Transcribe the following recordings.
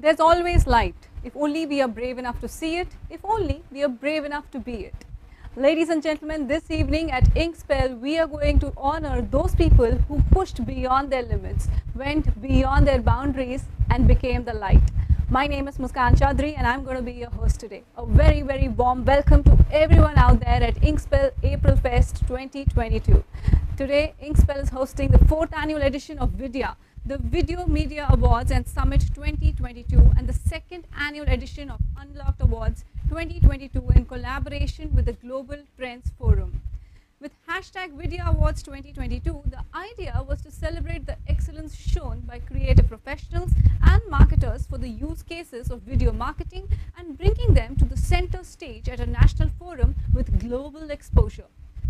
There's always light, if only we are brave enough to see it, if only we are brave enough to be it. Ladies and gentlemen, this evening at Inkspell, we are going to honor those people who pushed beyond their limits, went beyond their boundaries and became the light. My name is Muskan Chaudhary and I'm going to be your host today. A very, very warm welcome to everyone out there at Inkspell April Fest 2022. Today, Inkspell is hosting the 4th annual edition of vIdea, the Video Media Awards and Summit 2022, and the 2nd annual edition of Unlocked Awards 2022 in collaboration with the Global Trends Forum. With hashtag Vidya Awards 2022, the idea was to celebrate the excellence shown by creative professionals and marketers for the use cases of video marketing and bringing them to the center stage at a national forum with global exposure.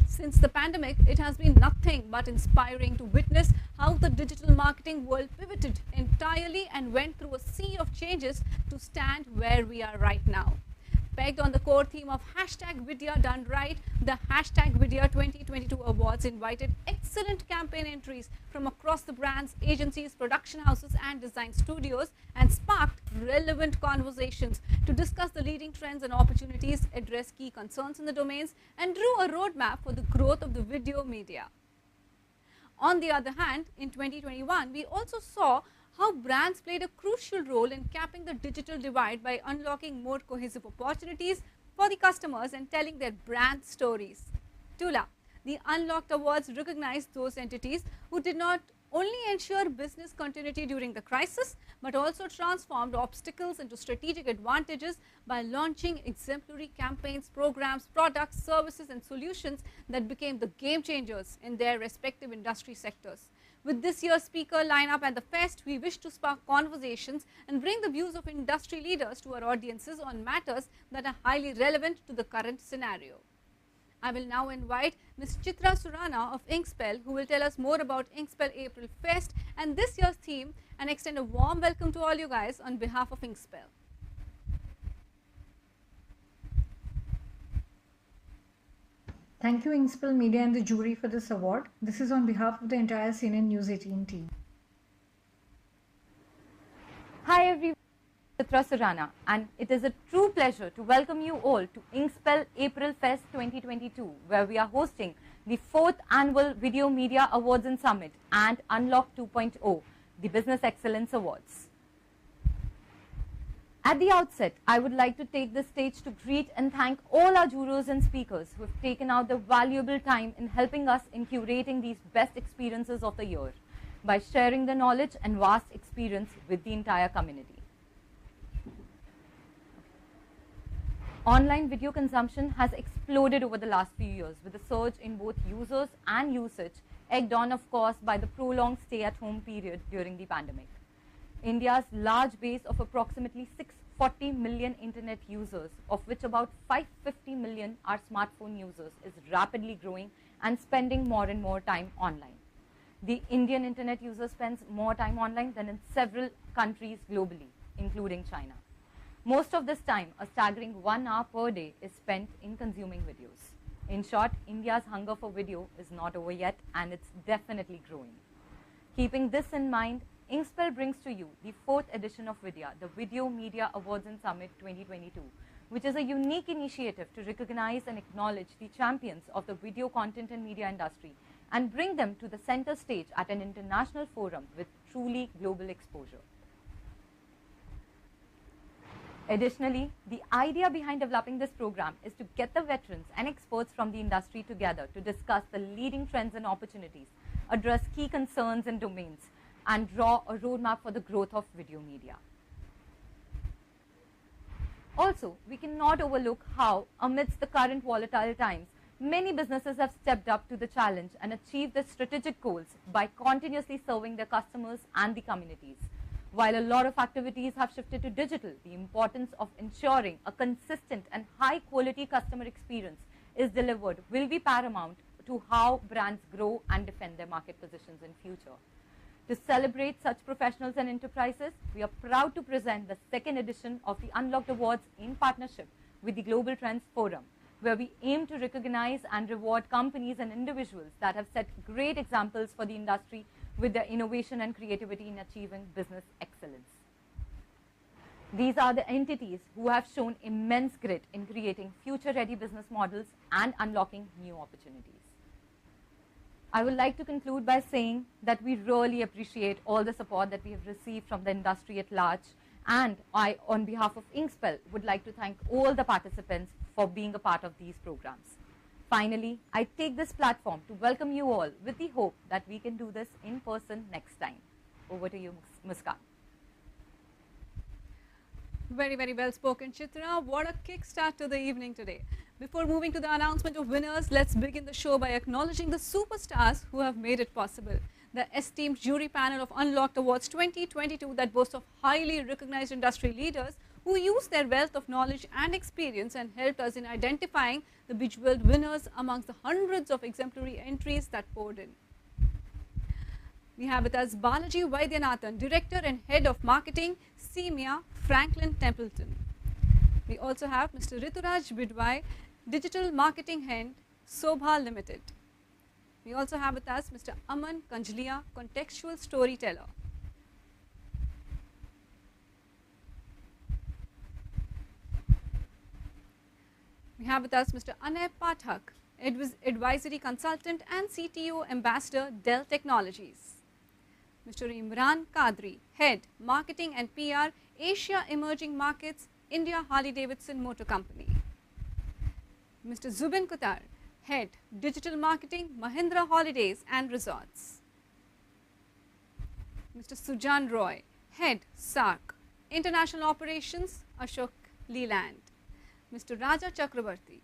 Since the pandemic, it has been nothing but inspiring to witness how the digital marketing world pivoted entirely and went through a sea of changes to stand where we are right now. Pegged on the core theme of hashtag Vidya Done Right, the hashtag Vidya 2022 Awards invited excellent campaign entries from across the brands, agencies, production houses and design studios and sparked relevant conversations to discuss the leading trends and opportunities, address key concerns in the domains and drew a roadmap for the growth of the video media. On the other hand, in 2021, we also saw how brands played a crucial role in capping the digital divide by unlocking more cohesive opportunities for the customers and telling their brand stories. TULA, the Unlocked Awards, recognized those entities who did not only ensure business continuity during the crisis, but also transformed obstacles into strategic advantages by launching exemplary campaigns, programs, products, services and solutions that became the game changers in their respective industry sectors. With this year's speaker lineup at the fest, we wish to spark conversations and bring the views of industry leaders to our audiences on matters that are highly relevant to the current scenario. I will now invite Ms. Chitra Surana of Inkspell, who will tell us more about Inkspell April Fest and this year's theme, and extend a warm welcome to all you guys on behalf of Inkspell. Thank you, Inkspell Media and the jury for this award. This is on behalf of the entire CNN News 18 team. Hi everyone, Chitra Surana, and it is a true pleasure to welcome you all to Inkspell April Fest 2022, where we are hosting the 4th annual Video Media Awards and Summit and Unlock 2.0, the Business Excellence Awards. At the outset, I would like to take this stage to greet and thank all our jurors and speakers who have taken out their valuable time in helping us in curating these best experiences of the year by sharing their knowledge and vast experience with the entire community. Online video consumption has exploded over the last few years with a surge in both users and usage, egged on of course by the prolonged stay-at-home period during the pandemic. India's large base of approximately 640 million internet users, of which about 550 million are smartphone users, is rapidly growing and spending more and more time online. The Indian internet user spends more time online than in several countries globally, including China. Most of this time, a staggering 1 hour per day, is spent in consuming videos. In short, India's hunger for video is not over yet, and it's definitely growing. Keeping this in mind, Inkspell brings to you the 4th edition of Vidya, the Video Media Awards and Summit 2022, which is a unique initiative to recognize and acknowledge the champions of the video content and media industry and bring them to the center stage at an international forum with truly global exposure. Additionally, the idea behind developing this program is to get the veterans and experts from the industry together to discuss the leading trends and opportunities, address key concerns and domains, and draw a roadmap for the growth of video media. Also, we cannot overlook how, amidst the current volatile times, many businesses have stepped up to the challenge and achieved their strategic goals by continuously serving their customers and the communities. While a lot of activities have shifted to digital, the importance of ensuring a consistent and high-quality customer experience is delivered will be paramount to how brands grow and defend their market positions in future. To celebrate such professionals and enterprises, we are proud to present the 2nd edition of the Unlocked Awards in partnership with the Global Trends Forum, where we aim to recognize and reward companies and individuals that have set great examples for the industry with their innovation and creativity in achieving business excellence. These are the entities who have shown immense grit in creating future-ready business models and unlocking new opportunities. I would like to conclude by saying that we really appreciate all the support that we have received from the industry at large, and I, on behalf of Inkspell, would like to thank all the participants for being a part of these programs. Finally, I take this platform to welcome you all with the hope that we can do this in person next time. Over to you, Muskan. Very, very well spoken, Chitra. What a kickstart to the evening today. Before moving to the announcement of winners, let's begin the show by acknowledging the superstars who have made it possible. The esteemed jury panel of Unlocked Awards 2022 that boasts of highly recognized industry leaders who use their wealth of knowledge and experience and helped us in identifying the bejeweled winners amongst the hundreds of exemplary entries that poured in. We have with us Balaji Vaidyanathan, Director and Head of Marketing, CEMEA, Franklin Templeton. We also have Mr. Rituraj Bidwai, Digital Marketing Head, Sobha Limited. We also have with us Mr. Aman Kanjlia, Contextual Storyteller. We have with us Mr. Anay Pathak, Advisory Consultant and CTO Ambassador, Dell Technologies. Mr. Imran Kadri, Head, Marketing and PR, Asia Emerging Markets, India Harley-Davidson Motor Company. Mr. Zubin Kutar, Head, Digital Marketing, Mahindra Holidays and Resorts. Mr. Sujan Roy, Head, SARC, International Operations, Ashok Leland. Mr. Raja Chakrabarti,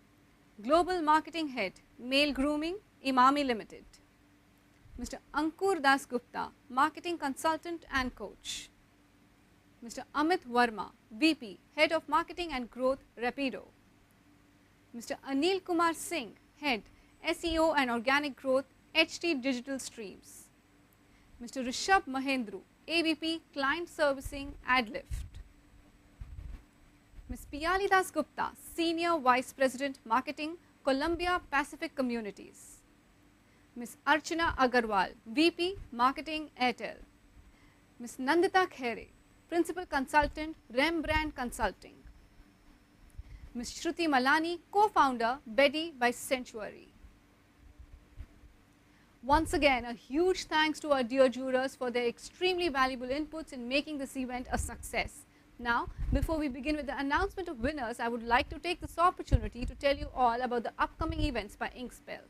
Global Marketing Head, Male Grooming, Imami Limited. Mr. Ankur Das Gupta, Marketing Consultant and Coach. Mr. Amit Verma, VP, Head of Marketing and Growth, Rapido. Mr. Anil Kumar Singh, Head, SEO and Organic Growth, HT Digital Streams. Mr. Rishabh Mahendru, AVP, Client Servicing, Adlift. Ms. Piyali Das Gupta, Senior Vice President, Marketing, Columbia Pacific Communities. Ms. Archana Agarwal, VP, Marketing, Airtel. Ms. Nandita Khere, Principal Consultant, Rembrandt Consulting. Ms. Shruti Malani, Co-Founder, Betty by Century. Once again, a huge thanks to our dear jurors for their extremely valuable inputs in making this event a success. Now, before we begin with the announcement of winners, I would like to take this opportunity to tell you all about the upcoming events by Inkspell.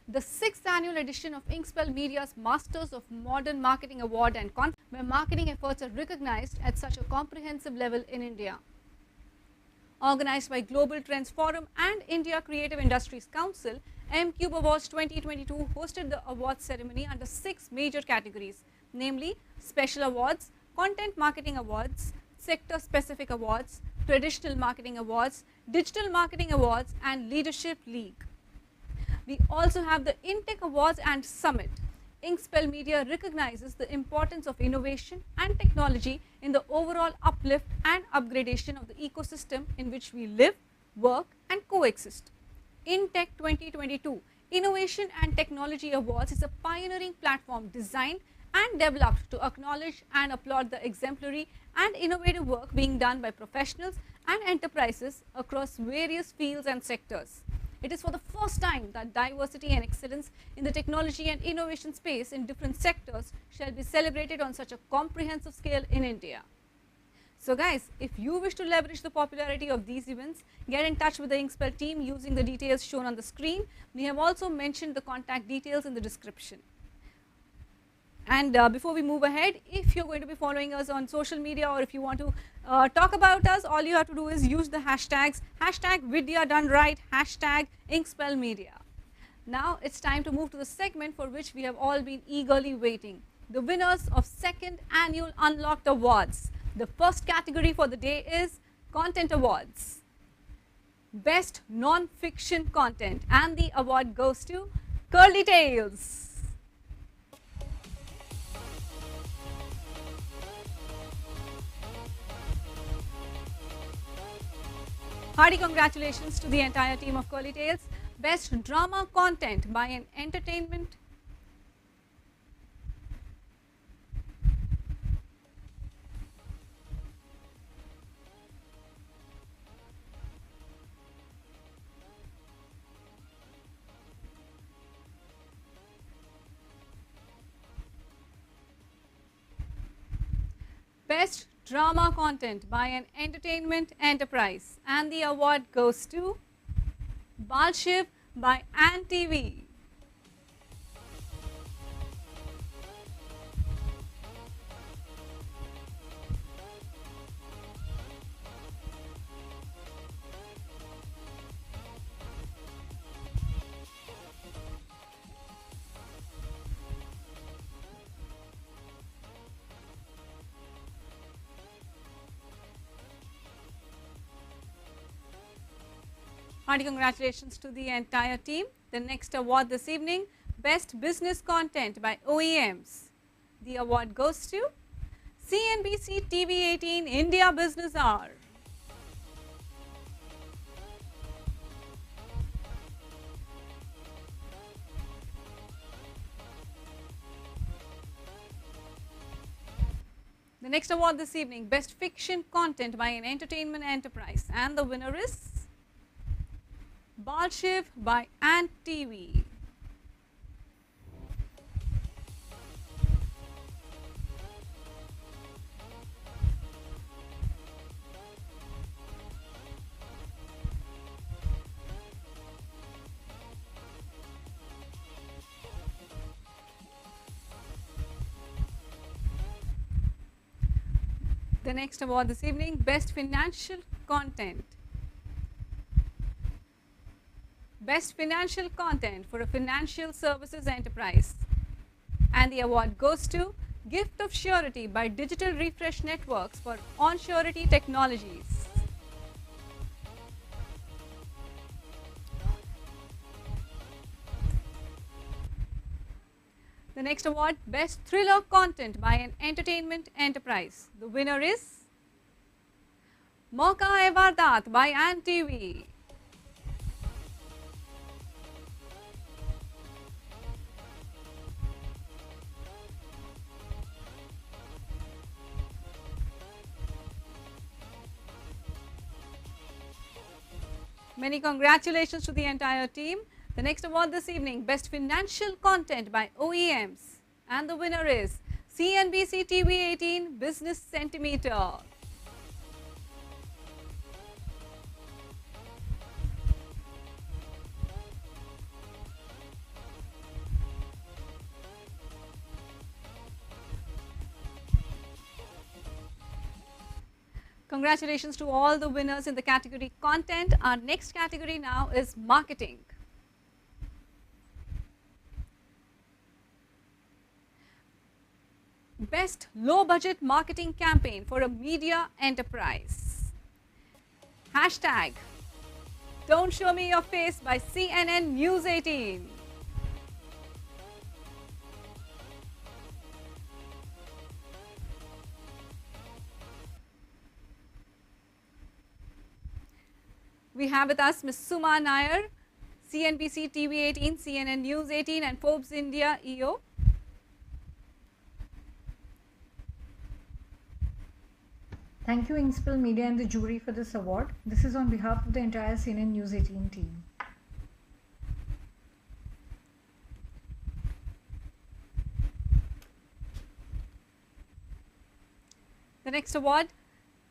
The 6th annual edition of Inkspell Media's Masters of Modern Marketing Award and Conference, where marketing efforts are recognized at such a comprehensive level in India. Organized by Global Trends Forum and India Creative Industries Council, M-Cube Awards 2022 hosted the awards ceremony under 6 major categories, namely Special Awards, Content Marketing Awards, Sector Specific Awards, Traditional Marketing Awards, Digital Marketing Awards, and Leadership League. We also have the Intech Awards and Summit. Inkspell Media recognizes the importance of innovation and technology in the overall uplift and upgradation of the ecosystem in which we live, work, and coexist. Intech 2022 Innovation and Technology Awards is a pioneering platform designed and developed to acknowledge and applaud the exemplary and innovative work being done by professionals and enterprises across various fields and sectors. It is for the first time that diversity and excellence in the technology and innovation space in different sectors shall be celebrated on such a comprehensive scale in India. So guys, if you wish to leverage the popularity of these events, get in touch with the Inkspell team using the details shown on the screen. We have also mentioned the contact details in the description. And before we move ahead, if you're going to be following us on social media or if you want to talk about us, all you have to do is use the hashtags, #Vidya Done Right, #InkspellMedia. Now it's time to move to the segment for which we have all been eagerly waiting. The winners of 2nd Annual Unlocked Awards. The first category for the day is Content Awards. Best Non-Fiction Content, and the award goes to Curly Tales. Hearty congratulations to the entire team of Curly Tales. Best Drama Content by an Entertainment. Best Drama Content by an Entertainment Enterprise, and the award goes to Balshiv by Ant TV. Hearty congratulations to the entire team. The next award this evening, Best Business Content by OEMs. The award goes to CNBC TV 18 India Business Hour. The next award this evening, Best Fiction Content by an Entertainment Enterprise, and the winner is Balshiv by Ant TV. The next award this evening, Best Financial Content. Best Financial Content for a Financial Services Enterprise, and the award goes to Gift of Surety by Digital Refresh Networks for On-Surety Technologies. The next award, Best Thriller Content by an Entertainment Enterprise. The winner is Mauka-e-Vardat by Ant TV. Many congratulations to the entire team. The next award this evening, Best Financial Content by OEMs, and the winner is CNBC TV 18 Business Centimeter. Congratulations to all the winners in the category Content. Our next category now is Marketing. Best Low Budget Marketing Campaign for a Media Enterprise. Hashtag Don't Show Me Your Face by CNN News 18. We have with us Ms. Suma Nair, CNBC TV 18, CNN News 18 and Forbes India EO. Thank you Inkspell Media and the jury for this award. This is on behalf of the entire CNN News 18 team. The next award,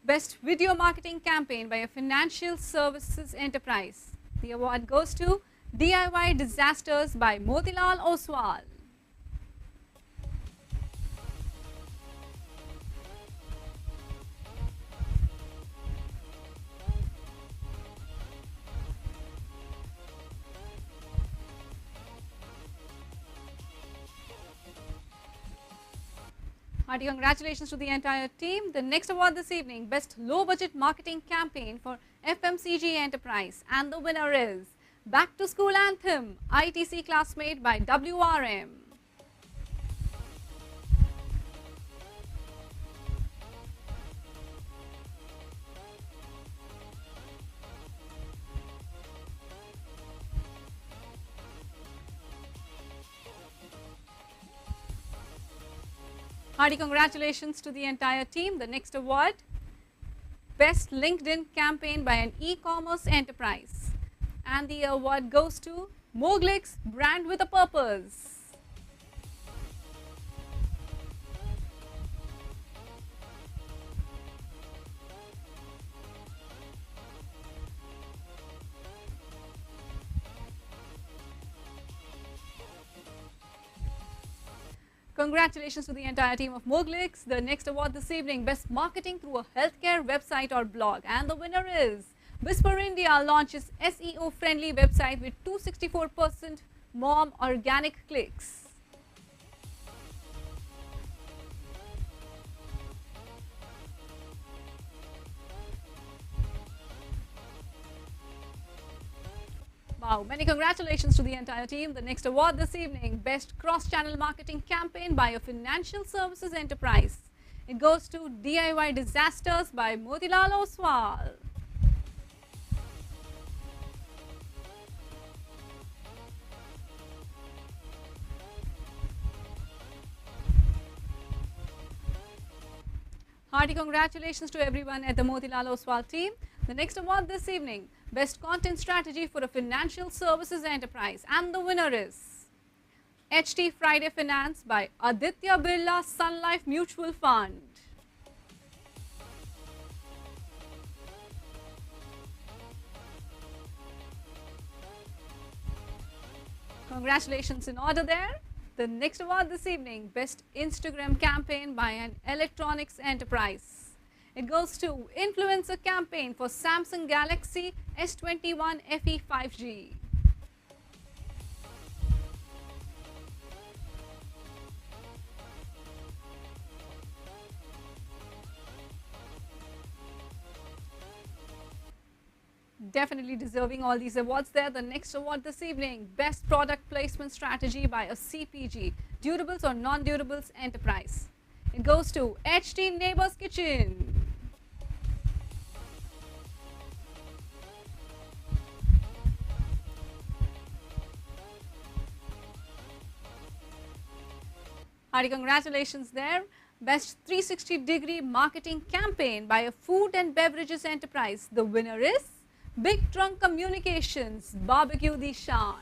Best Video Marketing Campaign by a Financial Services Enterprise. The award goes to DIY Disasters by Motilal Oswal. Hearty congratulations to the entire team. The next award this evening, Best Low Budget Marketing Campaign for FMCG Enterprise, and the winner is Back to School Anthem, ITC Classmate by WRM. Hearty congratulations to the entire team. The next award, Best LinkedIn Campaign by an E-commerce Enterprise, and the award goes to Moglix Brand with a Purpose. Congratulations to the entire team of Moglix. The next award this evening, Best Marketing Through a Healthcare Website or Blog. And the winner is Whisper India launches SEO-friendly website with 264% more organic clicks. Wow, many congratulations to the entire team. The next award this evening, Best Cross-Channel Marketing Campaign by a Financial Services Enterprise. It goes to DIY Disasters by Motilal Oswal. Hearty congratulations to everyone at the Motilal Oswal team. The next award this evening, Best Content Strategy for a Financial Services Enterprise. And the winner is HT Friday Finance by Aditya Birla Sun Life Mutual Fund. Congratulations in order there. The next award this evening, Best Instagram Campaign by an Electronics Enterprise. It goes to Influencer Campaign for Samsung Galaxy S21 FE 5G. Definitely deserving all these awards there. The next award this evening, Best Product Placement Strategy by a CPG, Durables or Non-Durables Enterprise. It goes to HT Neighbors Kitchen. Hearty congratulations there. Best 360-degree marketing campaign by a food and beverages enterprise. The winner is Big Trunk Communications, Barbecue the Shan.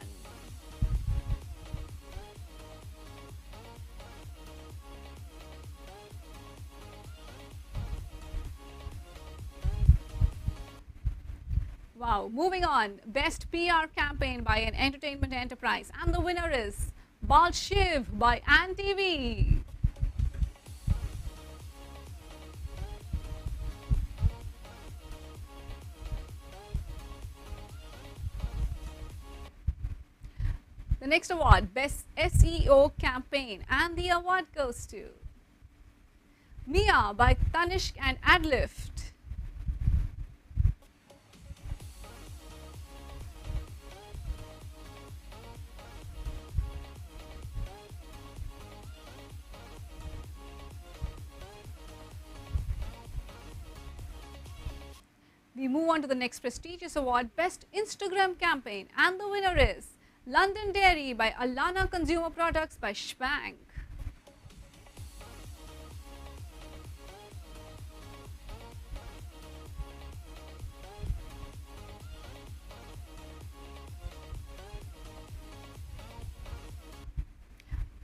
Wow, moving on. Best PR campaign by an entertainment enterprise. And the winner is Bal Shiv by Ant TV. The next award, Best SEO Campaign, and the award goes to Mia by Tanishq and Adlift. We move on to the next prestigious award, Best Instagram Campaign, and the winner is London Dairy by Alana Consumer Products by Spank.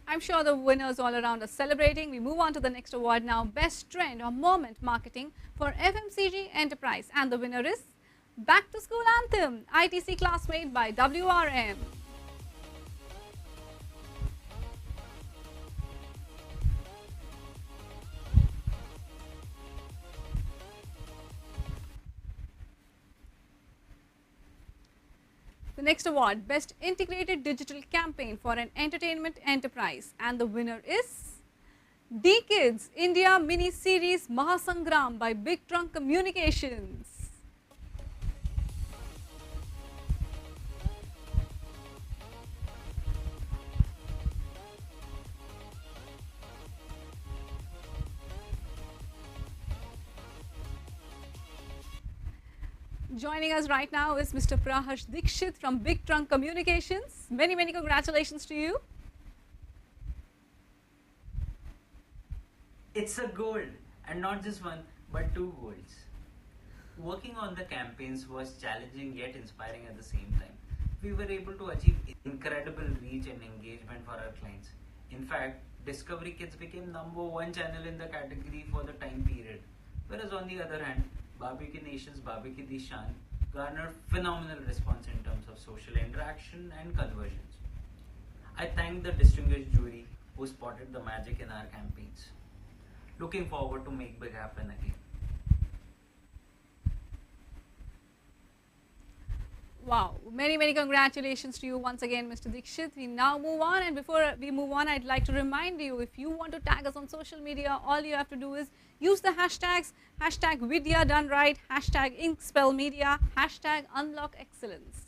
I'm sure the winners all around are celebrating. We move on to the next award now, Best Trend or Moment Marketing for FMCG Enterprise. And the winner is Back to School Anthem, ITC Classmate by WRM. The next award, Best Integrated Digital Campaign for an Entertainment Enterprise. And the winner is D-Kids India Mini Series Mahasangram by Big Trunk Communications. Joining us right now is Mr. Praharsh Dikshit from Big Trunk Communications. Many, many congratulations to you. It's a gold, and not just one, but two golds. Working on the campaigns was challenging yet inspiring at the same time. We were able to achieve incredible reach and engagement for our clients. In fact, Discovery Kids became #1 channel in the category for the time period. Whereas on the other hand, Barbecue Nation's Barbecue the Shan garnered phenomenal response in terms of social interaction and conversions. I thank the distinguished jury who spotted the magic in our campaigns. Looking forward to make big happen again. Wow, many congratulations to you once again, Mr. Dikshit. We now move on, and before we move on, I'd like to remind you, if you want to tag us on social media, all you have to do is use the hashtags, hashtag Vidya done right, hashtag Inkspell Media, hashtag Unlock Excellence.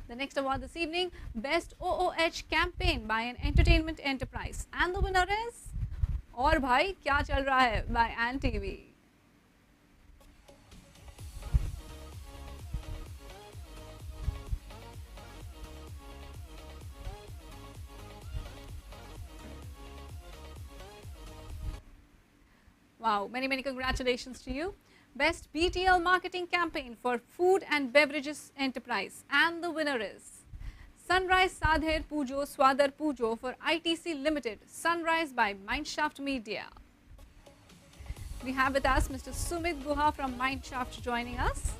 The next award this evening, Best OOH Campaign by an Entertainment Enterprise, and the winner is और भाई क्या चल रहा है by Ant TV. Wow, many congratulations to you. Best BTL Marketing Campaign for Food and Beverages Enterprise, and the winner is Sunrise Sadher Pujo Swadar Pujo for ITC Limited, Sunrise by Mineshaft Media. We have with us Mr. Sumit Guha from Mineshaft joining us.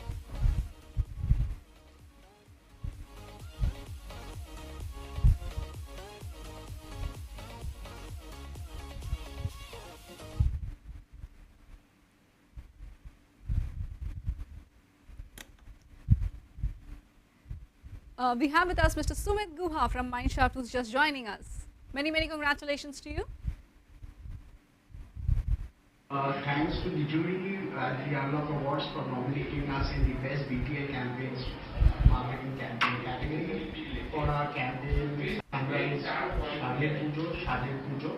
We have with us Mr. Sumit Guha from Mineshaft, who's just joining us. Many congratulations to you. Thanks to the jury and the Unlock Awards for nominating us in the Best BTL Campaigns Marketing Campaign category for our campaign Sunrise Shadir Pujo.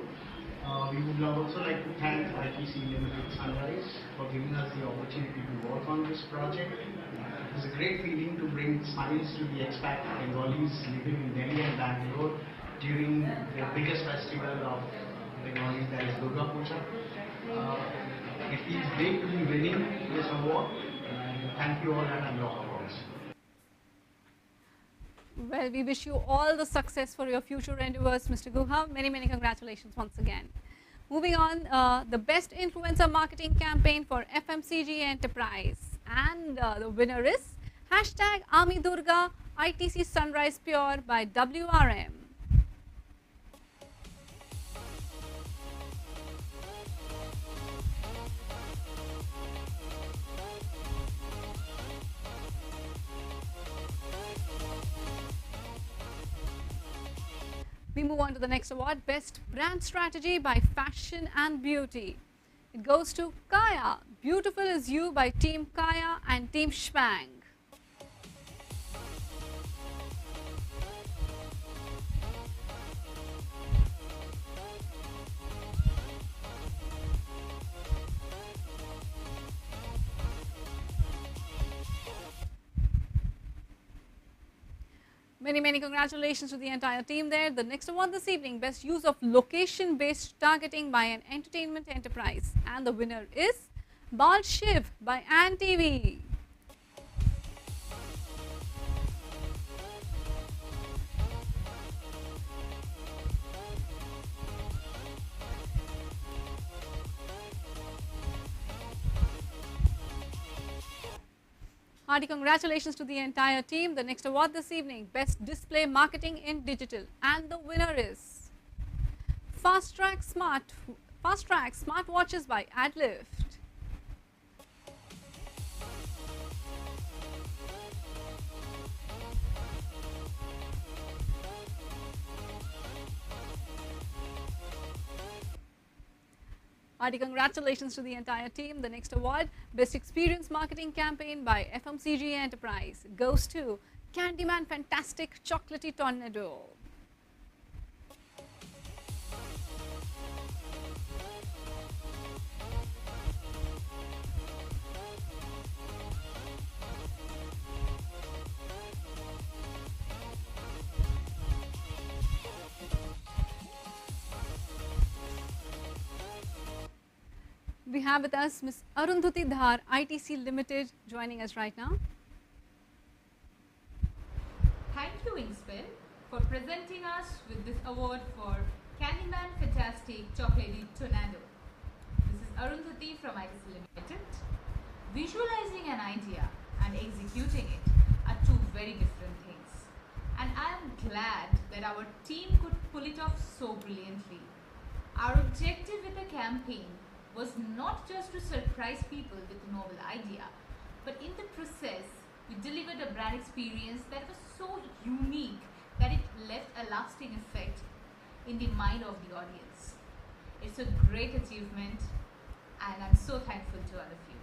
We would also like to thank ITC Limited Sunrise for giving us the opportunity to work on this project. It was a great feeling to bring smiles to the expat Bengalis living in Delhi and Bangalore during the biggest festival of Bengalis, that is Durga Puja. It feels great to be winning this award. Thank you all and Unlock Awards. Well, we wish you all the success for your future endeavors, Mr. Guha. Many congratulations once again. Moving on, the Best Influencer Marketing Campaign for FMCG Enterprise. And the winner is hashtag Ami Durga ITC Sunrise Pure by WRM. We move on to the next award, Best Brand Strategy by Fashion and Beauty. It goes to Kaya, Beautiful is You by Team Kaya and Team Schwang. Many congratulations to the entire team there. The next award this evening, Best Use of Location-Based Targeting by an Entertainment Enterprise. And the winner is Bal Shiv by Ant TV. Hearty congratulations to the entire team. The next award this evening, Best Display Marketing in Digital. And the winner is Fast Track Smartwatches by AdLift. Hearty congratulations to the entire team. The next award, Best Experience Marketing Campaign by FMCG Enterprise, goes to Candyman Fantastic Chocolatey Tornado. We have with us Ms. Arundhati Dhar, ITC Limited, joining us right now. Thank you, Inkspell, for presenting us with this award for Candyman Fantastic Chocolatey Tornado. This is Arundhati from ITC Limited. Visualizing an idea and executing it are two very different things. And I am glad that our team could pull it off so brilliantly. Our objective with the campaign was not just to surprise people with a novel idea, but in the process, we delivered a brand experience that was so unique that it left a lasting effect in the mind of the audience. It's a great achievement, and I'm so thankful to all of you.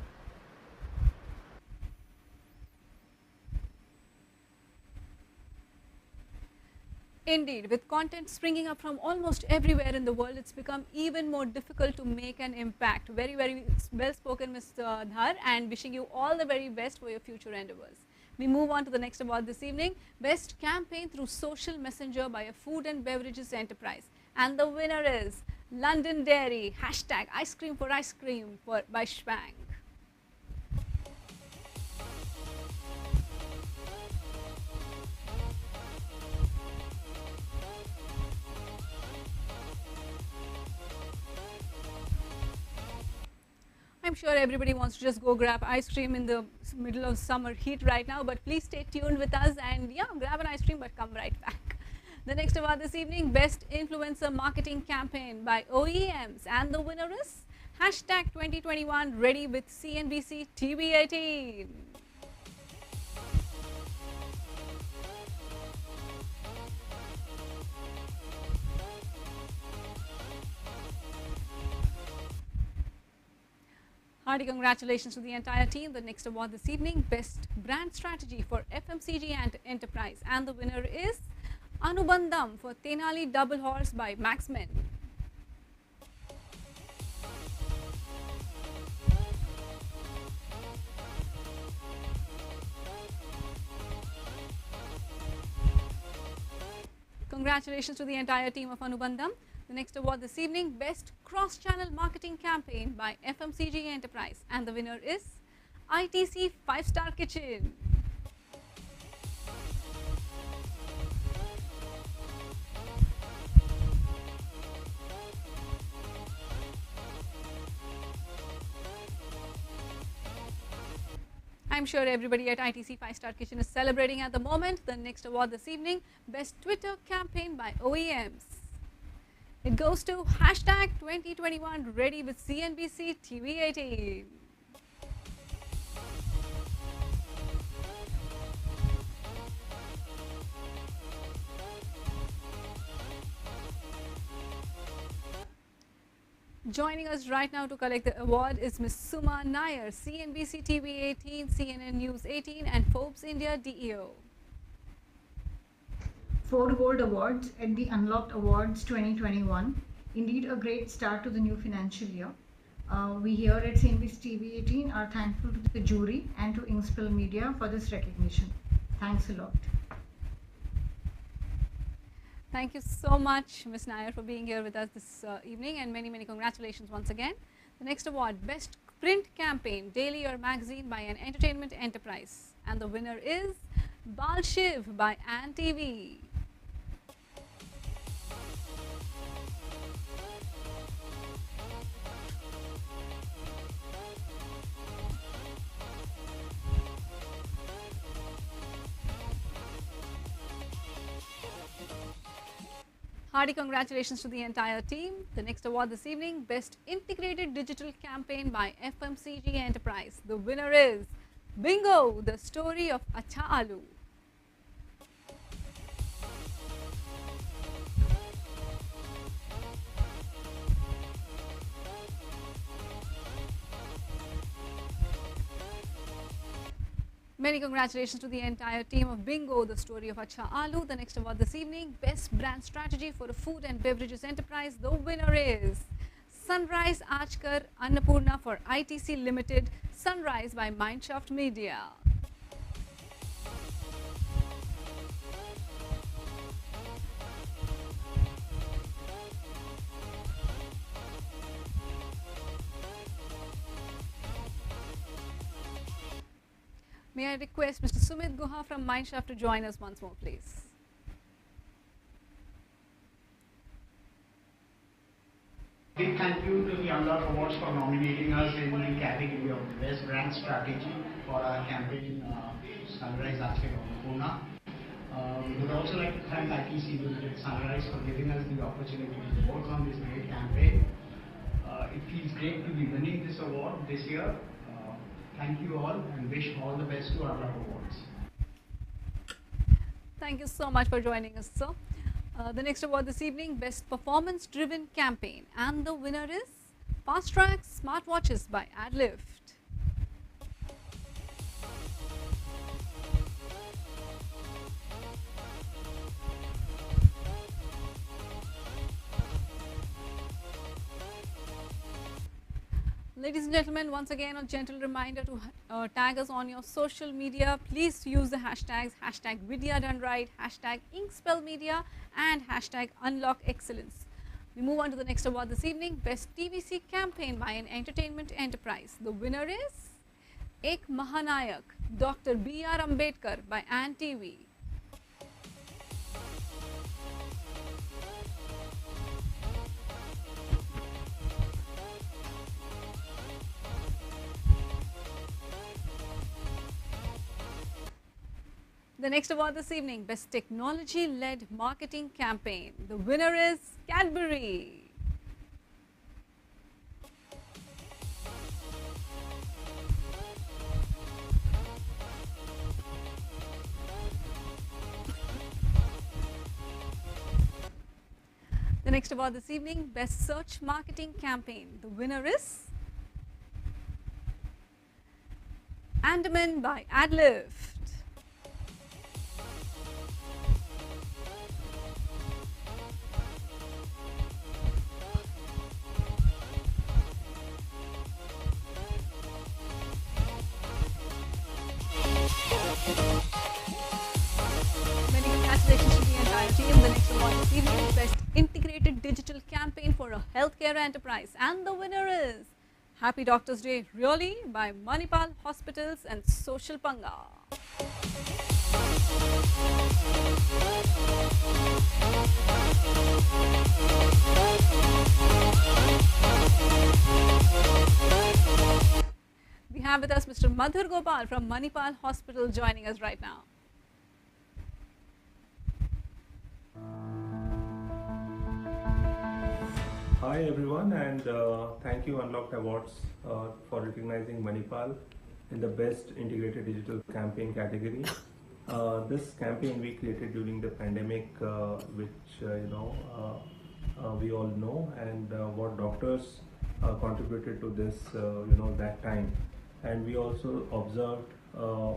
Indeed, with content springing up from almost everywhere in the world, it's become even more difficult to make an impact. Very, very well spoken, Mr. Dhar, and wishing you all the very best for your future endeavors. We move on to the next award this evening, Best Campaign Through Social Messenger by a Food and Beverages Enterprise. And the winner is London Dairy, hashtag ice cream by Schwang. I'm sure everybody wants to just go grab ice cream in the middle of summer heat right now, but please stay tuned with us and yeah, grab an ice cream but come right back. The next award this evening, Best Influencer Marketing Campaign by OEMs, and the winner is hashtag 2021 ready with CNBC TV18. Hearty congratulations to the entire team. The next award this evening, Best Brand Strategy for FMCG and Enterprise, and the winner is Anubandham for Tenali Double Horse by Maxmen. Congratulations to the entire team of Anubandham. The next award this evening, Best Cross-Channel Marketing Campaign by FMCG Enterprise, and the winner is ITC 5-Star Kitchen. I'm sure everybody at ITC 5-Star Kitchen is celebrating at the moment. The next award this evening, Best Twitter Campaign by OEMs. It goes to hashtag 2021 ready with CNBC TV18. Joining us right now to collect the award is Ms. Suma Nair, CNBC TV 18, CNN News 18 and Forbes India DEO. 4 gold awards at the Unlocked Awards 2021. Indeed a great start to the new financial year. We here at CNBC TV 18 are thankful to the jury and to Inkspell Media for this recognition. Thanks a lot. Thank you so much, Ms. Nair, for being here with us this evening, and many, many congratulations once again. The next award, Best Print Campaign, Daily or Magazine by an Entertainment Enterprise. And the winner is Bal Shiv by Ann TV. Hearty congratulations to the entire team. The next award this evening, Best Integrated Digital Campaign by FMCG Enterprise. The winner is Bingo, the story of Acha Aloo. Many congratulations to the entire team of Bingo, the story of Acha Aloo. The next award this evening, Best Brand Strategy for a Food and Beverages Enterprise. The winner is Sunrise Aajkar Annapurna for ITC Limited, Sunrise by Mindshaft Media. May I request Mr. Sumit Guha from Mindshaft to join us once more, please. Big thank you to the Unlock Awards for nominating us in the category of Best Brand Strategy for our campaign Sunrise Aajkar Annapurna. We would also like to thank ITC Limited Sunrise for giving us the opportunity to work on this great campaign. this award this year. Thank you all and wish all the best to Unlock Awards. Thank you so much for joining us, sir. The next award this evening, Best Performance Driven Campaign, and the winner is Fast Track Smartwatches by Adlift. Ladies and gentlemen, once again a gentle reminder to tag us on your social media. Please use the hashtags #vIdea done right, #Inkspell Media and #Unlock Excellence. We move on to the next award this evening, Best TVC Campaign by an Entertainment Enterprise. The winner is Ek Mahanayak, Dr. B.R. Ambedkar by Ann TV. The next award this evening, Best Technology-Led Marketing Campaign. The winner is Cadbury. The next award this evening, Best Search Marketing Campaign. The winner is Andaman by Adlift. Many congratulations to the entire team. The next award this evening is Best Integrated Digital Campaign for a Healthcare Enterprise, and the winner is Happy Doctors Day Really by Manipal Hospitals and Social Panga. We have with us Mr. Madhur Gopal from Manipal Hospital joining us right now. Hi everyone, and thank you Unlocked Awards for recognizing Manipal in the Best Integrated Digital Campaign category. This campaign we created during the pandemic, which we all know, and what doctors contributed to this, that time. And we also observed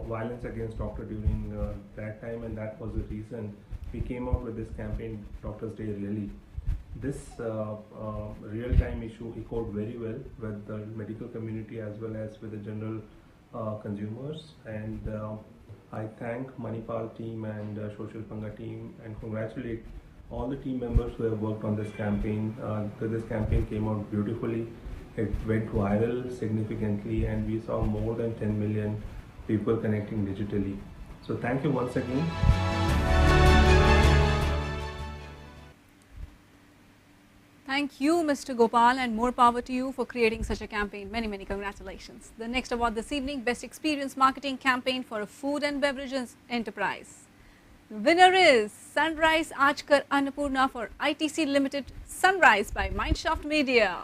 violence against doctor during that time, and that was the reason we came out with this campaign, Doctors Day Really. This real-time issue echoed very well with the medical community as well as with the general consumers, and I thank Manipal team and Social Panga team and congratulate all the team members who have worked on this campaign. This campaign came out beautifully. It went viral significantly and we saw more than 10 million people connecting digitally. So thank you once again. Thank you, Mr. Gopal, and more power to you for creating such a campaign. Many, many congratulations. The next award this evening, Best Experience Marketing Campaign for a Food and Beverages Enterprise. The winner is Sunrise Aajkar Annapurna for ITC Limited, Sunrise by Mindshaft Media.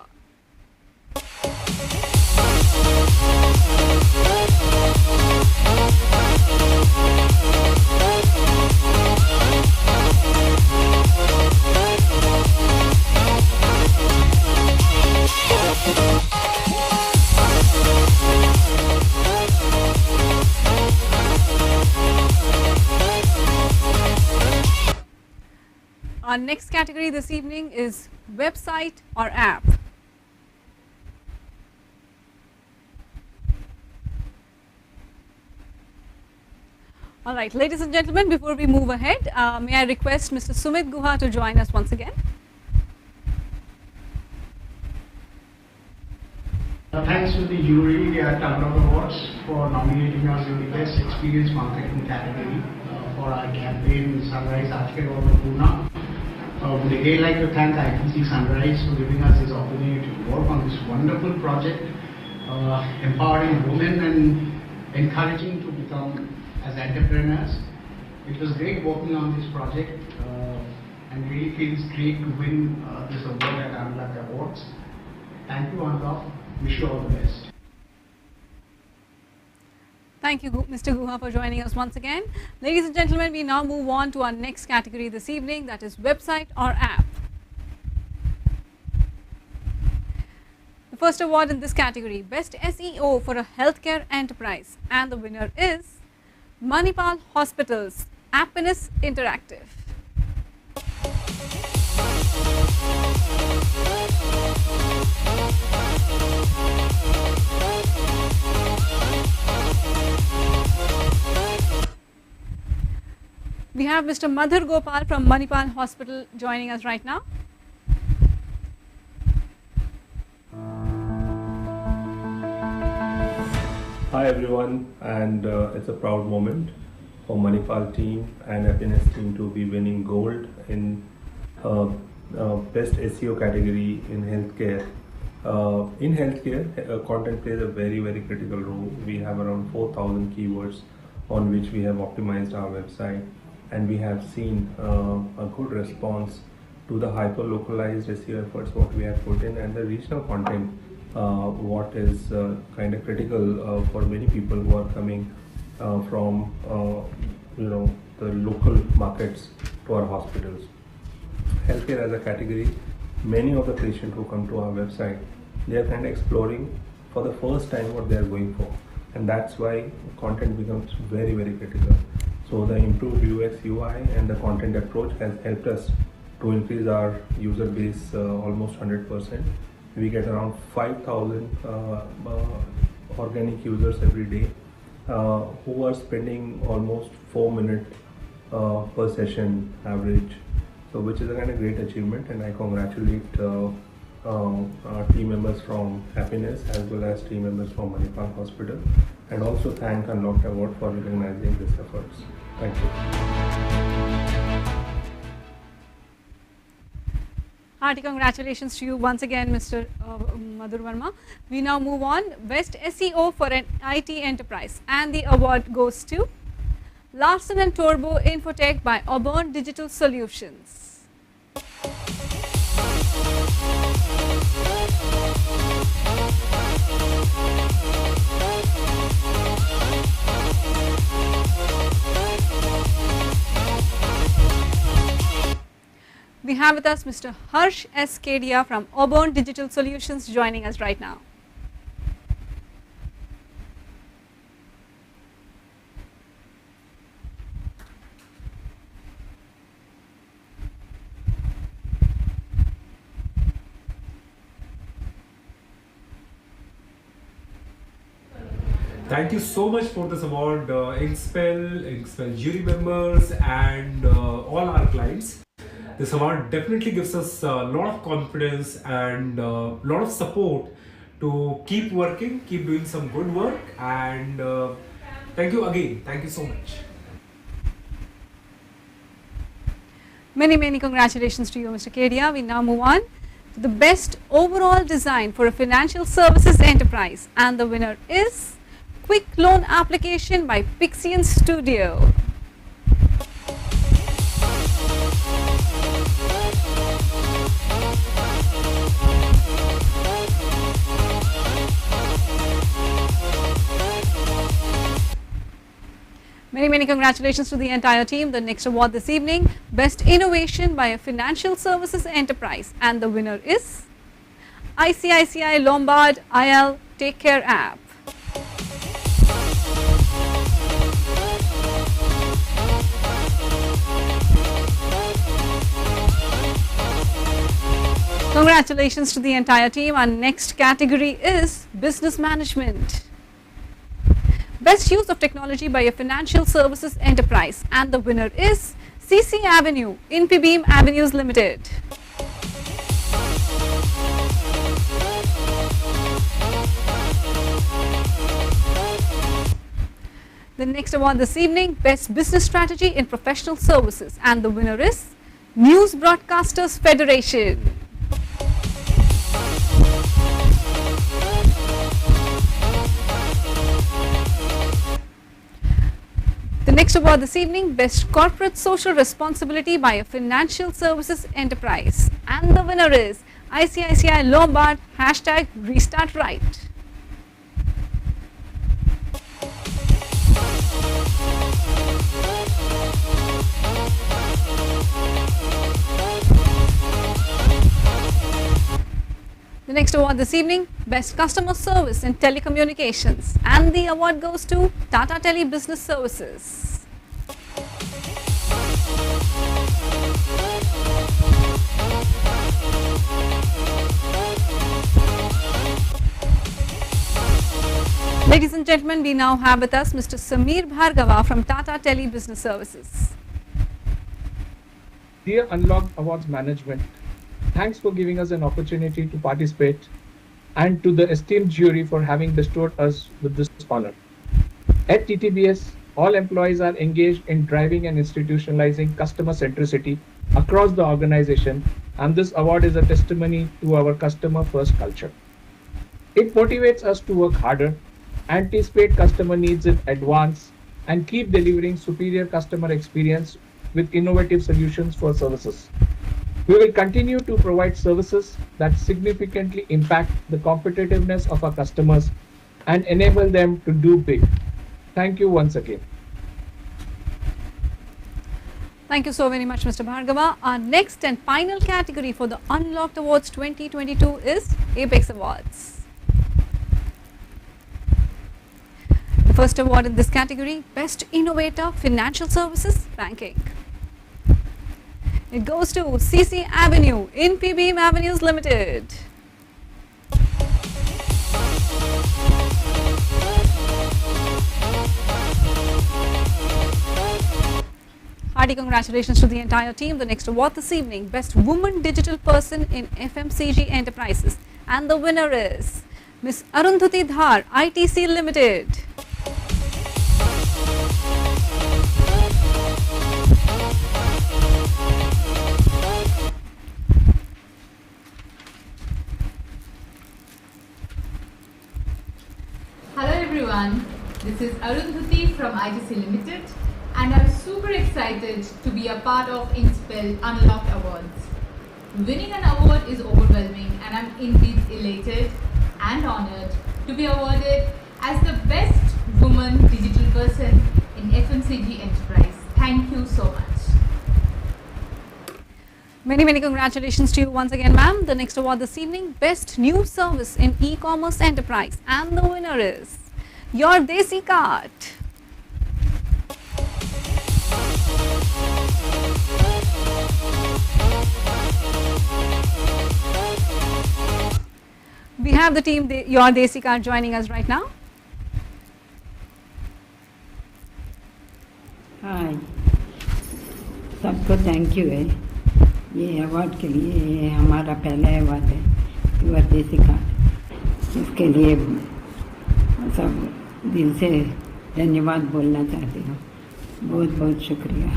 Our next category this evening is website or app. All right, ladies and gentlemen, before we move ahead, may I request Mr. Sumit Guha to join us once again. Thanks to the jury at Unlock Awards for nominating us in the Best Experience Marketing category for our campaign Sunrise Aajkar Annapurna. Would again like to thank ITC Sunrise for giving us this opportunity to work on this wonderful project, empowering women and encouraging to become as entrepreneurs. It was great working on this project and really feels great to win this award at Unlock Awards. Thank you, Unlock. Wish you all the best. Thank you, Mr. Guha, for joining us once again. Ladies and gentlemen, we now move on to our next category this evening, that is website or app. The first award in this category, Best SEO for a Healthcare Enterprise, and the winner is Manipal Hospitals, Happiness Interactive. We have Mr. Madhur Gopal from Manipal Hospital joining us right now. Hi everyone, and it's a proud moment for Manipal team and Happiness team to be winning gold in best SEO category in healthcare. In healthcare, content plays a very critical role. We have around 4,000 keywords on which we have optimized our website, and we have seen a good response to the hyper localized SEO efforts what we have put in, and the regional content what is kind of critical for many people who are coming from the local markets to our hospitals. Healthcare as a category, many of the patients who come to our website, they are kind of exploring for the first time what they are going for, and that's why content becomes very critical. So the improved UX UI and the content approach has helped us to increase our user base almost 100%. We get around 5,000 organic users every day who are spending almost 4 minutes per session average. So which is a kind of great achievement, and I congratulate our team members from Happiness as well as team members from Manipal Hospital, and also thank Unlocked Award for recognizing these efforts. Thank you. Hearty congratulations to you once again, Mr. Madhur Verma. We now move on. Best SEO for an IT enterprise, and the award goes to Larsen & Torbro Infotech by Auburn Digital Solutions. We have with us Mr. Harsh S. Kedia from Auburn Digital Solutions joining us right now. Thank you so much for this award, Inkspell jury members, and all our clients. This award definitely gives us a lot of confidence and a lot of support to keep working, keep doing some good work, and thank you again. Thank you so much. Many congratulations to you, Mr. Kedia. We now move on to the best overall design for a financial services enterprise, and the winner is Quick Loan Application by Pixian Studio. Many congratulations to the entire team. The next award this evening, Best Innovation by a Financial Services Enterprise, and the winner is ICICI Lombard IL Take Care app. Congratulations to the entire team. Our next category is Business Management. Best Use of Technology by a Financial Services Enterprise, and the winner is CC Avenue, Infibeam Avenues Limited. The next award this evening, Best Business Strategy in Professional Services, and the winner is News Broadcasters Federation. The next award this evening, Best Corporate Social Responsibility by a Financial Services Enterprise, and the winner is ICICI Lombard, hashtag restart right. The next award this evening, Best Customer Service in Telecommunications, and the award goes to Tata Tele Business Services. Ladies and gentlemen, we now have with us Mr. Sameer Bhargava from Tata Tele Business Services. Dear Unlocked Awards Management, thanks for giving us an opportunity to participate, and to the esteemed jury for having bestowed us with this honor. At TTBS, all employees are engaged in driving and institutionalizing customer centricity across the organization, and this award is a testimony to our customer first culture. It motivates us to work harder, anticipate customer needs in advance, and keep delivering superior customer experience with innovative solutions for services. We will continue to provide services that significantly impact the competitiveness of our customers and enable them to do big. Thank you once again. Thank you so very much, Mr. Bhargava. Our next and final category for the Unlocked Awards 2022 is Apex Awards. The first award in this category, Best Innovator Financial Services Banking. It goes to CC Avenue, Infibeam Avenues Limited. Hearty congratulations to the entire team. The next award this evening, Best Woman Digital Person in FMCG Enterprises. And the winner is Ms. Arundhati Dhar, ITC Limited. Hello everyone, this is Arundhati from ITC Limited, and I'm super excited to be a part of Inkspell Unlocked Awards. Winning an award is overwhelming, and I'm indeed elated and honored to be awarded as the Best Woman Digital Person in FMCG Enterprise. Thank you so much. Many congratulations to you once again, ma'am. The next award this evening, Best New Service in E-Commerce Enterprise, and the winner is Your Desi Cart. We have the team, Your Desi Cart, joining us right now. हाय, सबको thank you है ये award के लिए। ये हमारा पहला award है युवा देसी का, इसके लिए सब दिल से धन्यवाद बोलना चाहती हूँ। बहुत बहुत शुक्रिया।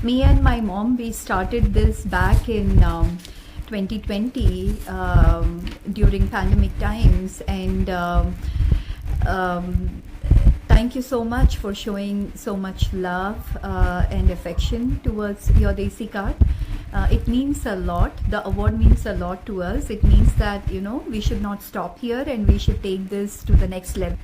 Me and my mom, we started this back in 2020 during pandemic times, and thank you so much for showing so much love and affection towards Your Desi Cart. It means a lot. The award means a lot to us. It means that, you know, we should not stop here and we should take this to the next level.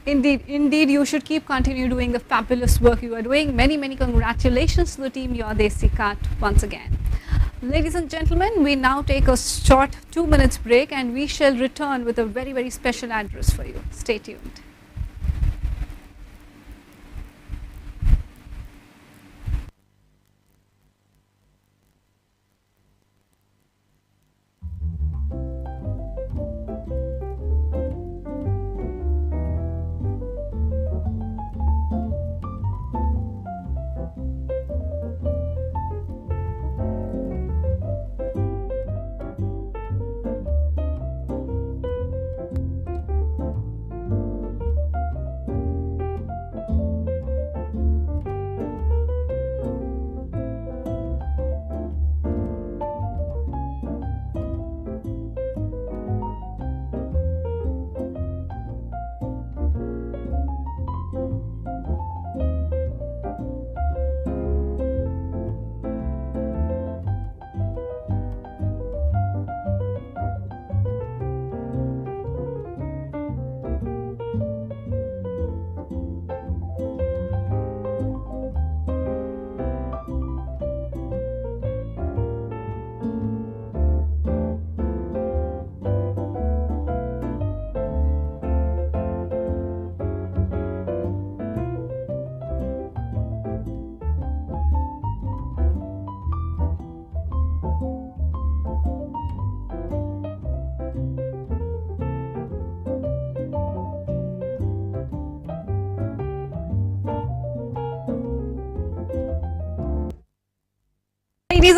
Indeed, you should continue doing the fabulous work you are doing. Many congratulations to the team Your Desi Cart once again. Ladies and gentlemen, we now take a short 2 minutes break, and we shall return with a very special address for you. Stay tuned.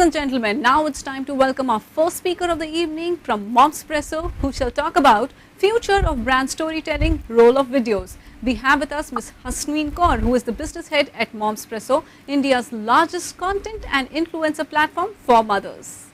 and gentlemen, now it's time to welcome our first speaker of the evening from Momspresso, who shall talk about future of brand storytelling, role of videos. We have with us Ms. Hansveen Kaur, who is the business head at Momspresso, India's largest content and influencer platform for mothers.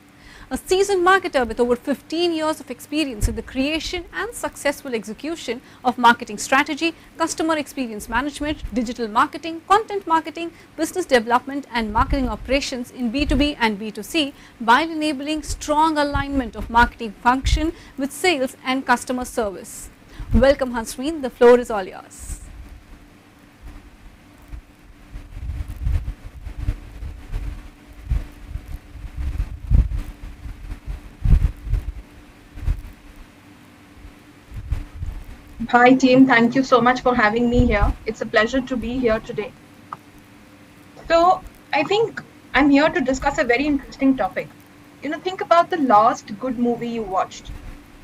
A seasoned marketer with over 15 years of experience in the creation and successful execution of marketing strategy, customer experience management, digital marketing, content marketing, business development and marketing operations in B2B and B2C, while enabling strong alignment of marketing function with sales and customer service. Welcome Hansveen, the floor is all yours. Hi team, thank you so much for having me here. It's a pleasure to be here today. So I think I'm here to discuss a very interesting topic. Think about the last good movie you watched.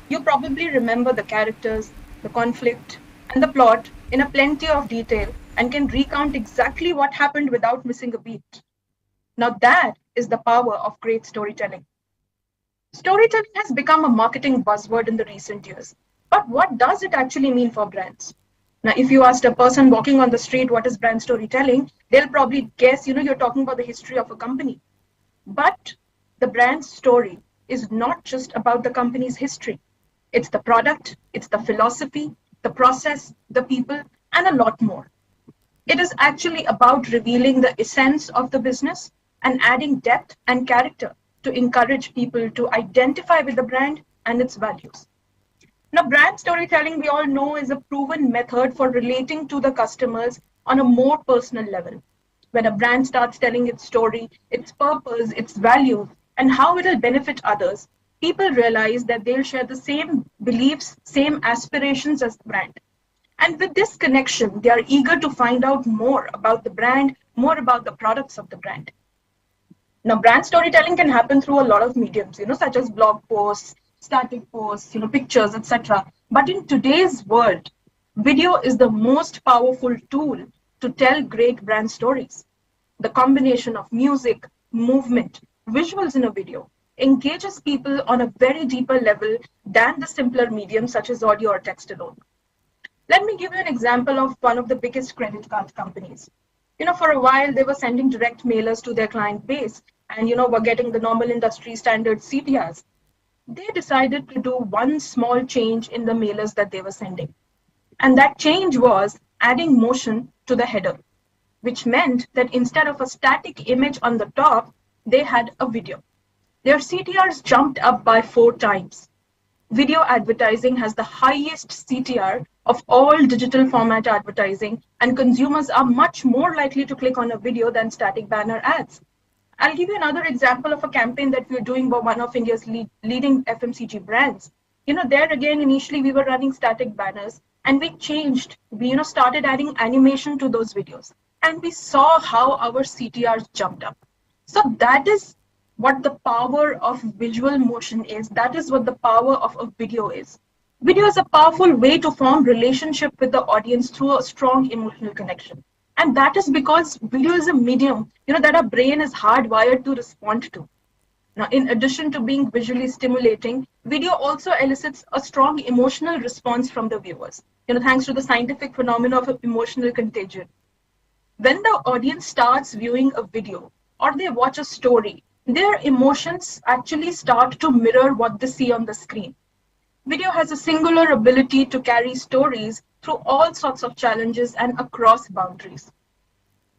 You probably remember the characters, the conflict, and the plot in a plenty of detail and can recount exactly what happened without missing a beat. Now that is the power of great storytelling. Storytelling has become a marketing buzzword in the recent years. But what does it actually mean for brands? Now, if you asked a person walking on the street what is brand storytelling, they'll probably guess, you're talking about the history of a company. But the brand story is not just about the company's history. It's the product, it's the philosophy, the process, the people, and a lot more. It is actually about revealing the essence of the business and adding depth and character to encourage people to identify with the brand and its values. Now, brand storytelling, we all know, is a proven method for relating to the customers on a more personal level. When a brand starts telling its story, its purpose, its values, and how it will benefit others, people realize that they'll share the same beliefs, same aspirations as the brand. And with this connection, they are eager to find out more about the brand, more about the products of the brand. Now, brand storytelling can happen through a lot of mediums, such as blog posts, static posts, pictures, etc. But in today's world, video is the most powerful tool to tell great brand stories. The combination of music, movement, visuals in a video engages people on a very deeper level than the simpler mediums such as audio or text alone. Let me give you an example of one of the biggest credit card companies. For a while, they were sending direct mailers to their client base and, were getting the normal industry standard CTRs. They decided to do one small change in the mailers that they were sending. And that change was adding motion to the header, which meant that instead of a static image on the top, they had a video. Their CTRs jumped up by 4 times. Video advertising has the highest CTR of all digital format advertising, and consumers are much more likely to click on a video than static banner ads. I'll give you another example of a campaign that we're doing by one of India's leading FMCG brands. There again, initially we were running static banners and we changed, we started adding animation to those videos and we saw how our CTRs jumped up. So that is what the power of visual motion is. That is what the power of a video is. Video is a powerful way to form relationship with the audience through a strong emotional connection. And that is because video is a medium, that our brain is hardwired to respond to. Now, in addition to being visually stimulating, video also elicits a strong emotional response from the viewers, thanks to the scientific phenomenon of emotional contagion. When the audience starts viewing a video or they watch a story, their emotions actually start to mirror what they see on the screen. Video has a singular ability to carry stories through all sorts of challenges and across boundaries.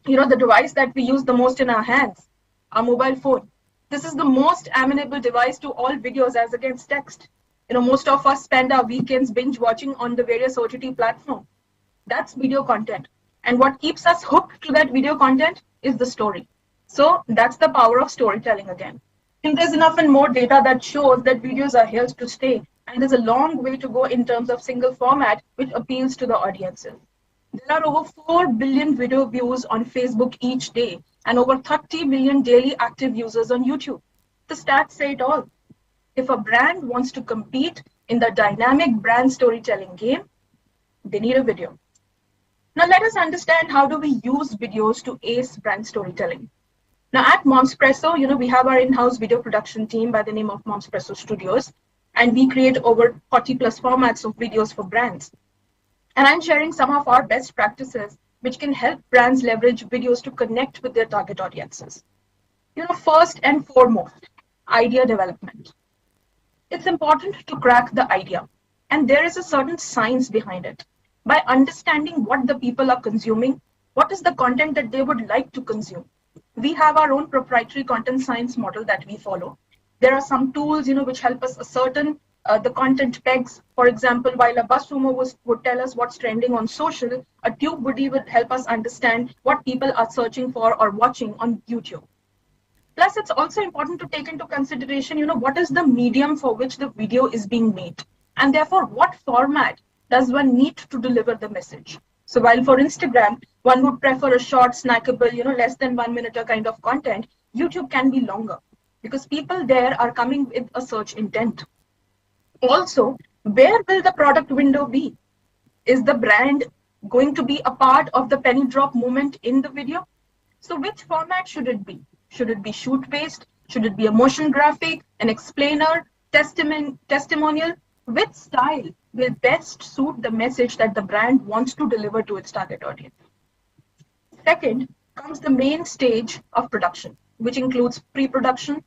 The device that we use the most in our hands, our mobile phone. This is the most amenable device to all videos as against text. Most of us spend our weekends binge watching on the various OTT platforms. That's video content. And what keeps us hooked to that video content is the story. So that's the power of storytelling again. And there's enough and more data that shows that videos are here to stay. And there's a long way to go in terms of single format, which appeals to the audiences. There are over 4 billion video views on Facebook each day and over 30 million daily active users on YouTube. The stats say it all. If a brand wants to compete in the dynamic brand storytelling game, they need a video. Now let us understand how do we use videos to ace brand storytelling. Now at Momspresso, we have our in-house video production team by the name of Momspresso Studios, and we create over 40 plus formats of videos for brands. And I'm sharing some of our best practices which can help brands leverage videos to connect with their target audiences. First and foremost, idea development. It's important to crack the idea, and there is a certain science behind it. By understanding what the people are consuming, what is the content that they would like to consume. We have our own proprietary content science model that we follow. There are some tools, which help us ascertain the content pegs. For example, while a bus sumo would tell us what's trending on social, a tube buddy would help us understand what people are searching for or watching on YouTube. Plus, it's also important to take into consideration, what is the medium for which the video is being made, and therefore what format does one need to deliver the message. So while for Instagram, one would prefer a short, snackable, less than 1 minute kind of content, YouTube can be longer because people there are coming with a search intent. Also, where will the product window be? Is the brand going to be a part of the penny drop moment in the video? So which format should it be? Should it be shoot-based? Should it be a motion graphic, an explainer, testimonial? Which style will best suit the message that the brand wants to deliver to its target audience? Second comes the main stage of production, which includes pre-production,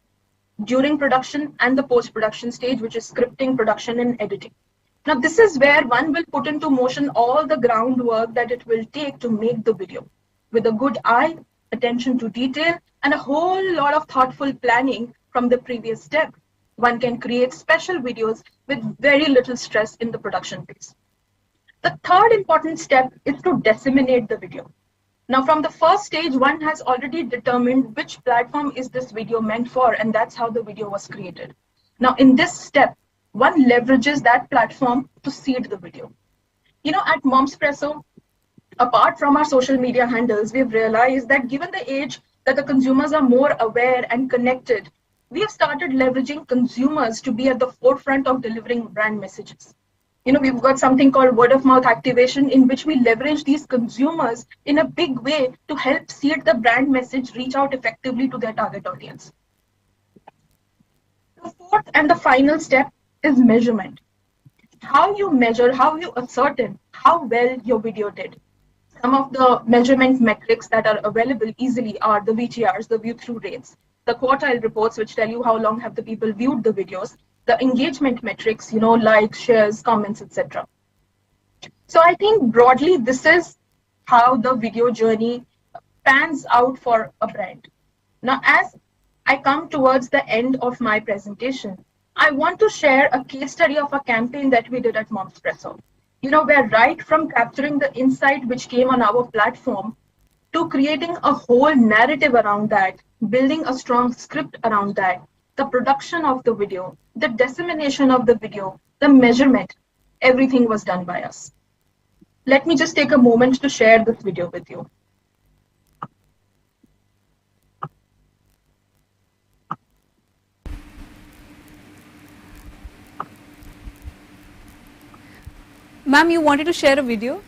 during production, and the post-production stage, which is scripting, production, and editing. Now, this is where one will put into motion all the groundwork that it will take to make the video with a good eye, attention to detail, and a whole lot of thoughtful planning from the previous step. One can create special videos with very little stress in the production phase. The third important step is to disseminate the video. Now, from the first stage, one has already determined which platform is this video meant for, and that's how the video was created. Now, in this step, one leverages that platform to seed the video. At Momspresso, apart from our social media handles, we've realized that given the age that the consumers are more aware and connected, we have started leveraging consumers to be at the forefront of delivering brand messages. We've got something called word of mouth activation, in which we leverage these consumers in a big way to help seed the brand message reach out effectively to their target audience. The fourth and the final step is measurement. How you measure, how you ascertain how well your video did. Some of the measurement metrics that are available easily are the VTRs, the view-through rates, the quartile reports, which tell you how long have the people viewed the videos, the engagement metrics, likes, shares, comments, etc. So I think broadly, this is how the video journey pans out for a brand. Now, as I come towards the end of my presentation, I want to share a case study of a campaign that we did at Momspresso. Where right from capturing the insight which came on our platform to creating a whole narrative around that, building a strong script around that, the production of the video, the dissemination of the video, the measurement, everything was done by us. Let me just take a moment to share this video with you. Ma'am, you wanted to share a video?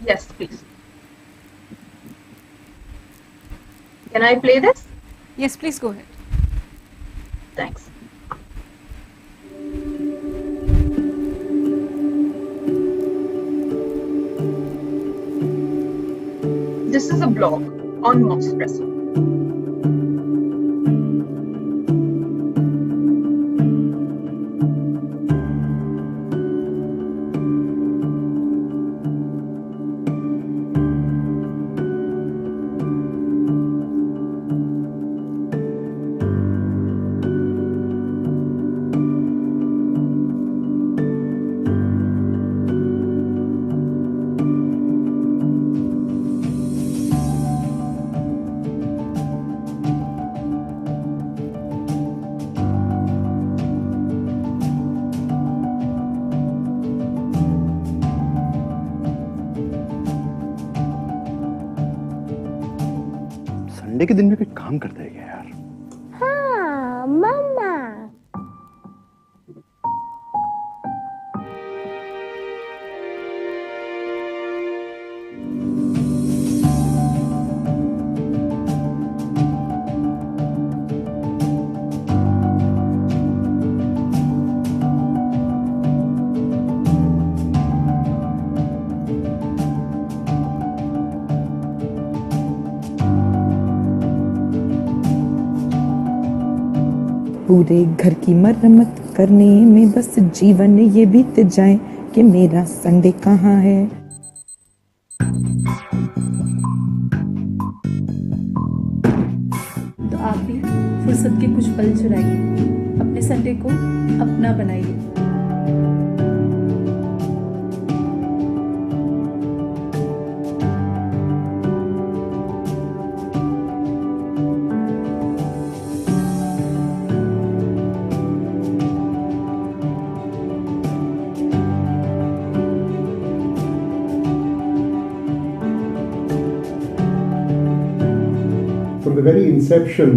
Yes, please. Can I play this? Yes, please go ahead. Thanks. This is a blog on Momspresso. Sunday के दिन में कोई काम करता है क्या यार? हाँ, मम्मा। पूरे घर की मरम्मत करने में बस जीवन ये बीत जाए कि मेरा संडे कहाँ है। तो आप भी फुर्सत के कुछ पल चुराइए, अपने संडे को अपना बनाइए। From the very inception,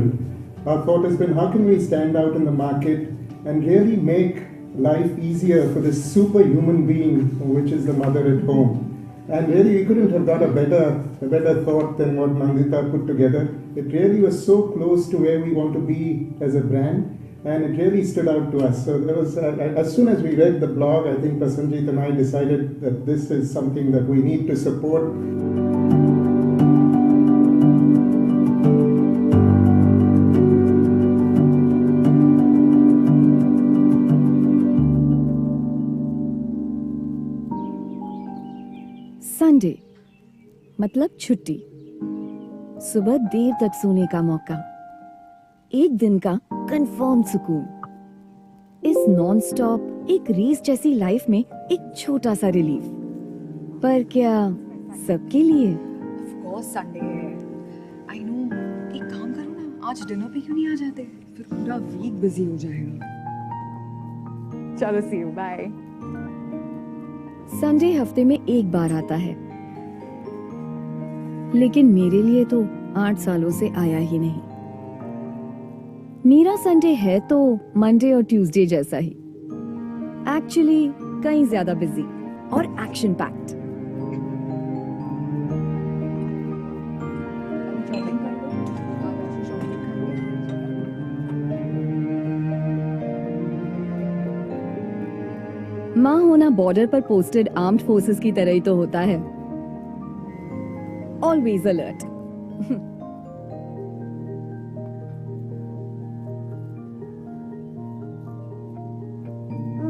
our thought has been how can we stand out in the market and really make life easier for this superhuman being, which is the mother at home. And really, we couldn't have got a better thought than what Nandita put together. It really was so close to where we want to be as a brand, and it really stood out to us. So there was, as soon as we read the blog, I think Prasanjit and I decided that this is something that we need to support. Sunday मतलब छुट्टी, सुबह देर तक सोने का मौका, एक दिन का कंफर्म सुकून। इस नॉन स्टॉप एक रेस जैसी लाइफ में एक छोटा सा रिलीफ, पर क्या सबके लिए? ऑफ कोर्स संडे है। आई नो, एक काम करो ना, आज डिनर पे क्यों नहीं आ जाते? फिर पूरा वीक बिजी हो जाएगा। चलो सी यू, बाय। संडे हफ्ते में एक बार आता है, लेकिन मेरे लिए तो 8 सालों से आया ही नहीं। मेरा संडे है तो मंडे और ट्यूसडे जैसा ही, एक्चुअली कहीं ज्यादा बिजी और एक्शन पैक्ड। माँ होना बॉर्डर पर पोस्टेड आर्म्ड फोर्सेस की तरह ही तो होता है, always alert.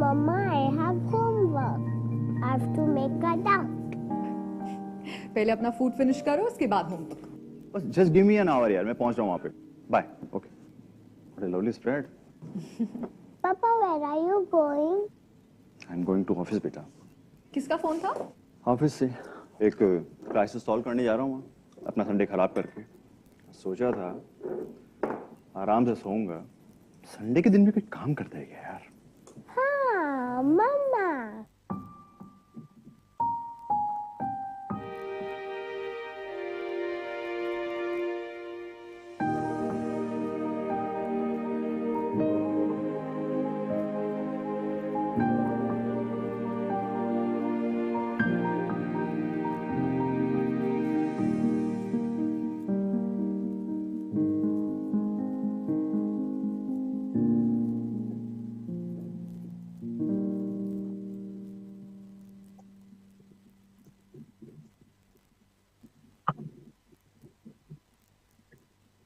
Mama, I have homework. I have to make a duck. पहले अपना फूड फिनिश करो, उसके बाद होमवर्क। बस just give me an hour यार, मैं पहुंच रहा हूं वहां पे। Bye. Okay. What a lovely spread. Papa, where are you going? I am going to office बेटा। किसका फोन था? ऑफिस से एक क्राइसिस सॉल्व करने जा रहा हूँ अपना संडे खराब करके। सोचा था आराम से सोऊंगा, संडे के दिन भी कोई काम करता है क्या यार? हाँ, मम्मा।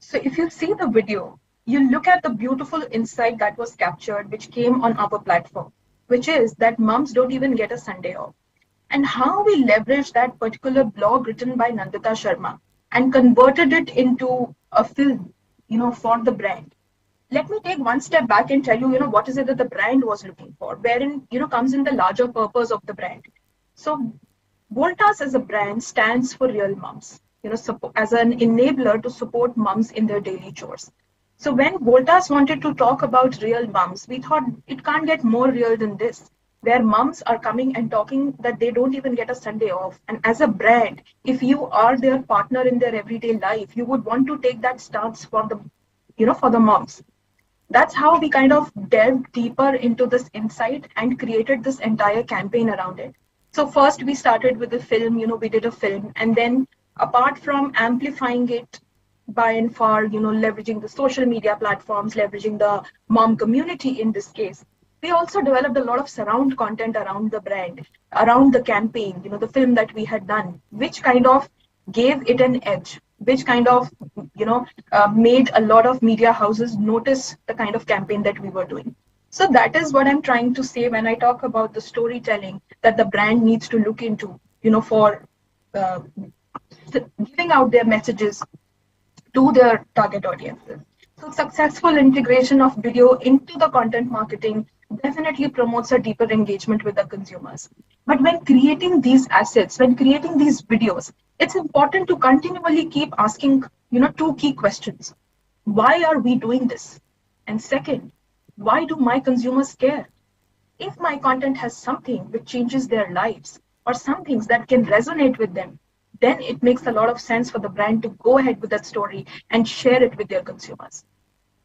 So if you see the video, you look at the beautiful insight that was captured, which came on our platform, which is that moms don't even get a Sunday off. And how we leveraged that particular blog written by Nandita Sharma and converted it into a film, for the brand. Let me take one step back and tell you, what is it that the brand was looking for, wherein, comes in the larger purpose of the brand. So Voltas as a brand stands for real moms. As an enabler to support moms in their daily chores. So when Voltas wanted to talk about real moms, we thought it can't get more real than this, where moms are coming and talking that they don't even get a Sunday off. And as a brand, if you are their partner in their everyday life, you would want to take that stance for the, for the moms. That's how we kind of delved deeper into this insight and created this entire campaign around it. So first we started with the film, we did a film, and then apart from amplifying it by and far, leveraging the social media platforms, leveraging the mom community in this case, we also developed a lot of surround content around the brand, around the campaign, the film that we had done, which kind of gave it an edge. which kind of, made a lot of media houses notice the kind of campaign that we were doing. So that is what I'm trying to say when I talk about the storytelling that the brand needs to look into, for uh, giving out their messages to their target audiences. So successful integration of video into the content marketing definitely promotes a deeper engagement with the consumers. But when creating these assets, when creating these videos, it's important to continually keep asking, two key questions. Why are we doing this? And second, why do my consumers care? If my content has something which changes their lives or some things that can resonate with them, then it makes a lot of sense for the brand to go ahead with that story and share it with their consumers.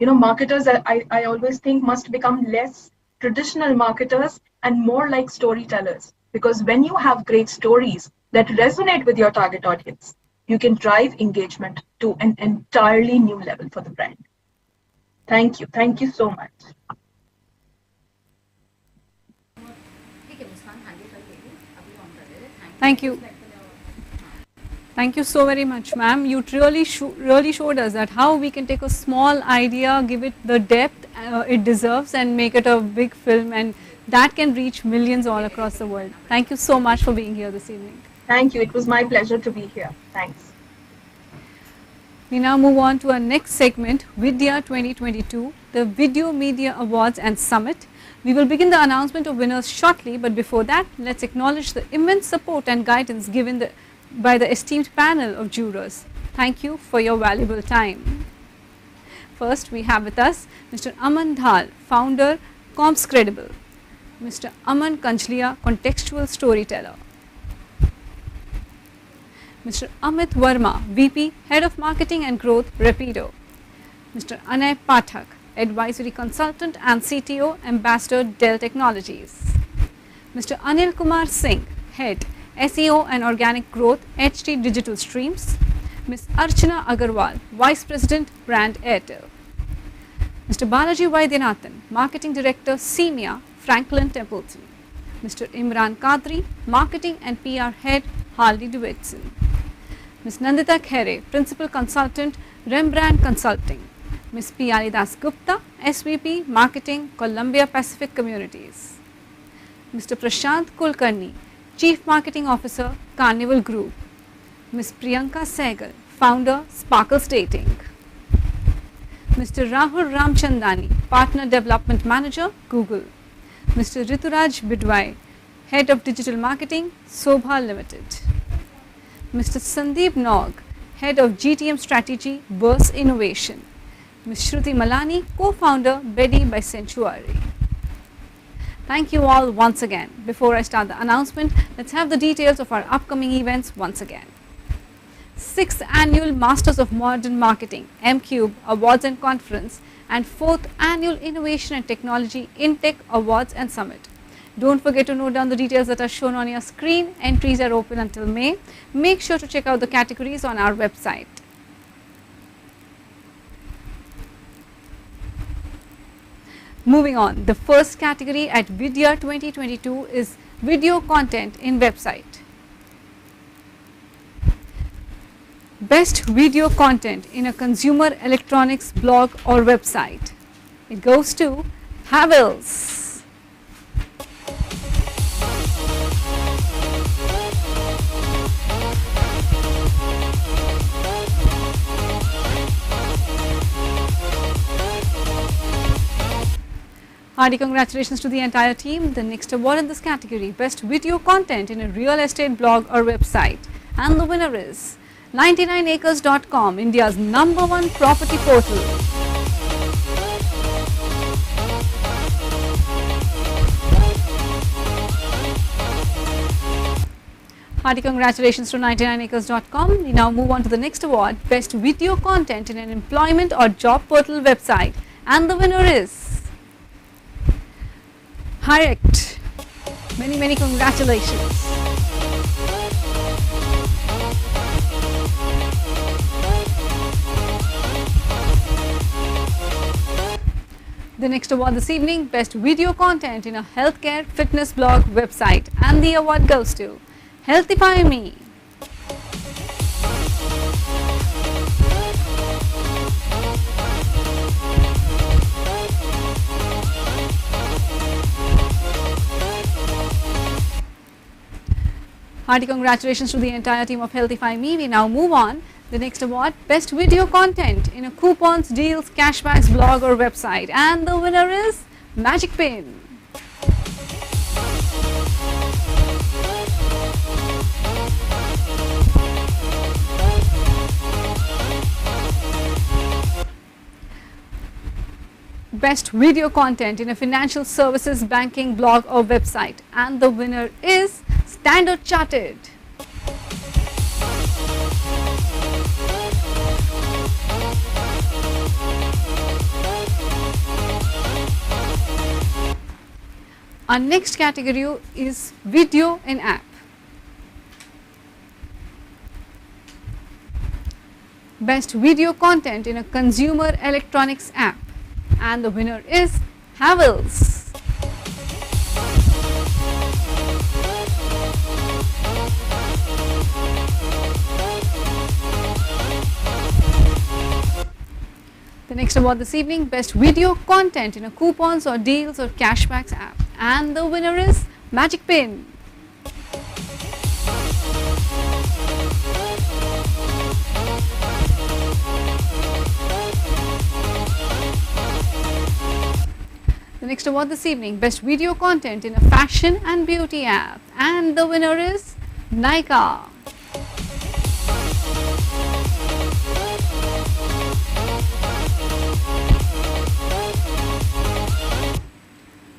Marketers, I always think, must become less traditional marketers and more like storytellers. Because when you have great stories that resonate with your target audience, you can drive engagement to an entirely new level for the brand. Thank you. Thank you so much. Thank you. Thank you so very much, ma'am. You really showed us that how we can take a small idea, give it the depth it deserves, and make it a big film, and that can reach millions all across the world. Thank you so much for being here this evening. Thank you. It was my pleasure to be here. Thanks. We now move on to our next segment, vIdea 2022, the Video Media Awards and Summit. We will begin the announcement of winners shortly, but before that, let's acknowledge the immense support and guidance given by the esteemed panel of jurors. Thank you for your valuable time. First, we have with us Mr. Aman Dhal, founder, Comps Credible. Mr. Aman Kanchlia, contextual storyteller. Mr. Amit Verma, VP, Head of Marketing and Growth, Rapido. Mr. Anay Pathak, Advisory Consultant and CTO, Ambassador, Dell Technologies. Mr. Anil Kumar Singh, Head, SEO and Organic Growth, HT Digital Streams. Ms. Archana Agarwal, Vice President, Brand Airtel. Mr. Balaji Vaidyanathan, Marketing Director, CEMEA, Franklin Templeton. Mr. Imran Kadri, Marketing and PR Head, Harley Davidson. Ms. Nandita Khere, Principal Consultant, Rembrandt Consulting. Ms. Piyali Das Gupta, SVP, Marketing, Columbia Pacific Communities. Mr. Prashant Kulkarni, Chief Marketing Officer, Carnival Group. Ms. Priyanka Sehgal, Founder, Sparkles Dating. Mr. Rahul Ramchandani, Partner Development Manager, Google. Mr. Rituraj Bidwai, Head of Digital Marketing, Sobha Limited. Mr. Sandeep Nog, Head of GTM Strategy, Burst Innovation. Ms. Shruti Malani, Co-Founder, Bedi by Sanctuary. Thank you all once again. Before I start the announcement, let's have the details of our upcoming events once again. 6th Annual Masters of Modern Marketing, M-Cube Awards and Conference, and 4th Annual Innovation and Technology InTech Awards and Summit. Don't forget to note down the details that are shown on your screen. Entries are open until May. Make sure to check out the categories on our website. Moving on, the first category at vIdea 2022 is video content in website. Best video content in a consumer electronics blog or website. It goes to Havells. Hearty congratulations to the entire team. The next award in this category, Best Video Content in a Real Estate Blog or Website. And the winner is 99acres.com, India's #1 property portal. Hearty congratulations to 99acres.com. We now move on to the next award, Best Video Content in an Employment or Job Portal Website. And the winner is Hirawat. Many congratulations. The next award this evening, Best Video Content in a Healthcare Fitness Blog Website. And the award goes to Healthify Me. Hearty congratulations to the entire team of Healthify Me. We now move on. The next award, Best Video Content in a Coupons, Deals, Cashbacks, Blog or Website. And the winner is Magic Pin. Best Video Content in a Financial Services, Banking, Blog or Website. And the winner is Standard Chartered. Our next category is Video in App. Best Video Content in a Consumer Electronics App. And the winner is Havells. The next award this evening, Best Video Content in a Coupons or Deals or Cashbacks app. And the winner is Magic Pin. The next award this evening, Best Video Content in a Fashion and Beauty app. And the winner is Nykaa.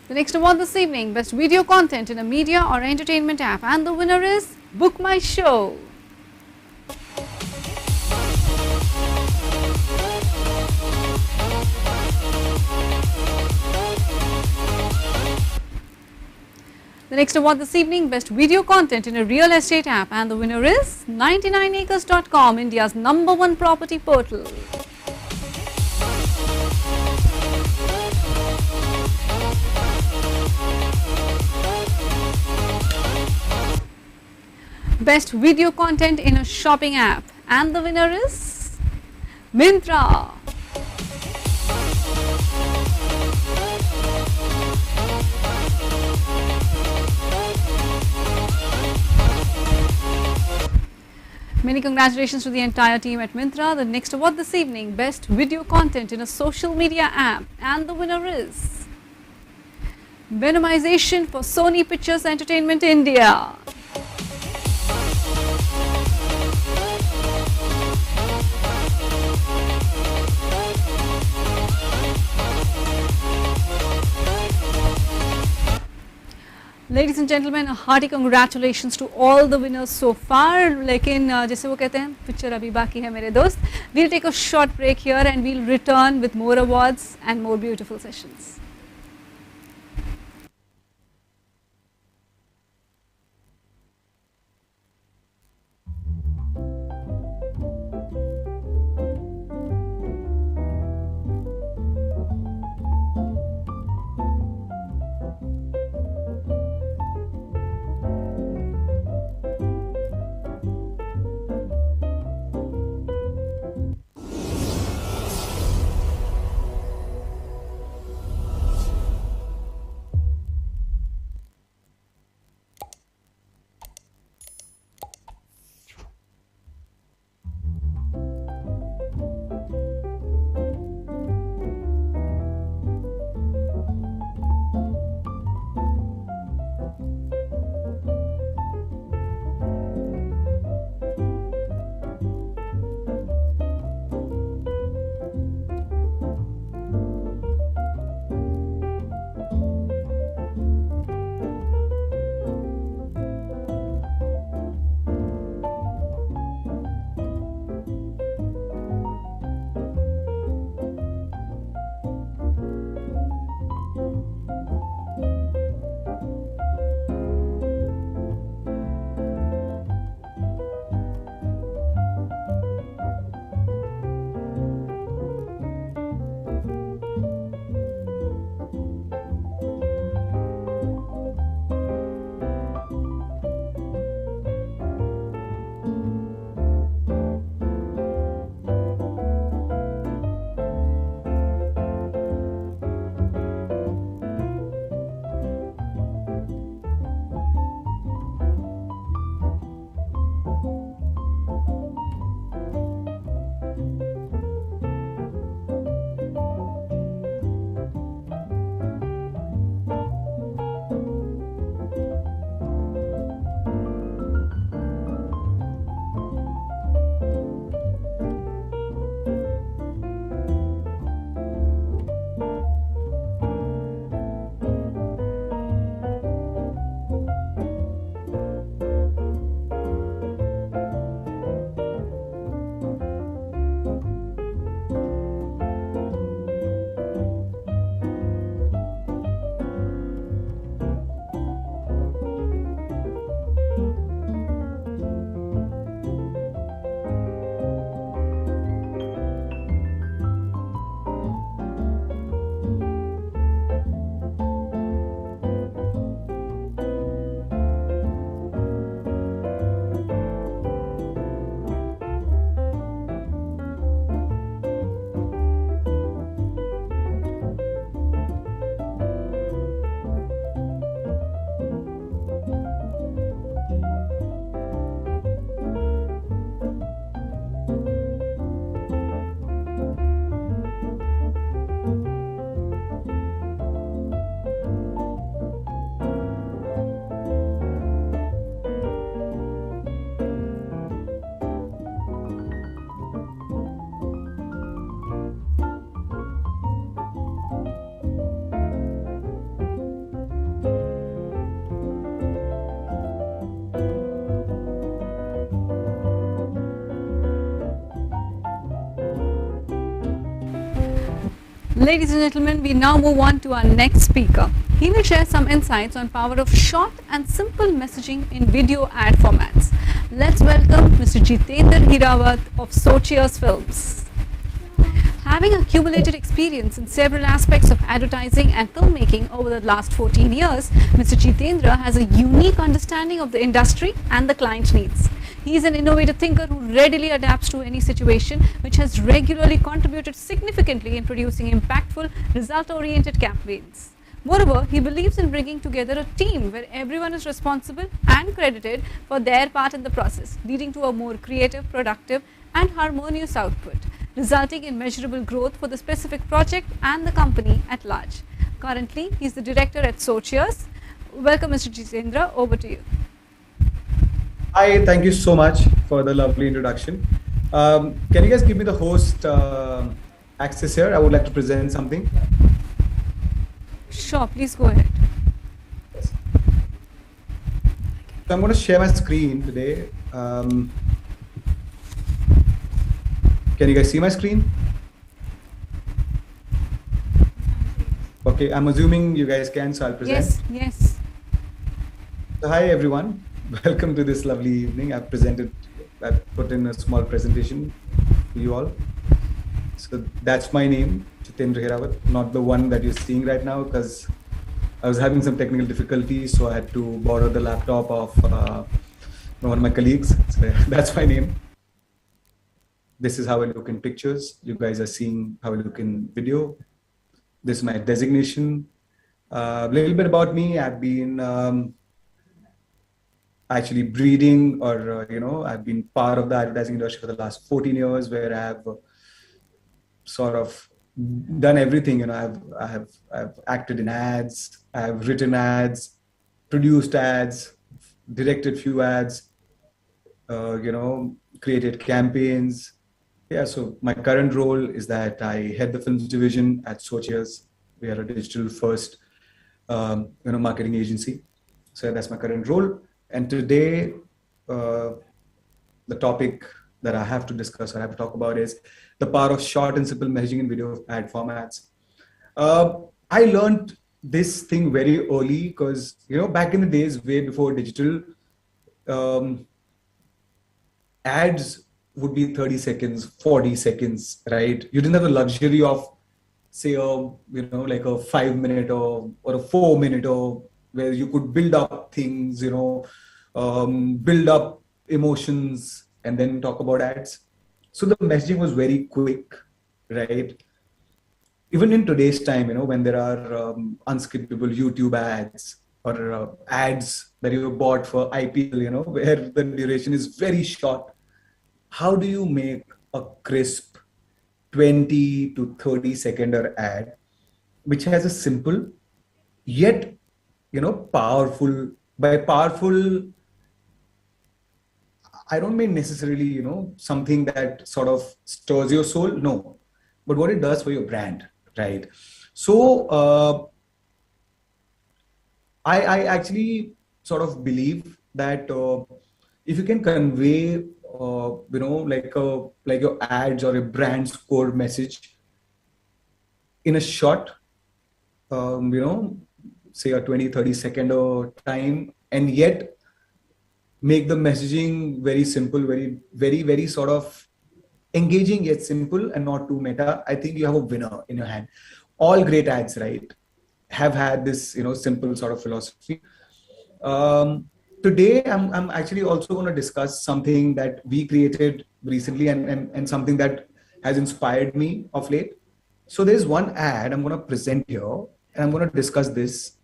The next award this evening, Best Video Content in a Media or Entertainment app. And the winner is Book My Show. The next award this evening, Best Video Content in a Real Estate app. And the winner is 99acres.com, India's #1 property portal. Best Video Content in a Shopping app. And the winner is Myntra. Many congratulations to the entire team at Myntra. The next award this evening, Best Video Content in a Social Media app. And the winner is Venomization for Sony Pictures Entertainment India. Ladies and gentlemen, a hearty congratulations to all the winners so far. लेकिन जैसे वो कहते हैं picture अभी बाकी है मेरे दोस्त. We'll take a short break here and we'll return with more awards and more beautiful sessions. Ladies and gentlemen, we now move on to our next speaker. He will share some insights on power of short and simple messaging in video ad formats. Let's welcome Mr. Jitendra Hirawat of Socheers Films. Having accumulated experience in several aspects of advertising and filmmaking over the last 14 years, Mr. Jitendra has a unique understanding of the industry and the client needs. He is an innovative thinker who readily adapts to any situation, which has regularly contributed significantly in producing impactful, result-oriented campaigns. Moreover, he believes in bringing together a team where everyone is responsible and credited for their part in the process, leading to a more creative, productive and harmonious output, resulting in measurable growth for the specific project and the company at large. Currently, he is the director at Socheers. Welcome, Mr. Jitendra. Over to you. Hi, thank you so much for the lovely introduction. Can you guys give me the host access here? I would like to present something. Sure, please go ahead. Yes. So I'm going to share my screen today. Can you guys see my screen? Okay, I'm assuming you guys can, so I'll present. Yes, yes. So hi everyone. Welcome to this lovely evening. I've put in a small presentation to you all. So that's my name, Jitendra Hirawat, not the one that you're seeing right now because I was having some technical difficulties, so I had to borrow the laptop of one of my colleagues. So that's my name. This is how I look in pictures. You guys are seeing how I look in video. This is my designation. A little bit about me. I've been actually breeding, or I've been part of the advertising industry for the last 14 years, where I've sort of done everything. I've acted in ads, I've written ads, produced ads, directed few ads, created campaigns. Yeah, so my current role is that I head the films division at Socheers. We are a digital first marketing agency. So that's my current role. And today, the topic that I have to discuss or I have to talk about is the power of short and simple messaging in video ad formats. I learned this thing very early because, back in the days, way before digital, ads would be 30 seconds, 40 seconds, right? You didn't have the luxury of, say, like a 5-minute or a 4-minute, or where you could build up things, build up emotions and then talk about ads. So the messaging was very quick, right? Even in today's time, when there are unskippable YouTube ads or ads that you bought for IPL, where the duration is very short, how do you make a crisp 20 to 30 second ad, which has a simple yet powerful? By powerful, I don't mean necessarily, something that sort of stirs your soul. No, but what it does for your brand, right? So I actually sort of believe that if you can convey, like your ads or a brand's core message in a short, say a 20-30 second time, and yet make the messaging very simple, very sort of engaging yet simple and not too meta, I think you have a winner in your hand. All great ads, right, have had this simple sort of philosophy. Today I'm actually also going to discuss something that we created recently and something that has inspired me of late. So there's one ad I'm going to present here and I'm going to discuss this.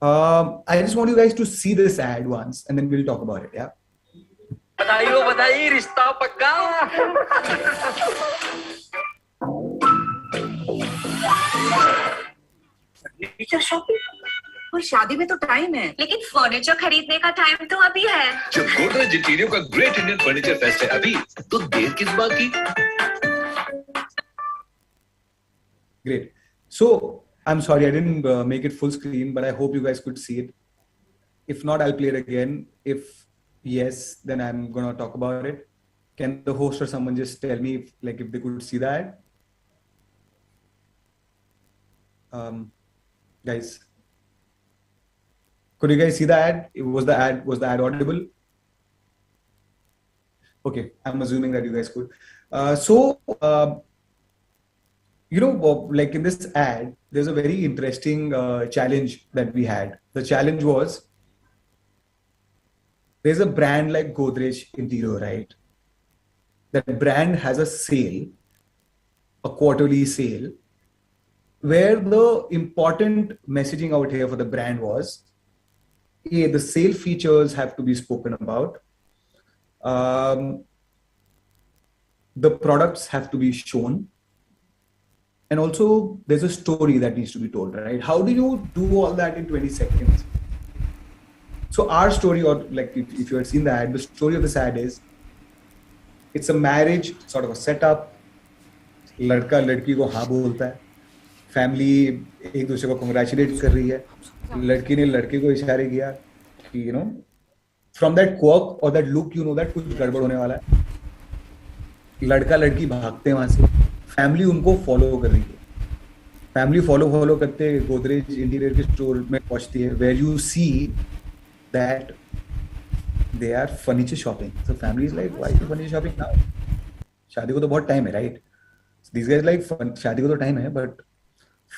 I just want you guys to see this ad once and then we'll talk about it. Yeah. Furniture shopping और शादी में तो time है, लेकिन furniture खरीदने का time तो अभी है। जब गोदरेज इंटीरियर का ग्रेट इंडियन फर्नीचर फेस्ट है अभी, तो देर किस बात की? Great. So I'm sorry I didn't make it full screen, but I hope you guys could see it. If not, I'll play it again. If yes, then I'm gonna talk about it. Can the host or someone just tell me if they could see that? Guys, could you guys see the ad? Was the ad audible? Okay, I'm assuming that you guys could. Like in this ad, there's a very interesting challenge that we had. The challenge was, there's a brand like Godrej Interior, right? That brand has a sale, a quarterly sale, where the important messaging out here for the brand was, the sale features have to be spoken about. The products have to be shown. And also there's a story that needs to be told, right? How do you do all that in 20 seconds? So our story, or like if you had seen the ad, the story of this ad is, it's a marriage sort of a setup. लड़का लड़की को हाँ बोलता है, family एक दूसरे को congratulate कर रही है, लड़की ने लड़के को इशारे किया कि from that quirk or that look that कुछ गड़बड़ होने वाला है. लड़का लड़की भागते हैं वहां से, फैमिली उनको फॉलो कर रही है, फैमिली फॉलो करते गोदरेज इंटीरियर के स्टोर में पहुंचती है, where you see that they are furniture shopping. So family is like, why are you furniture shopping now? शादी को तो बहुत टाइम है, right? So these guys like, शादी को तो टाइम है, but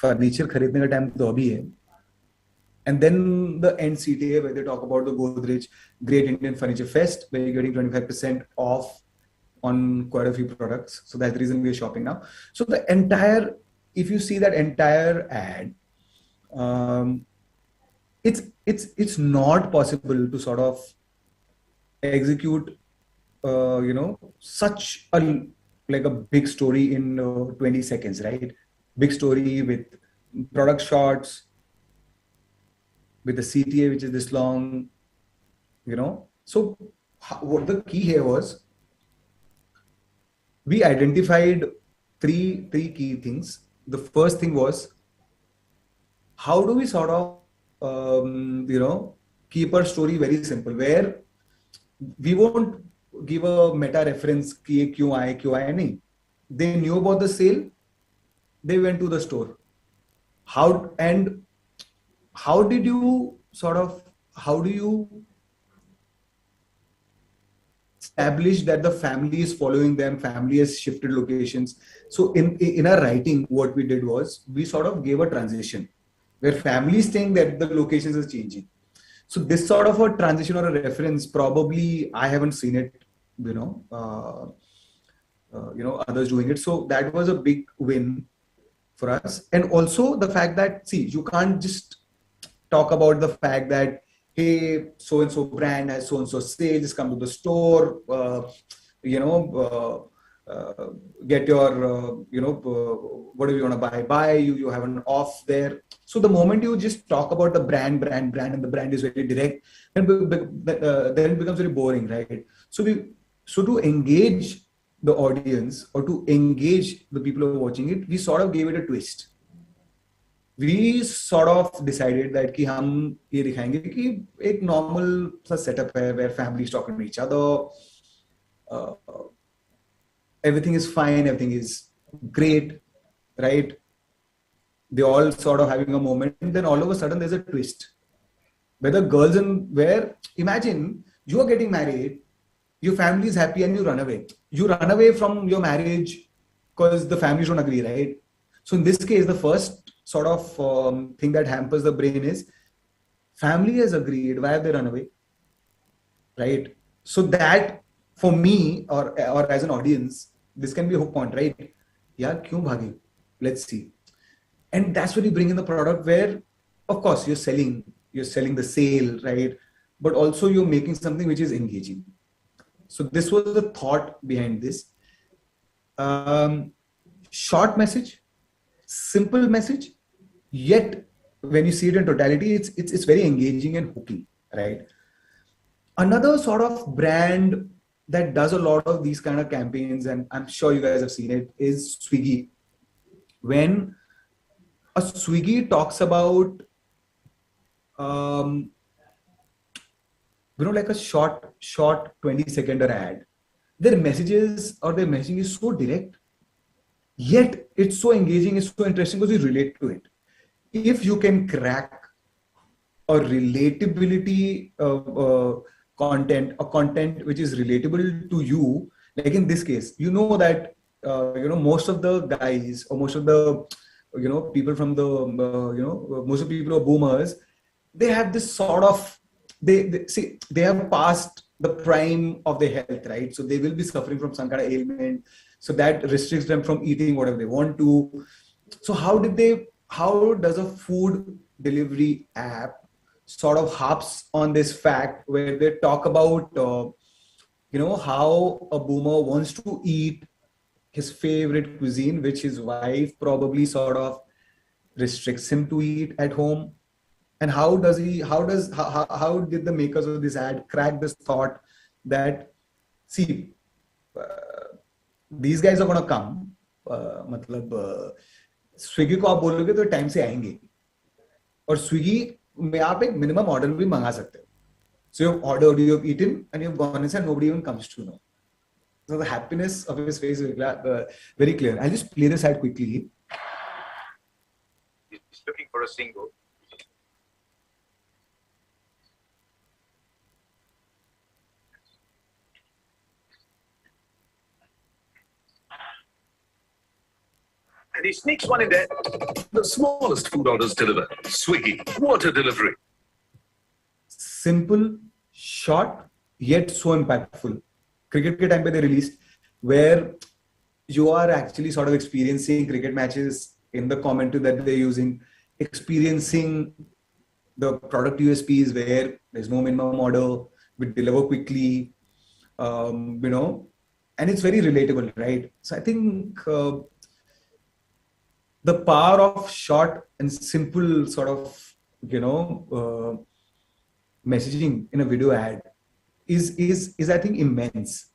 फर्नीचर खरीदने का टाइम तो अभी है. And then the end CTA where they talk about the Godrej Great Indian Furniture Fest, where you're getting 25% off on quite a few products. So that's the reason we're shopping now. So the entire, if you see that entire ad, it's not possible to sort of execute, such a big story in 20 seconds, right? Big story with product shots, with the CTA which is this long, So what the key here was, we identified three key things. The first thing was, how do we sort of, keep our story very simple, where we won't give a meta reference ki kyun aaye nahi. They knew about the sale, they went to the store. How do you establish that the family is following them, family has shifted locations? So in our writing, what we did was, we sort of gave a transition where family is saying that the locations is changing. So this sort of a transition or a reference, probably I haven't seen it, others doing it. So that was a big win for us. And also the fact that, see, you can't just talk about the fact that, hey, so-and-so brand has so-and-so sale, just come to the store, get your, whatever you want to buy, you have an off there. So the moment you just talk about the brand, and the brand is very direct, then it becomes very boring, right? So to engage the audience, or to engage the people who are watching it, we sort of gave it a twist. We sort of decided that कि हम ये दिखाएंगे कि एक normal सा setup है where family is talking to each other, everything is fine, everything is great, right? They all sort of having a moment, and then all of a sudden there's a twist where the girls imagine you are getting married, your family is happy, and you run away. You run away from your marriage because the families don't agree, right? So in this case, the first sort of thing that hampers the brain is, family has agreed, why have they run away, right? So that, for me, or as an audience, this can be a hook point, right? Yeah, kyun bhage? Let's see. And that's when you bring in the product, where, of course, you're selling the sale, right? But also you're making something which is engaging. So this was the thought behind this. Short message, simple message, yet when you see it in totality, it's very engaging and hooking, right? Another sort of brand that does a lot of these kind of campaigns, and I'm sure you guys have seen it, is Swiggy. When a Swiggy talks about, like a short 20-second ad, their messages or their messaging is so direct, yet it's so engaging, it's so interesting because you relate to it. if you can crack a relatability content, a content which is relatable to you, like in this case, you know that most of the guys or most of the people from the most of the people who are boomers, they have this sort of they have passed the prime of their health, right? So they will be suffering from some kind of ailment, so that restricts them from eating whatever they want to. So how does a food delivery app sort of harps on this fact where they talk about how a boomer wants to eat his favorite cuisine, which his wife probably sort of restricts him to eat at home? And how did the makers of this ad crack this thought that, see, these guys are going to come, Swiggy को आप बोलोगे तो time से आएंगे, और Swiggy में आप एक मिनिमम ऑर्डर भी मंगा सकते हो. So you've ordered, you've eaten, and you've gone inside, nobody even comes to know. So the happiness of his face is very clear. I'll just play this ad quickly. He's looking for a single. And he sneaks one in there. The smallest food orders delivered. Swiggy, water delivery. Simple, short, yet so impactful. Cricket ke time pe they released, where you are actually sort of experiencing cricket matches in the commentary that they're using, experiencing the product USPs where there's no minimum order, we deliver quickly, and it's very relatable, right? So I think the power of short and simple sort of, messaging in a video ad is I think immense,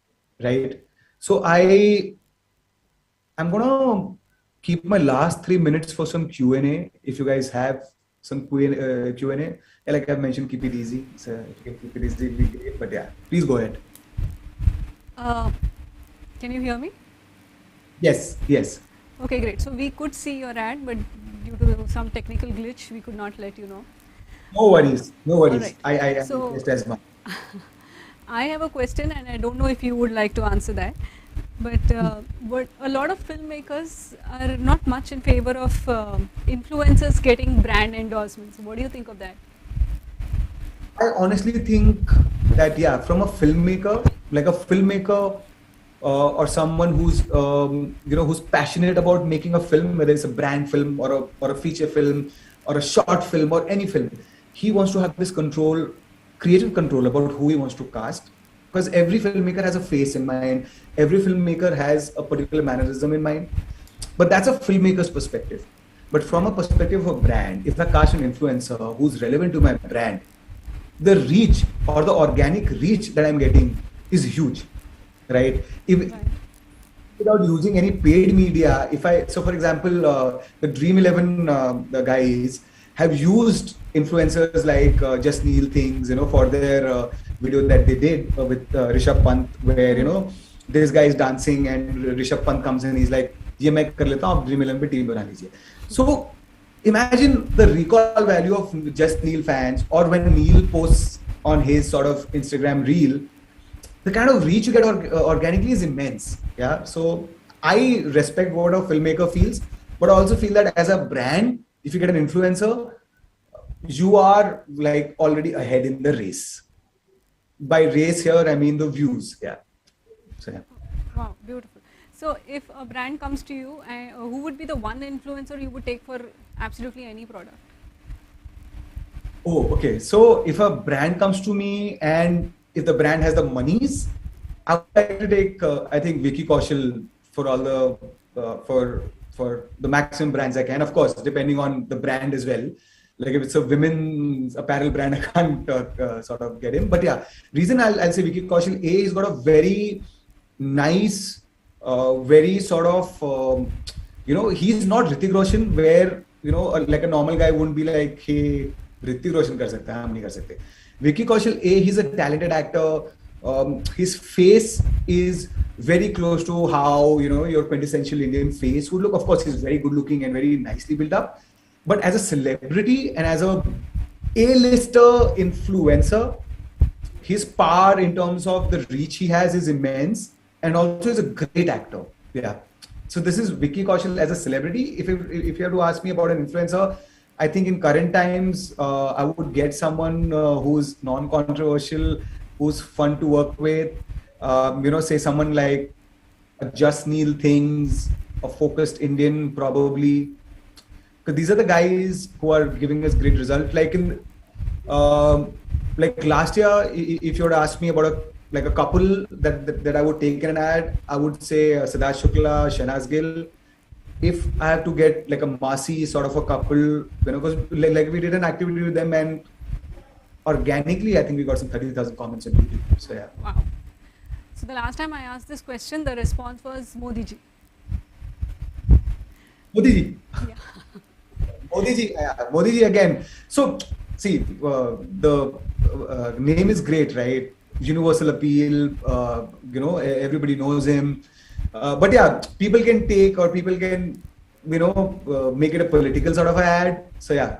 right? So I'm gonna keep my last 3 minutes for some Q&A. If you guys have some Q&A, like I've mentioned, keep it easy. So if you can keep it easy, it'll be great. But yeah, please go ahead. Can you hear me? Yes. Okay, great. So we could see your ad, but due to some technical glitch, we could not let you know. No worries. Right. I so, just as much. I have a question, and I don't know if you would like to answer that. But a lot of filmmakers are not much in favor of influencers getting brand endorsements. What do you think of that? I honestly think that, yeah, from a filmmaker, or someone who's who's passionate about making a film, whether it's a brand film or a feature film or a short film or any film, he wants to have this creative control about who he wants to cast, because every filmmaker has a face in mind, every filmmaker has a particular mannerism in mind, but that's a filmmaker's perspective. But from a perspective of a brand, if I cast an influencer who's relevant to my brand, the reach or the organic reach that I'm getting is huge. Right? Without using any paid media, for example, the Dream 11 the guys have used influencers like Just Kneel things, for their video that they did with Rishabh Pant, where this guy is dancing and Rishabh Pant comes in, he's like, "Ye main kar leta hu, Dream 11 pe team bana lijiye." So imagine the recall value of Just Kneel fans, or when Neil posts on his sort of Instagram reel, the kind of reach you get organically is immense. Yeah. So I respect what a filmmaker feels, but I also feel that as a brand, if you get an influencer, you are like already ahead in the race. By race here, I mean the views. Yeah. So yeah. Wow, beautiful. So if a brand comes to you, who would be the one influencer you would take for absolutely any product? Oh, okay. So if a brand comes to me and if the brand has the monies, I would like to take, I think, Vicky Kaushal for all the for the maximum brands I can. Of course, depending on the brand as well. Like if it's a women's apparel brand, I can't sort of get him. But yeah, reason I'll say Vicky Kaushal. He's got a very nice, very sort of, he's not Hrithik Roshan, where like a normal guy wouldn't be like, hey, Hrithik Roshan kar sakta hai, hum nahi kar sakte. Vicky Kaushal, he's a talented actor. His face is very close to how, your quintessential Indian face would look. Of course, he's very good looking and very nicely built up. but as a celebrity and as a A-lister influencer, his power in terms of the reach he has is immense, and also is a great actor. Yeah. So this is Vicky Kaushal as a celebrity. If you have to ask me about an influencer, I think in current times, I would get someone who's non-controversial, who's fun to work with. Say someone like Just Neil Things, a focused Indian probably. Because these are the guys who are giving us great results. Like last year, if you were to ask me about a couple that I would take in an ad, I would say Siddharth Shukla, Shahnaz Gill. If I have to get like a massy sort of a couple, because like we did an activity with them, and organically, I think we got some 30,000 comments on YouTube. So yeah. Wow. So the last time I asked this question, the response was Modi ji. Modi ji. Yeah. Modi ji again. So see, the name is great, right? Universal appeal. Everybody knows him. But yeah, people can take, or people can, make it a political sort of ad. So yeah,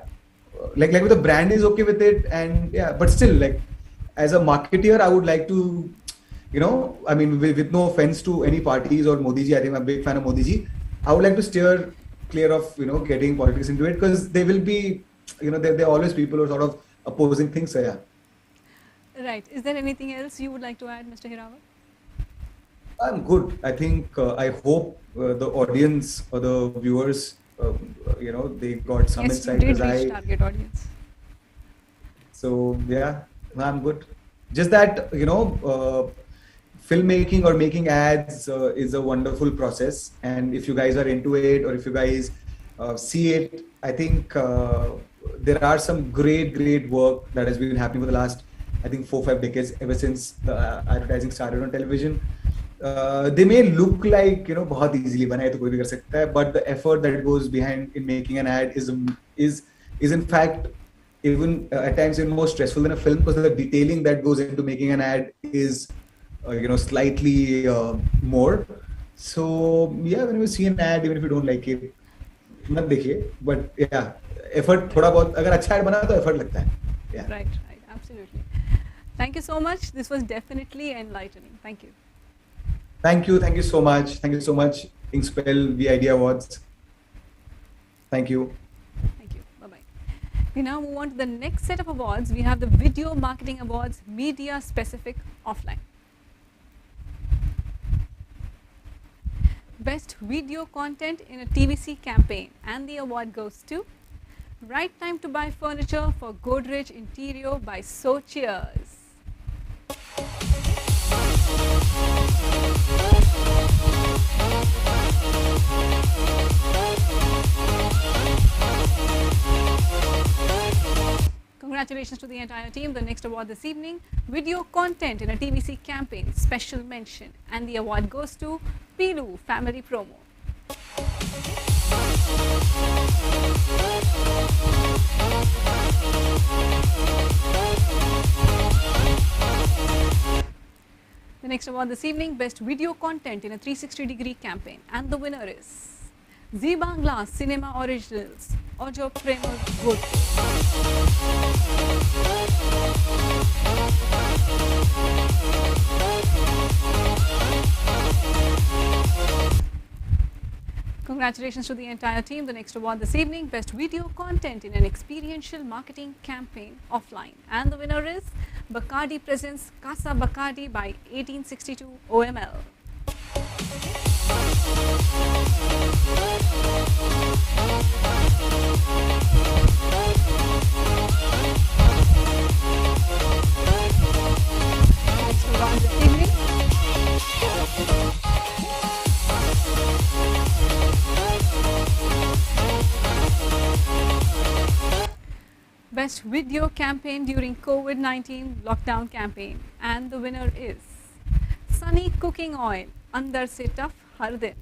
like with the brand is okay with it, and yeah, but still, like as a marketeer, I would like to, with no offense to any parties or Modi ji, I think I'm a big fan of Modi ji. I would like to steer clear of, getting politics into it, because they will be, there are always people who are sort of opposing things. So yeah. Right. Is there anything else you would like to add, Mr. Hirawat? I'm good. I think, I hope the audience or the viewers, they got some insight. Yes, you did reach target audience. So yeah, I'm good. Just that, filmmaking or making ads is a wonderful process. And if you guys are into it, or if you guys see it, I think there are some great work that has been happening for the last, I think 4-5 decades, ever since the advertising started on television. They may look like, बहुत easily बनाए तो कोई भी कर सकता है, but the effort that goes behind in making an ad is in fact even at times even more stressful than a film, because the detailing that goes into making an ad is slightly more. So yeah, when you see an ad, even if you don't like it, मत देखिए, but yeah, effort थोड़ा बहुत अगर अच्छा ad बना तो effort लगता है. Yeah. Right, absolutely. Thank you so much. This was definitely enlightening. Thank you. Thank you so much. Thank you so much, Inkspell, vIdea Awards. Thank you. Thank you. Bye-bye. We now move on to the next set of awards. We have the Video Marketing Awards, Media Specific Offline. Best Video Content in a TVC Campaign, and the award goes to Right Time to Buy Furniture for Godrej Interior by Socheers. Congratulations to the entire team. The next award this evening, Video Content in a TVC Campaign, Special Mention, and the award goes to Pilu Family Promo. The next award this evening, Best Video Content in a 360-degree campaign, and the winner is Zee Bangla Cinema Originals, Ojo Premur Good. Congratulations to the entire team. The next award this evening, Best Video Content in an Experiential Marketing Campaign Offline, and the winner is Bacardi presents Casa Bacardi by 1862 OML. Next award this evening, Best Video Campaign during COVID-19 Lockdown Campaign, and the winner is Sunny Cooking Oil, Andar Se Tough Har Din.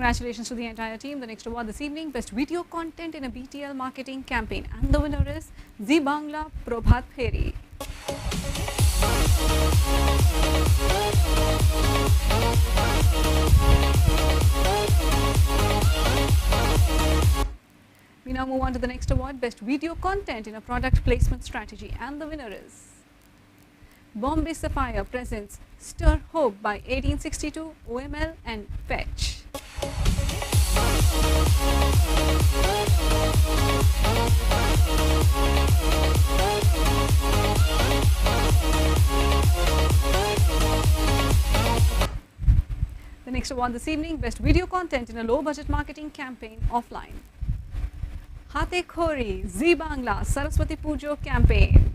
congratulations to the entire team. The next award this evening, Best Video Content in a BTL Marketing Campaign. And the winner is Zee Bangla Prabhat Pheri. We now move on to the next award, Best Video Content in a Product Placement Strategy. And the winner is Bombay Sapphire presents Stir Hope by 1862, OML and Fetch. The next award this evening, Best Video Content in a Low Budget Marketing Campaign Offline. Hate Khori, Zee Bangla, Saraswati Pujo Campaign.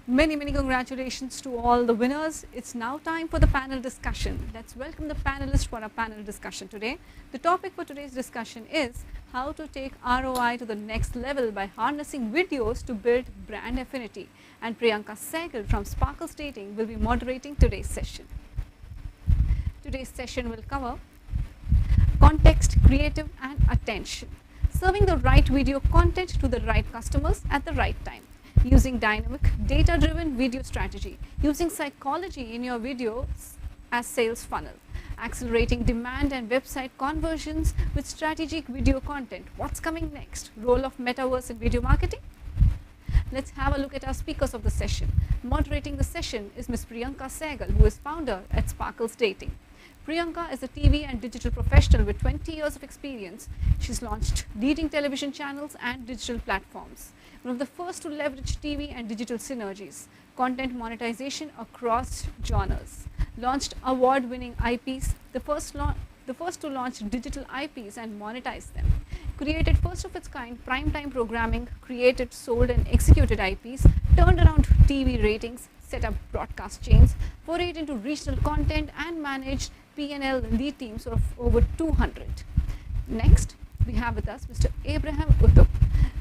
Many congratulations to all the winners. It's now time for the panel discussion. Let's welcome the panelists for our panel discussion today. The topic for today's discussion is how to take ROI to the next level by harnessing videos to build brand affinity. And Priyanka Sehgal from Sparkle Dating will be moderating today's session. Today's session will cover context, creative and attention. Serving the right video content to the right customers at the right time. Using dynamic, data-driven video strategy. Using psychology in your videos as sales funnel. Accelerating demand and website conversions with strategic video content. What's coming next? Role of metaverse in video marketing? Let's have a look at our speakers of the session. Moderating the session is Ms. Priyanka Sehgal, who is founder at Sparkles Dating. Priyanka is a TV and digital professional with 20 years of experience. She's launched leading television channels and digital platforms. One of the first to leverage TV and digital synergies, content monetization across genres. Launched award-winning IPs, the first to launch digital IPs and monetize them. Created first of its kind primetime programming, created, sold and executed IPs, turned around TV ratings, set up broadcast chains, forayed into regional content and managed P&L lead teams of over 200. Next, we have with us Mr. Abraham Uttup.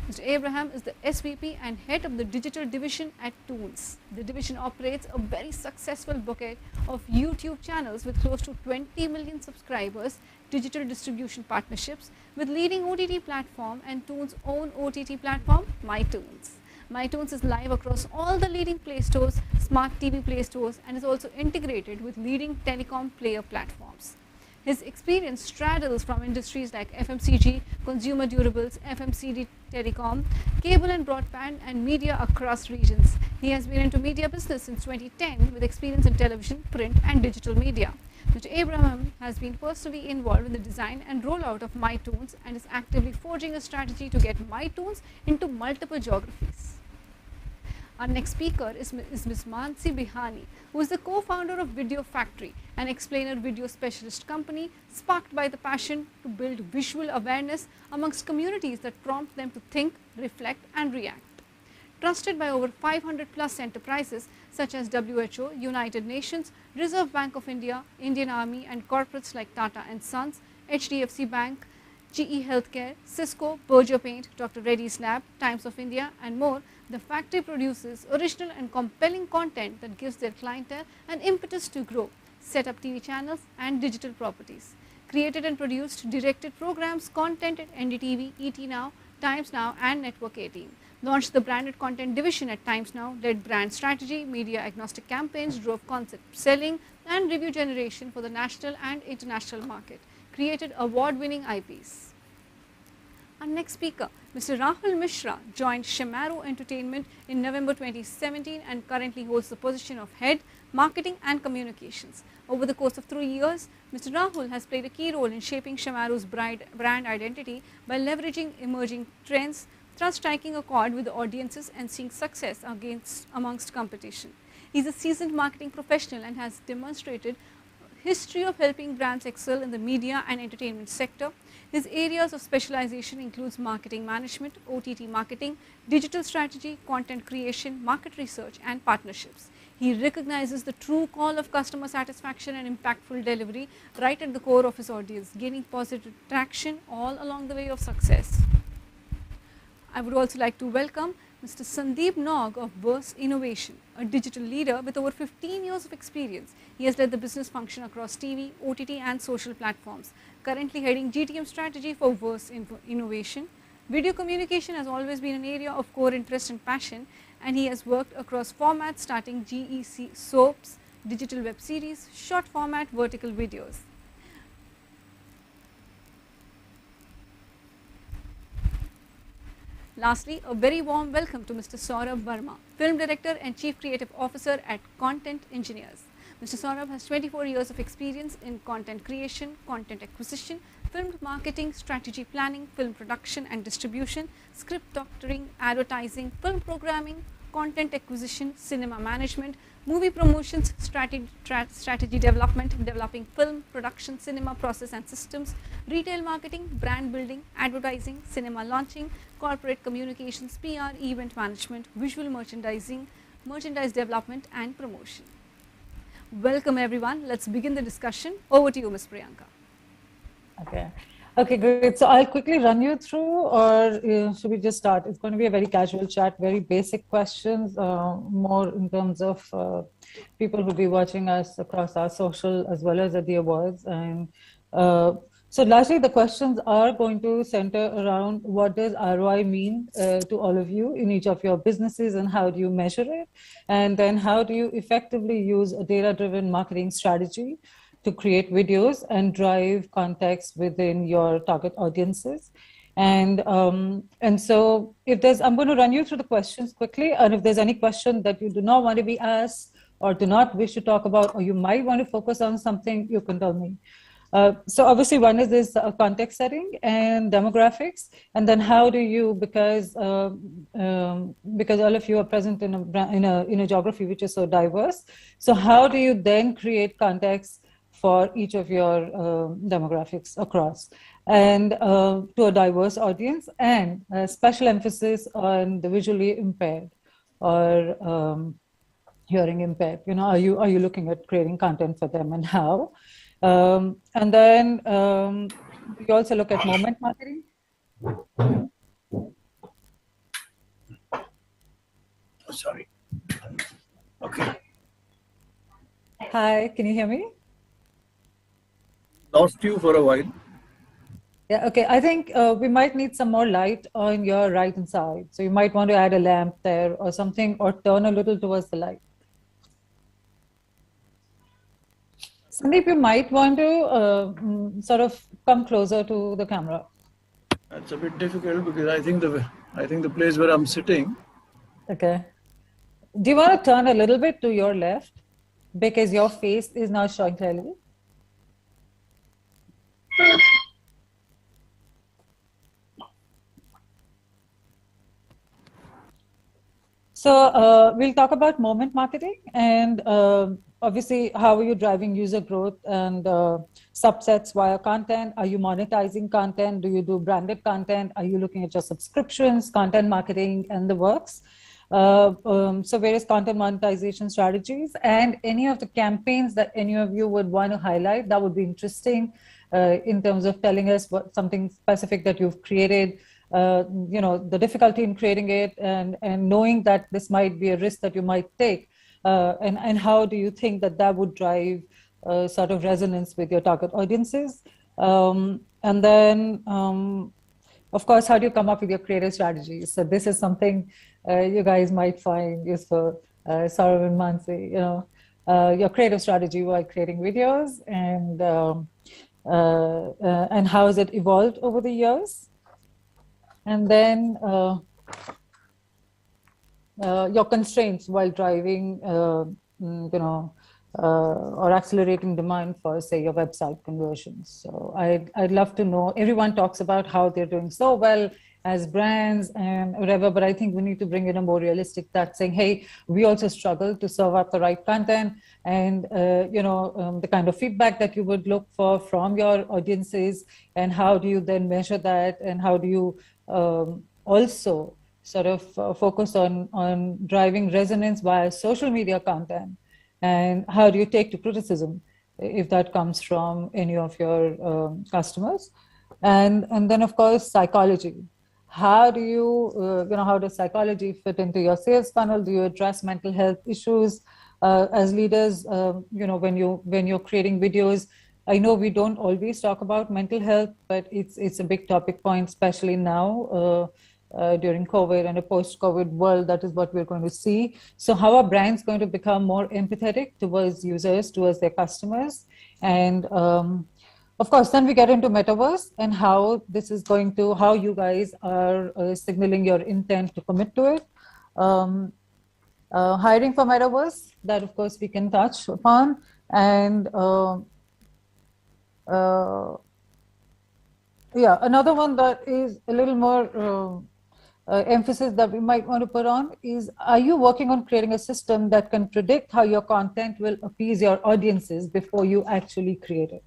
Mr. Abraham is the SVP and head of the digital division at Toons. The division operates a very successful bouquet of YouTube channels with close to 20 million subscribers, digital distribution partnerships with leading OTT platform and Toons' own OTT platform, MyToons. MyToons is live across all the leading Play Stores, smart TV Play Stores and is also integrated with leading telecom player platforms. His experience straddles from industries like FMCG, consumer durables, FMCD telecom, cable and broadband and media across regions. He has been into media business since 2010 with experience in television, print and digital media. Mr. Abraham has been personally involved in the design and rollout of MyToons and is actively forging a strategy to get MyToons into multiple geographies. Our next speaker is Ms. Mansi Bihani, who is the co-founder of Video Factory, an explainer video specialist company sparked by the passion to build visual awareness amongst communities that prompt them to think, reflect and react. Trusted by over 500 plus enterprises such as WHO, United Nations, Reserve Bank of India, Indian Army and corporates like Tata and Sons, HDFC Bank, GE Healthcare, Cisco, Berger Paint, Dr. Reddy's Lab, Times of India and more, the factory produces original and compelling content that gives their clientele an impetus to grow, set up TV channels and digital properties. Created and produced directed programs, content at NDTV, ET Now, Times Now and Network 18. Launched the branded content division at Times Now, led brand strategy, media agnostic campaigns, drove concept selling and review generation for the national and international market. Created award-winning IPs. Our next speaker, Mr. Rahul Mishra, joined Shimaro Entertainment in November 2017 and currently holds the position of Head, Marketing and Communications. Over the course of 3 years, Mr. Rahul has played a key role in shaping Shimaro's brand identity by leveraging emerging trends, thus striking a chord with the audiences and seeing success amongst competition. He is a seasoned marketing professional and has demonstrated history of helping brands excel in the media and entertainment sector. His areas of specialization includes marketing management, OTT marketing, digital strategy, content creation, market research and partnerships. He recognizes the true call of customer satisfaction and impactful delivery right at the core of his audience, gaining positive traction all along the way of success. I would also like to welcome Mr. Sandeep Nog of Verse Innovation, a digital leader with over 15 years of experience. He has led the business function across TV, OTT and social platforms, currently heading GTM strategy for Verse Innovation. Video communication has always been an area of core interest and passion, and he has worked across formats starting GEC soaps, digital web series, short format vertical videos. Lastly, a very warm welcome to Mr. Saurabh Verma, Film Director and Chief Creative Officer at Content Engineers. Mr. Saurabh has 24 years of experience in content creation, content acquisition, film marketing, strategy planning, film production and distribution, script doctoring, advertising, film programming, content acquisition, cinema management, movie promotions, strategy development, developing film, production, cinema process and systems, retail marketing, brand building, advertising, cinema launching, corporate communications, PR, event management, visual merchandising, merchandise development and promotion. Welcome everyone. Let's begin the discussion. Over to you, Ms. Priyanka. Okay, great. So I'll quickly run you through, or should we just start? It's going to be a very casual chat, very basic questions, more in terms of people who will be watching us across our social as well as at the awards. And so largely the questions are going to center around what does ROI mean to all of you in each of your businesses, and how do you measure it? And then how do you effectively use a data-driven marketing strategy to create videos and drive context within your target audiences? And so if there's, I'm going to run you through the questions quickly, and if there's any question that you do not want to be asked or do not wish to talk about, or you might want to focus on something, you can tell me. So obviously one is this context setting and demographics, and then how do you, because all of you are present in a geography which is so diverse, so how do you then create context for each of your demographics across, and to a diverse audience, and special emphasis on the visually impaired or hearing impaired. You know, are you looking at creating content for them, and how? And then we also look at moment marketing. Sorry. Okay. Hi, can you hear me? Lost you for a while. Yeah, okay. I think we might need some more light on your right hand side. So you might want to add a lamp there or something, or turn a little towards the light. Sandeep, you might want to sort of come closer to the camera. That's a bit difficult because I think the place where I'm sitting. Okay. Do you want to turn a little bit to your left, because your face is now showing clearly? So we'll talk about moment marketing, and obviously how are you driving user growth and subsets via content? Are you monetizing content? Do you do branded content? Are you looking at your subscriptions, content marketing, and the works? So various content monetization strategies, and any of the campaigns that any of you would want to highlight, that would be interesting in terms of telling us what something specific that you've created, you know, the difficulty in creating it, and knowing that this might be a risk that you might take, and how do you think that that would drive sort of resonance with your target audiences? And then, of course, how do you come up with your creative strategies? So this is something you guys might find useful, Saurav and Mansi, you know, your creative strategy while creating videos, and how has it evolved over the years? And then your constraints while driving, you know, or accelerating demand for, say, your website conversions. So I'd love to know. Everyone talks about how they're doing so well as brands and whatever, but I think we need to bring in a more realistic that saying, hey, we also struggle to serve up the right content, and you know, the kind of feedback that you would look for from your audiences, and how do you then measure that, and how do you also sort of focus on driving resonance via social media content, and how do you take to criticism if that comes from any of your customers, and then of course psychology. How do you, how does psychology fit into your sales funnel? Do you address mental health issues as leaders? When you're creating videos, I know we don't always talk about mental health, but it's a big topic point, especially now during COVID and a post-COVID world. That is what we're going to see. So how are brands going to become more empathetic towards users, towards their customers? And of course, then we get into metaverse and how this is going to, how you guys are signaling your intent to commit to it. Hiring for metaverse, that of course we can touch upon. And another one that is a little more emphasis that we might want to put on is, are you working on creating a system that can predict how your content will appease your audiences before you actually create it?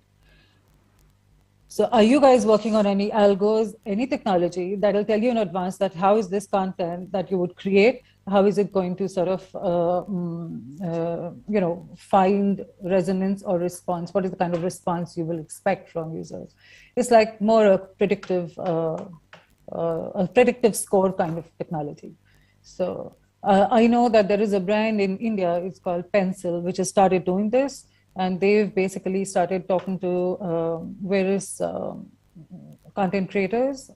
So are you guys working on any algos, any technology that will tell you in advance that how is this content that you would create, how is it going to sort of, find resonance or response? What is the kind of response you will expect from users? It's like more a predictive score kind of technology. So I know that there is a brand in India, it's called Pencil, which has started doing this. And they've basically started talking to various content creators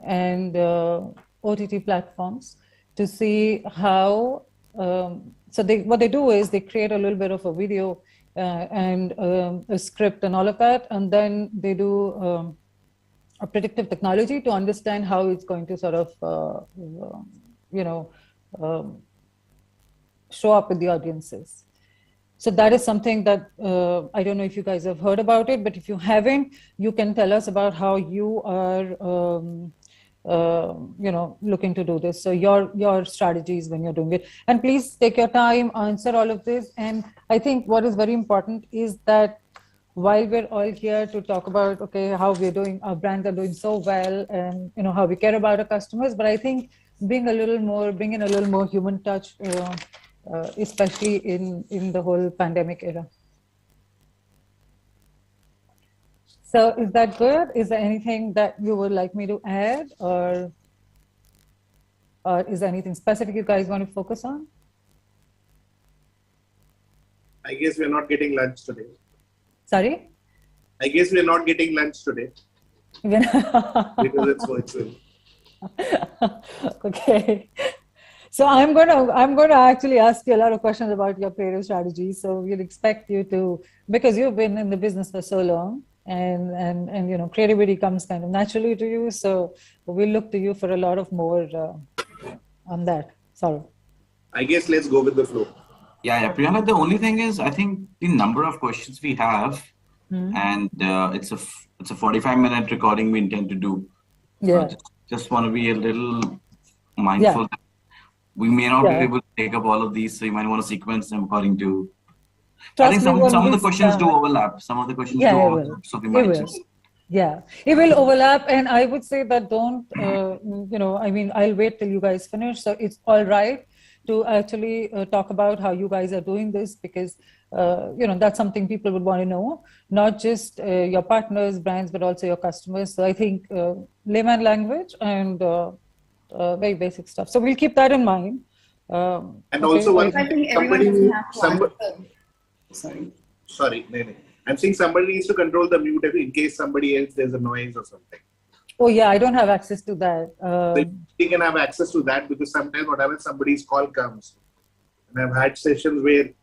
and OTT platforms to see how, what they do is they create a little bit of a video and a script and all of that. And then they do a predictive technology to understand how it's going to sort of, show up with the audiences. So that is something that I don't know if you guys have heard about it, but if you haven't, you can tell us about how you are, looking to do this. So your strategies when you're doing it, and please take your time, answer all of this. And I think what is very important is that while we're all here to talk about, okay, how we're doing, our brands are doing so well, and how we care about our customers, but I think bringing in a little more human touch. Especially in the whole pandemic era. So is that good? Is there anything that you would like me to add, or is there anything specific you guys want to focus on? I guess we're not getting lunch today. Sorry? I guess we're not getting lunch today. Because it's virtual. Okay. So I'm going to actually ask you a lot of questions about your creative strategy. So we'll expect you to, because you've been in the business for so long, and creativity comes kind of naturally to you. So we'll look to you for a lot of more on that. Sorry. I guess let's go with the flow. Yeah, Priyanka, the only thing is, I think the number of questions we have, and it's a 45-minute recording we intend to do. Yeah. So just want to be a little mindful. Yeah. We may not be able to take up all of these, so you might want to sequence them according to. Trust I think some of the questions do overlap. Some of the questions do overlap, so we might just. Yeah, it will overlap, and I would say that don't. I'll wait till you guys finish. So it's all right to actually talk about how you guys are doing this, because that's something people would want to know, not just your partners, brands, but also your customers. So I think layman language and. Very basic stuff. So we'll keep that in mind. And also, one thing, Sorry. I'm saying somebody needs to control the mute in case somebody else there's a noise or something. Oh yeah, I don't have access to that. You can have access to that, because sometimes what happens, somebody's call comes, and I've had sessions where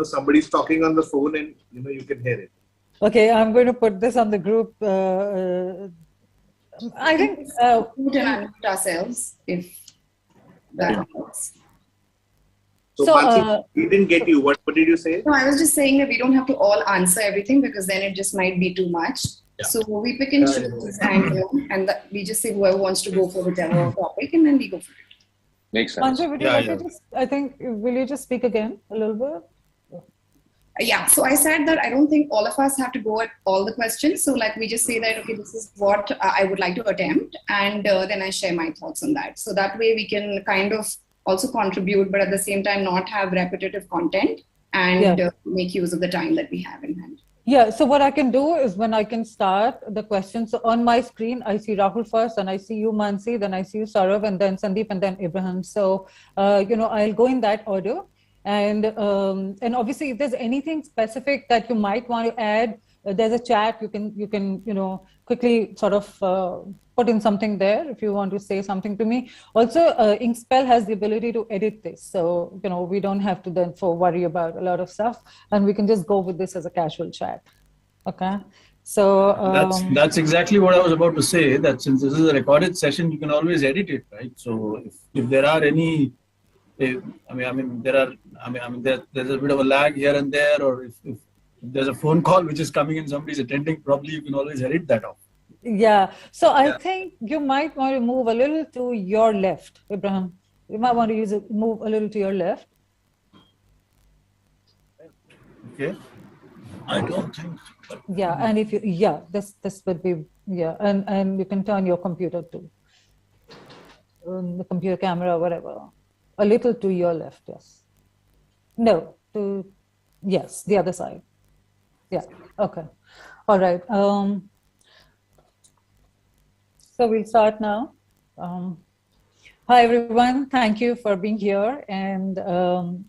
somebody's talking on the phone and you can hear it. Okay, I'm going to put this on the group. I think we can unmute ourselves if that helps. So we didn't get you. What did you say? No, I was just saying that we don't have to all answer everything, because then it just might be too much. Yeah. So we pick and choose, and we just say whoever wants to go for whichever topic, and then we go for it. Makes sense. Anjay, will you just speak again a little bit? Yeah, so I said that I don't think all of us have to go at all the questions. So like we just say that, okay, this is what I would like to attempt. And then I share my thoughts on that. So that way we can kind of also contribute, but at the same time, not have repetitive content and make use of the time that we have in hand. Yeah, so what I can do is when I can start the questions, so on my screen, I see Rahul first, and I see you, Mansi, then I see you, Saurav, and then Sandeep, and then Ibrahim. So, I'll go in that order. And obviously, if there's anything specific that you might want to add, there's a chat. You can quickly sort of put in something there if you want to say something to me. Also, Inkspell has the ability to edit this, so we don't have to then worry about a lot of stuff, and we can just go with this as a casual chat. Okay. So that's exactly what I was about to say. That since this is a recorded session, you can always edit it, right? So if there are any there's a bit of a lag here and there, or if there's a phone call which is coming and somebody's attending, probably you can always edit that off. Yeah. So I think you might want to move a little to your left, Ibrahim. You might want to move a little to your left. Okay. I don't think. Yeah, and if you this would be and you can turn your computer too, the computer camera, whatever. A little to your left, yes. No, yes, the other side. Yeah, okay. All right. So we'll start now. Hi, everyone. Thank you for being here. And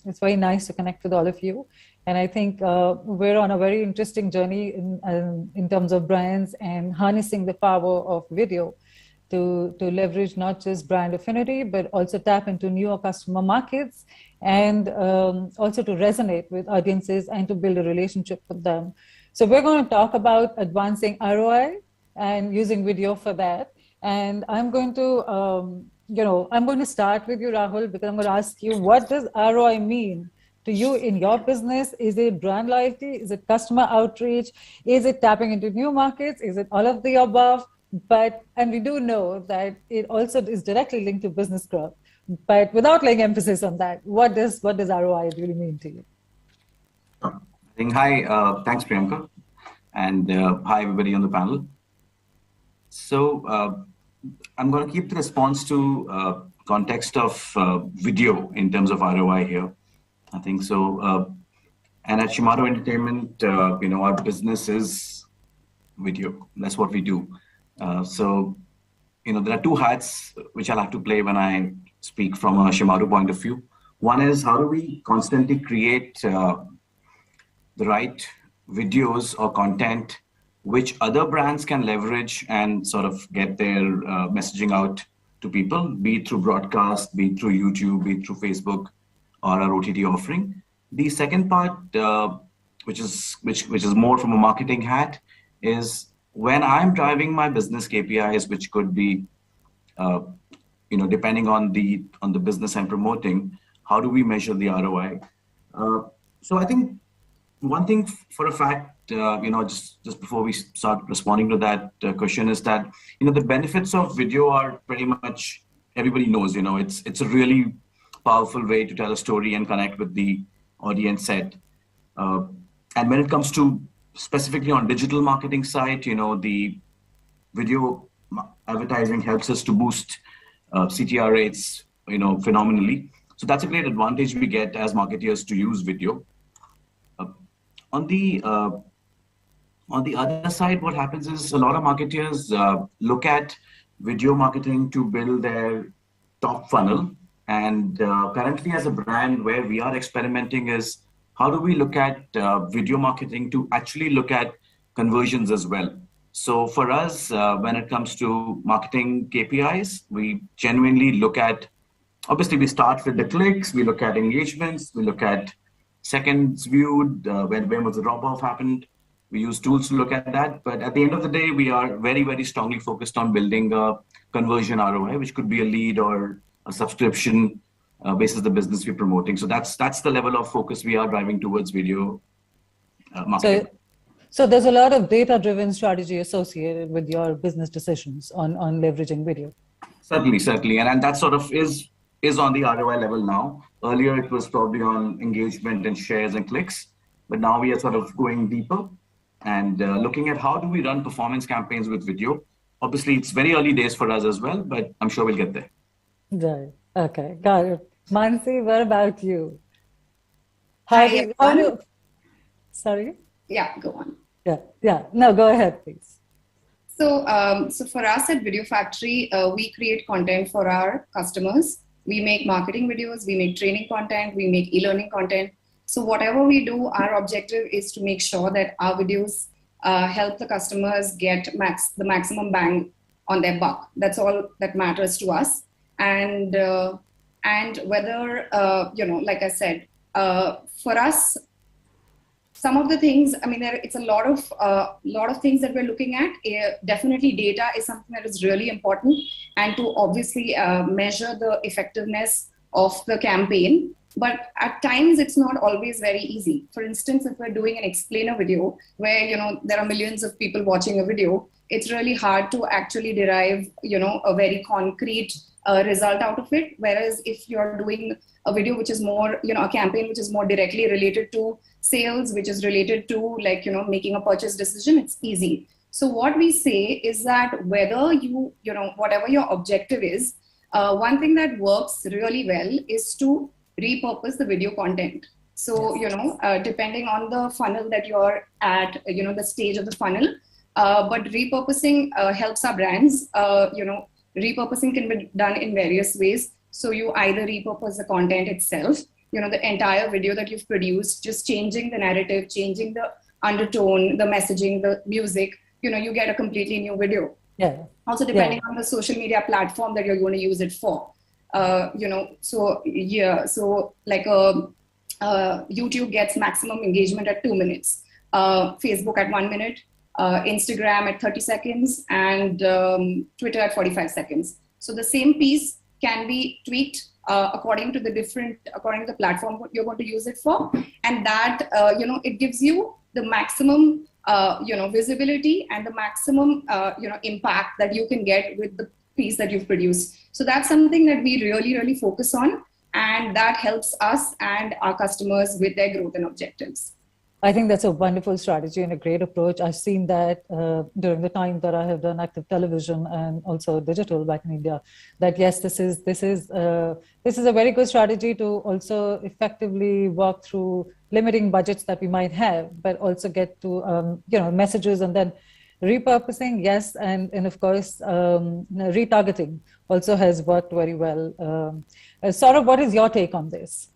it's very nice to connect with all of you. And I think we're on a very interesting journey in terms of brands and harnessing the power of video to leverage not just brand affinity, but also tap into newer customer markets and also to resonate with audiences and to build a relationship with them. So we're going to talk about advancing ROI and using video for that. And I'm going to, I'm going to start with you, Rahul, because I'm going to ask you, what does ROI mean to you in your business? Is it brand loyalty? Is it customer outreach? Is it tapping into new markets? Is it all of the above? And we do know that it also is directly linked to business growth. But without laying emphasis on that, what does ROI really mean to you? Hi, thanks, Priyanka. And hi, everybody on the panel. So I'm going to keep the response to context of video in terms of ROI here. I think so. And at Shimano Entertainment, our business is video. That's what we do. So there are two hats which I'll have to play when I speak from a Shimano point of view. One is, how do we constantly create the right videos or content which other brands can leverage and sort of get their messaging out to people, be it through broadcast, be it through YouTube, be it through Facebook or our OTT offering. The second part, which is more from a marketing hat, is when I'm driving my business KPIs, which could be, depending on the business I'm promoting, how do we measure the ROI? So I think one thing for a fact, just before we start responding to that question, is that the benefits of video are pretty much everybody knows. It's a really powerful way to tell a story and connect with the audience set. And when it comes to specifically on digital marketing side, the video advertising helps us to boost CTR rates, phenomenally. So that's a great advantage we get as marketers to use video. On the other side, what happens is a lot of marketers look at video marketing to build their top funnel. And currently as a brand, where we are experimenting is, how do we look at video marketing to actually look at conversions as well? So for us, when it comes to marketing KPIs, we genuinely look at, obviously we start with the clicks, we look at engagements, we look at seconds viewed, when was the drop-off happened. We use tools to look at that. But at the end of the day, we are very, very strongly focused on building a conversion ROI, which could be a lead or a subscription basis the business we're promoting. So that's the level of focus we are driving towards video marketing. So there's a lot of data-driven strategy associated with your business decisions on leveraging video. Certainly. And that sort of is on the ROI level now. Earlier, it was probably on engagement and shares and clicks. but now we are sort of going deeper and looking at how do we run performance campaigns with video. Obviously, it's very early days for us as well, but I'm sure we'll get there. Right. Okay. Got it. Mansi, what about you? Hi, everyone. Sorry? Yeah, go on. Yeah. No, go ahead, please. So, so for us at Video Factory, we create content for our customers. We make marketing videos, we make training content, we make e-learning content. So whatever we do, our objective is to make sure that our videos help the customers get the maximum bang on their buck. That's all that matters to us. And whether, like I said, for us, some of the things, I mean, it's a lot of things that we're looking at. Definitely data is something that is really important, and to obviously measure the effectiveness of the campaign. But at times it's not always very easy. For instance, if we're doing an explainer video where, there are millions of people watching a video, it's really hard to actually derive, a very concrete result out of it. Whereas if you're doing a video which is more, a campaign which is more directly related to sales, which is related to making a purchase decision, it's easy. So what we say is that whether whatever your objective is, one thing that works really well is to repurpose the video content. So, depending on the funnel that you're at, the stage of the funnel, but repurposing helps our brands. Repurposing can be done in various ways. So you either repurpose the content itself, the entire video that you've produced, just changing the narrative, changing the undertone, the messaging, the music, you get a completely new video. Yeah. Also depending on the social media platform that you're going to use it for. So like YouTube gets maximum engagement at 2 minutes, Facebook at 1 minute, Instagram at 30 seconds, and Twitter at 45 seconds. So the same piece can be tweaked according to the platform you're going to use it for, and that it gives you the maximum visibility and the maximum impact that you can get with the piece that you've produced. So that's something that we really focus on, and that helps us and our customers with their growth and objectives. I think that's a wonderful strategy and a great approach. I've seen that during the time that I have done active television and also digital back in India, that yes, this is a very good strategy to also effectively work through limiting budgets that we might have, but also get to messages, and then repurposing, yes, and of course retargeting also has worked very well. Saurabh, what is your take on this?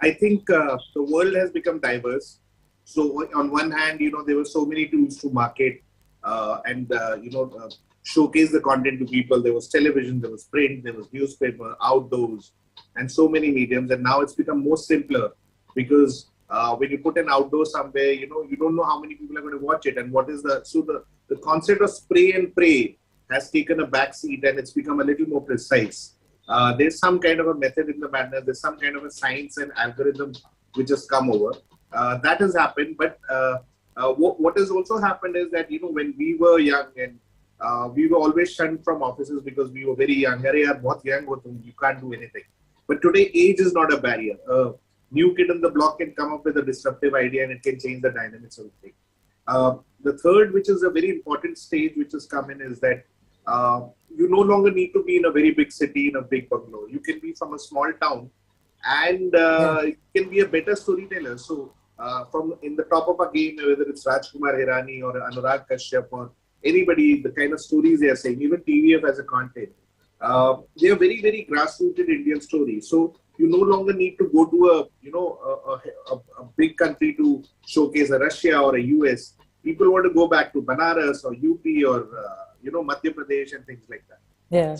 I think the world has become diverse. So on one hand, there were so many tools to market and showcase the content to people. There was television, there was print, there was newspaper, outdoors, and so many mediums. And now it's become more simpler because when you put an outdoor somewhere, you don't know how many people are going to watch it, and what is the concept of spray and pray has taken a back seat, and it's become a little more precise. There's some kind of a method in the madness. There's some kind of a science and algorithm which has come over. That has happened, but what has also happened is that when we were young and we were always shunned from offices because we were very young. Arey yaar, bahut young ho tum, you can't do anything. But today, age is not a barrier. New kid on the block can come up with a disruptive idea and it can change the dynamics of the thing. The third, which is a very important stage which has come in, is that you no longer need to be in a very big city, in a big bungalow. You can be from a small town and you can be a better storyteller. So from in the top of a game, whether it's Rajkumar Hirani or Anurag Kashyap or anybody, the kind of stories they are saying, even TVF as a content, they are very, very grassrooted Indian stories. So you no longer need to go to a big country to showcase a Russia or a US. People want to go back to Banaras or UP or Madhya Pradesh and things like that. Yeah.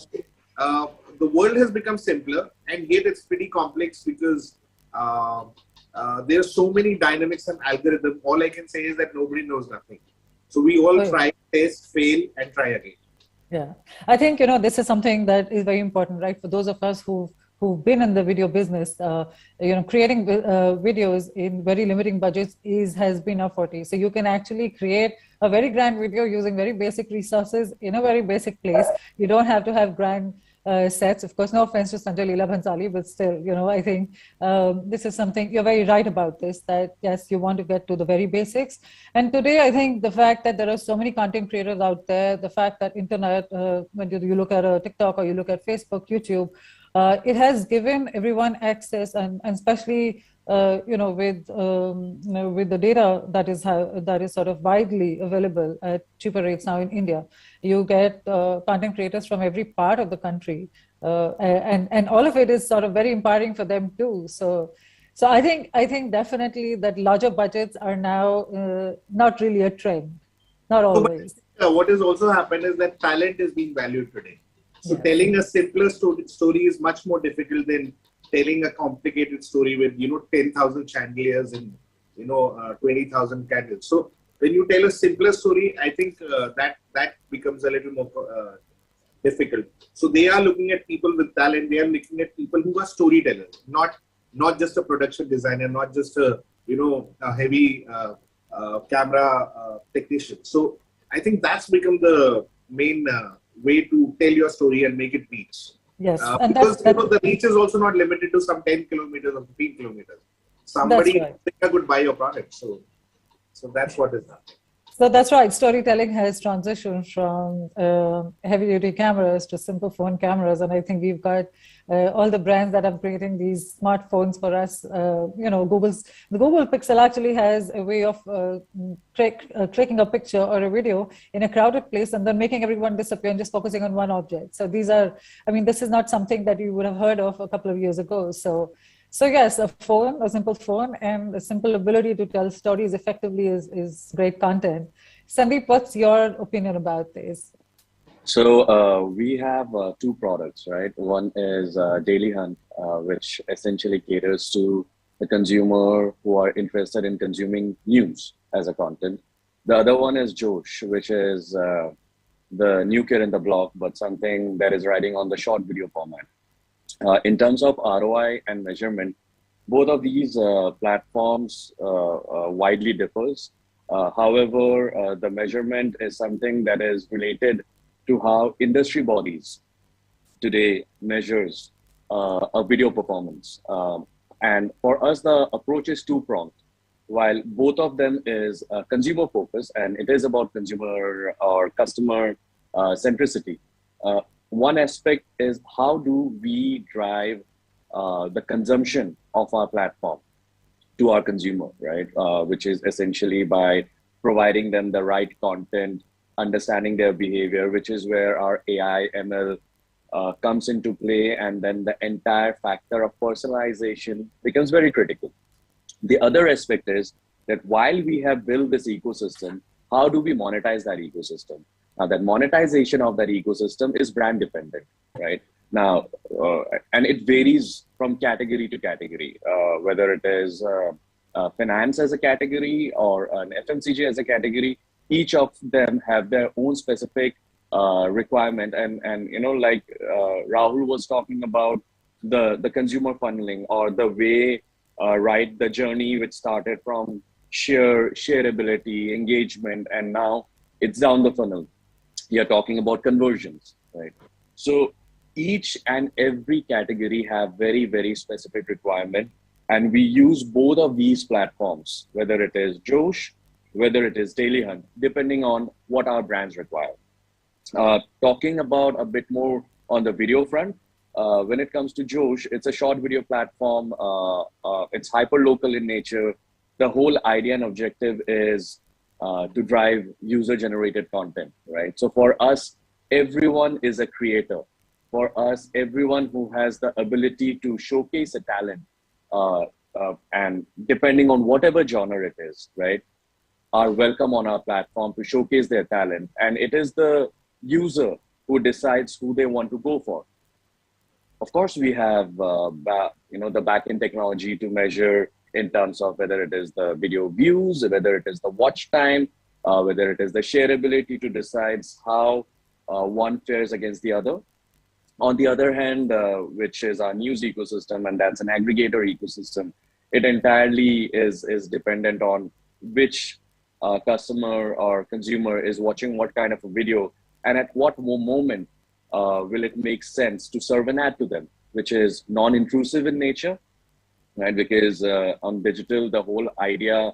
The world has become simpler, and yet it's pretty complex because there are so many dynamics and algorithms. All I can say is that nobody knows nothing. So we all try, test, fail, and try again. Yeah, I think this is something that is very important, right? For those of us who've been in the video business, creating videos in very limiting budgets has been our forte. So you can actually create a very grand video using very basic resources in a very basic place. You don't have to have grand sets. Of course, no offense to Sanjay Leela Bhansali, but still, I think this is something, you're very right about this, that yes, you want to get to the very basics. And today, I think the fact that there are so many content creators out there, the fact that internet, when you look at TikTok or you look at Facebook, YouTube, it has given everyone access, and especially with the data that is sort of widely available at cheaper rates now in India, you get content creators from every part of the country, and all of it is sort of very empowering for them too. So I think definitely that larger budgets are now not really a trend, not always. What has also happened is that talent is being valued today. So telling a simpler story is much more difficult than telling a complicated story with 10,000 chandeliers and 20,000 candles. So when you tell a simpler story, I think that becomes a little more difficult. So they are looking at people with talent. They are looking at people who are storytellers, not just a production designer, not just a heavy camera technician. So I think that's become the main way to tell your story and make it reach. Yes, and because the reach is also not limited to some 10 kilometers or 15 kilometers. Somebody could buy your product. So that's what is happening. So that's right. Storytelling has transitioned from heavy-duty cameras to simple phone cameras, and I think we've got all the brands that are creating these smartphones for us. The Google Pixel actually has a way of clicking a picture or a video in a crowded place and then making everyone disappear and just focusing on one object. So this is not something that you would have heard of a couple of years ago. So yes, a simple phone, and a simple ability to tell stories effectively is great content. Sandeep, what's your opinion about this? So we have two products, right? One is Daily Hunt, which essentially caters to the consumer who are interested in consuming news as a content. The other one is Josh, which is the new kid in the block, but something that is riding on the short video format. In terms of ROI and measurement, both of these platforms widely differs. However, the measurement is something that is related to how industry bodies today measures a video performance. And for us, the approach is two-pronged. While both of them is consumer focused and it is about consumer or customer centricity, one aspect is how do we drive the consumption of our platform to our consumer, right? Which is essentially by providing them the right content, understanding their behavior, which is where our AI, ML comes into play. And then the entire factor of personalization becomes very critical. The other aspect is that while we have built this ecosystem, how do we monetize that ecosystem? Now, that monetization of that ecosystem is brand dependent, right? Now, and it varies from category to category, whether it is finance as a category or an FMCG as a category. Each of them have their own specific requirement. And like Rahul was talking about the consumer funneling or the way, right, the journey which started from shareability, engagement, and now it's down the funnel. You're talking about conversions, right? So each and every category have very, very specific requirement. And we use both of these platforms, whether it is Josh, whether it is Daily Hunt, depending on what our brands require. Talking about a bit more on the video front, when it comes to Josh, it's a short video platform. It's hyper-local in nature. The whole idea and objective is to drive user-generated content, right? So for us, everyone is a creator. For us, everyone who has the ability to showcase a talent, and depending on whatever genre it is, right, are welcome on our platform to showcase their talent. And it is the user who decides who they want to go for. Of course, we have the back-end technology to measure in terms of whether it is the video views, whether it is the watch time, whether it is the shareability to decide how one fares against the other. On the other hand, which is our news ecosystem, and that's an aggregator ecosystem, it entirely is dependent on which customer or consumer is watching what kind of a video and at what moment will it make sense to serve an ad to them, which is non-intrusive in nature, right? Because on digital, the whole idea,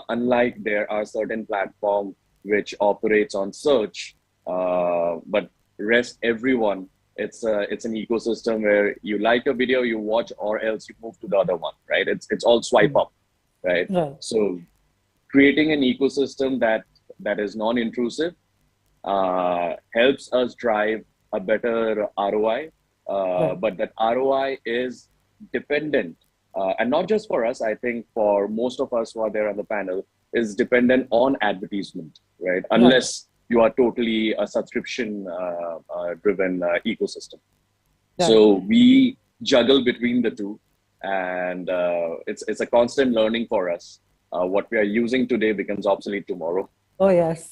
unlike there are certain platforms which operates on search, but rest everyone, it's an ecosystem where you like a video, you watch, or else you move to the other one, right? It's all swipe up, right? So creating an ecosystem that is non-intrusive helps us drive a better ROI, but that ROI is dependent, and not just for us, I think for most of us who are there on the panel, is dependent on advertisement, right? Unless you are totally a subscription driven ecosystem. So we juggle between the two, and it's a constant learning for us. What we are using today becomes obsolete tomorrow. Oh yes,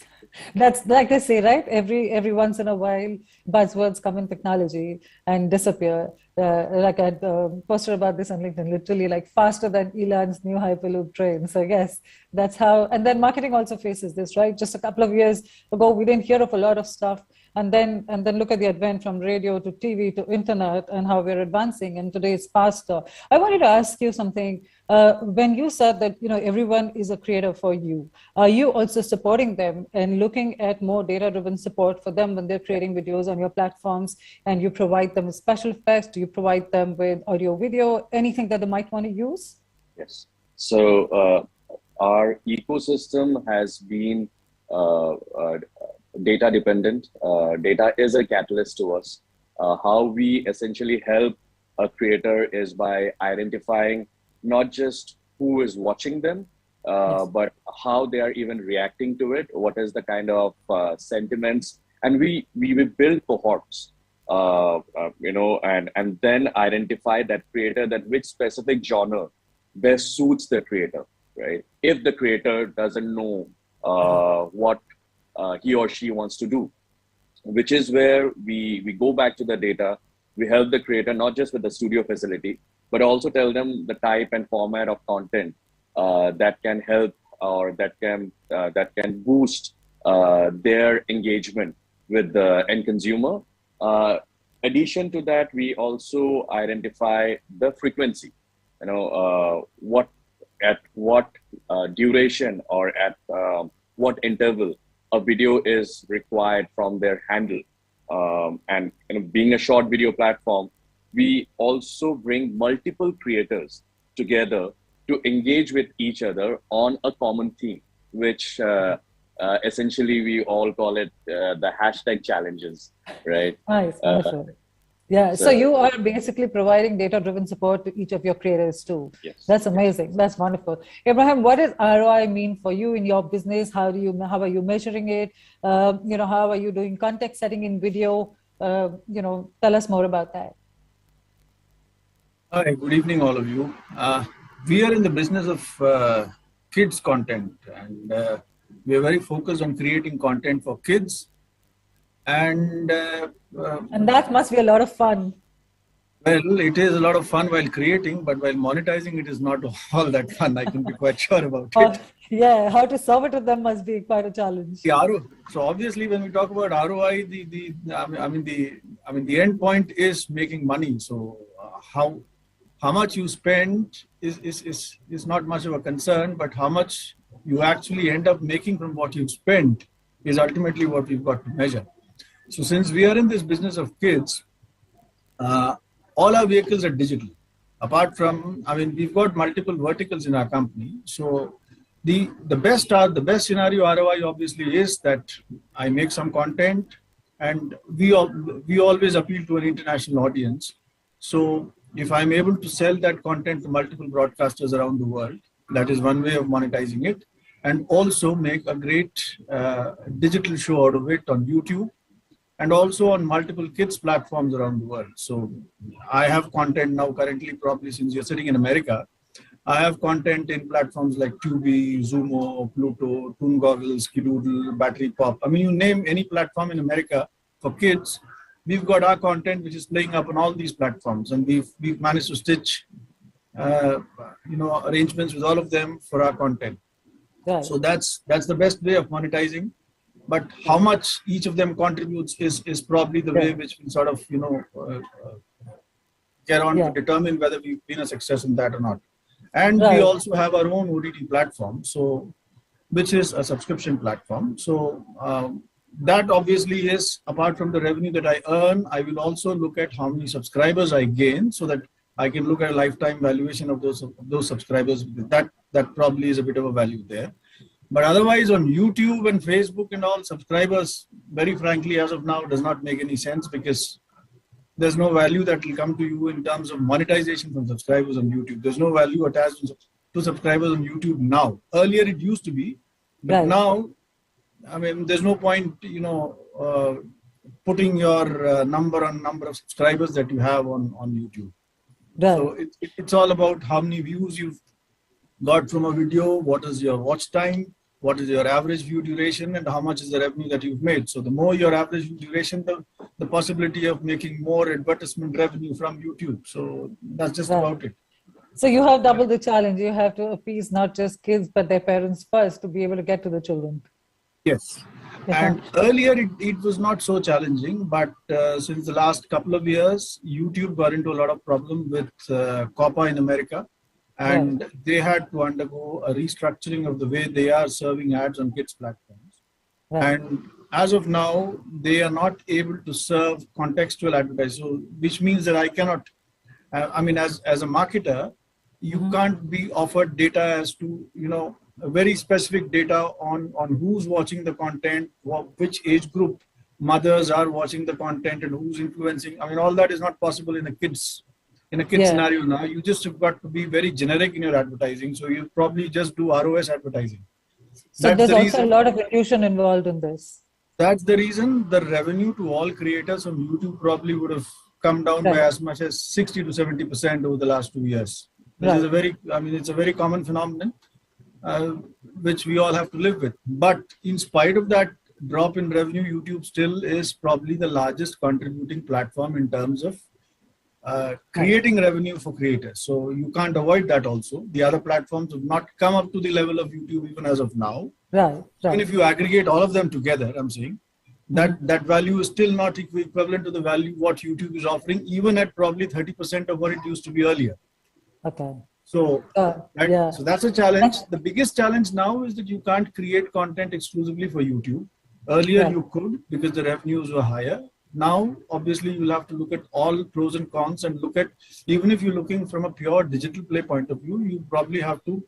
that's like they say, right? Every once in a while, buzzwords come in technology and disappear. Like I posted about this on LinkedIn, literally like faster than Elon's new Hyperloop train. So yes, that's how. And then marketing also faces this, right? Just a couple of years ago, we didn't hear of a lot of stuff, and then look at the advent from radio to TV to internet and how we're advancing. And today it's faster. I wanted to ask you something. When you said that everyone is a creator for you, are you also supporting them and looking at more data-driven support for them when they're creating videos on your platforms, and you provide them with special effects? Do you provide them with audio, video, anything that they might want to use? Yes. So our ecosystem has been data dependent. Data is a catalyst to us. How we essentially help a creator is by identifying not just who is watching them, but how they are even reacting to it. What is the kind of sentiments? And we build cohorts, and then identify that creator, that which specific genre best suits the creator, right? If the creator doesn't know what he or she wants to do, which is where we go back to the data. We help the creator not just with the studio facility, but also tell them the type and format of content that can help or that can boost their engagement with the end consumer. Addition to that, we also identify the frequency. What duration or at what interval a video is required from their handle. And being a short video platform, we also bring multiple creators together to engage with each other on a common theme, which essentially we all call it the hashtag challenges, right? Nice, wonderful. Yeah, so you are basically providing data-driven support to each of your creators too. Yes. That's amazing. That's wonderful. Abraham, what does ROI mean for you in your business? How are you measuring it? How are you doing context setting in video? Tell us more about that. Hi, good evening, all of you. We are in the business of kids content, and we are very focused on creating content for kids. And that must be a lot of fun. Well, it is a lot of fun while creating, but while monetizing, it is not all that fun. I can be quite sure about it. Yeah, how to serve it to them must be quite a challenge. So obviously, when we talk about ROI, the end point is making money. So how much you spend is not much of a concern, but how much you actually end up making from what you spend is ultimately what we've got to measure. So since we are in this business of kids, all our vehicles are digital. Apart from, we've got multiple verticals in our company. So the best scenario ROI obviously is that I make some content, and we always appeal to an international audience. So if I'm able to sell that content to multiple broadcasters around the world, that is one way of monetizing it, and also make a great digital show out of it on YouTube, and also on multiple kids platforms around the world. So I have content now currently, probably since you're sitting in America, I have content in platforms like Tubi, Zumo, Pluto, Toon Goggles, Kidoodle, Battery Pop. You name any platform in America for kids, we've got our content which is playing up on all these platforms, and we've managed to stitch arrangements with all of them for our content. Right. So that's the best way of monetizing. but how much each of them contributes is probably the way which we sort of, get on to determine whether we've been a success in that or not. And we also have our own OTT platform, so which is a subscription platform. So that obviously is, apart from the revenue that I earn, I will also look at how many subscribers I gain so that I can look at a lifetime valuation of those subscribers. That probably is a bit of a value there. But otherwise on YouTube and Facebook and all, subscribers, very frankly, as of now, does not make any sense because there's no value that will come to you in terms of monetization from subscribers on YouTube. There's no value attached to subscribers on YouTube now. Earlier it used to be, but now, I mean, there's no point, putting your number of subscribers that you have on YouTube. So it's all about how many views you've got from a video, what is your watch time, what is your average view duration, and how much is the revenue that you've made. So the more your average view duration, the possibility of making more advertisement revenue from YouTube. So that's just about it. So you have double the challenge. You have to appease not just kids, but their parents first to be able to get to the children. Yes. And earlier it was not so challenging, but since the last couple of years, YouTube got into a lot of problem with COPPA in America. And they had to undergo a restructuring of the way they are serving ads on kids' platforms. And as of now, they are not able to serve contextual advertising, so, which means that I cannot, as a marketer, you can't be offered data as to, a very specific data on who's watching the content, which age group mothers are watching the content and who's influencing. I mean, all that is not possible in a kid's scenario now. You just have got to be very generic in your advertising. So you probably just do ROS advertising. So there's also a lot of intuition involved in this. That's the reason the revenue to all creators on YouTube probably would have come down by as much as 60 to 70% over the last 2 years. This is it's a very common phenomenon, which we all have to live with. But in spite of that drop in revenue, YouTube still is probably the largest contributing platform in terms of creating revenue for creators. So you can't avoid that also. The other platforms have not come up to the level of YouTube even as of now. Even if you aggregate all of them together, I'm saying, that value is still not equivalent to the value what YouTube is offering, even at probably 30% of what it used to be earlier. So, so that's a challenge. The biggest challenge now is that you can't create content exclusively for YouTube. Earlier you could because the revenues were higher. Now, obviously, you'll have to look at all pros and cons and look at, even if you're looking from a pure digital play point of view, you probably have to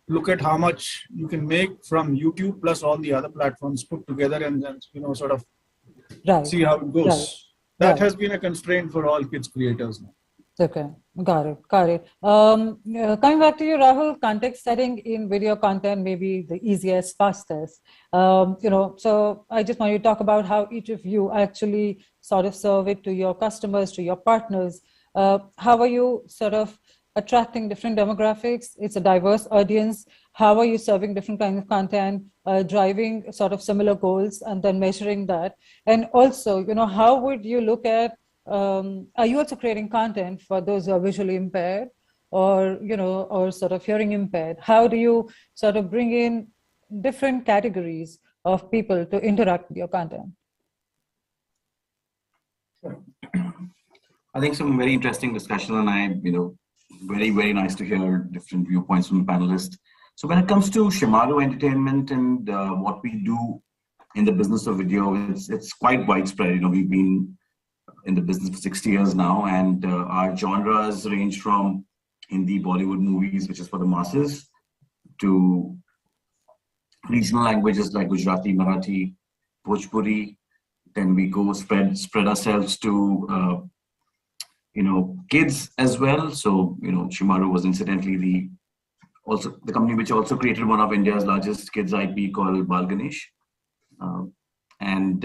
look at how much you can make from YouTube plus all the other platforms put together and then, sort of see how it goes. That has been a constraint for all kids creators now. Okay, got it. Coming back to you, Rahul, context setting in video content may be the easiest, fastest. So I just want you to talk about how each of you actually sort of serve it to your customers, to your partners. How are you sort of attracting different demographics? It's a diverse audience. How are you serving different kinds of content, driving sort of similar goals, and then measuring that? And also, how would you look at are you also creating content for those who are visually impaired or, or sort of hearing impaired? How do you sort of bring in different categories of people to interact with your content? I think some very interesting discussion, and very, very nice to hear different viewpoints from the panelists. So when it comes to Shemaroo Entertainment and what we do in the business of video, it's quite widespread. We've been in the business for 60 years now, and our genres range from Hindi Bollywood movies, which is for the masses, to regional languages like Gujarati, Marathi, Bhojpuri. Then we go spread ourselves to kids as well. So Shemaroo was incidentally the company which also created one of India's largest kids IP called Bal Ganesh. And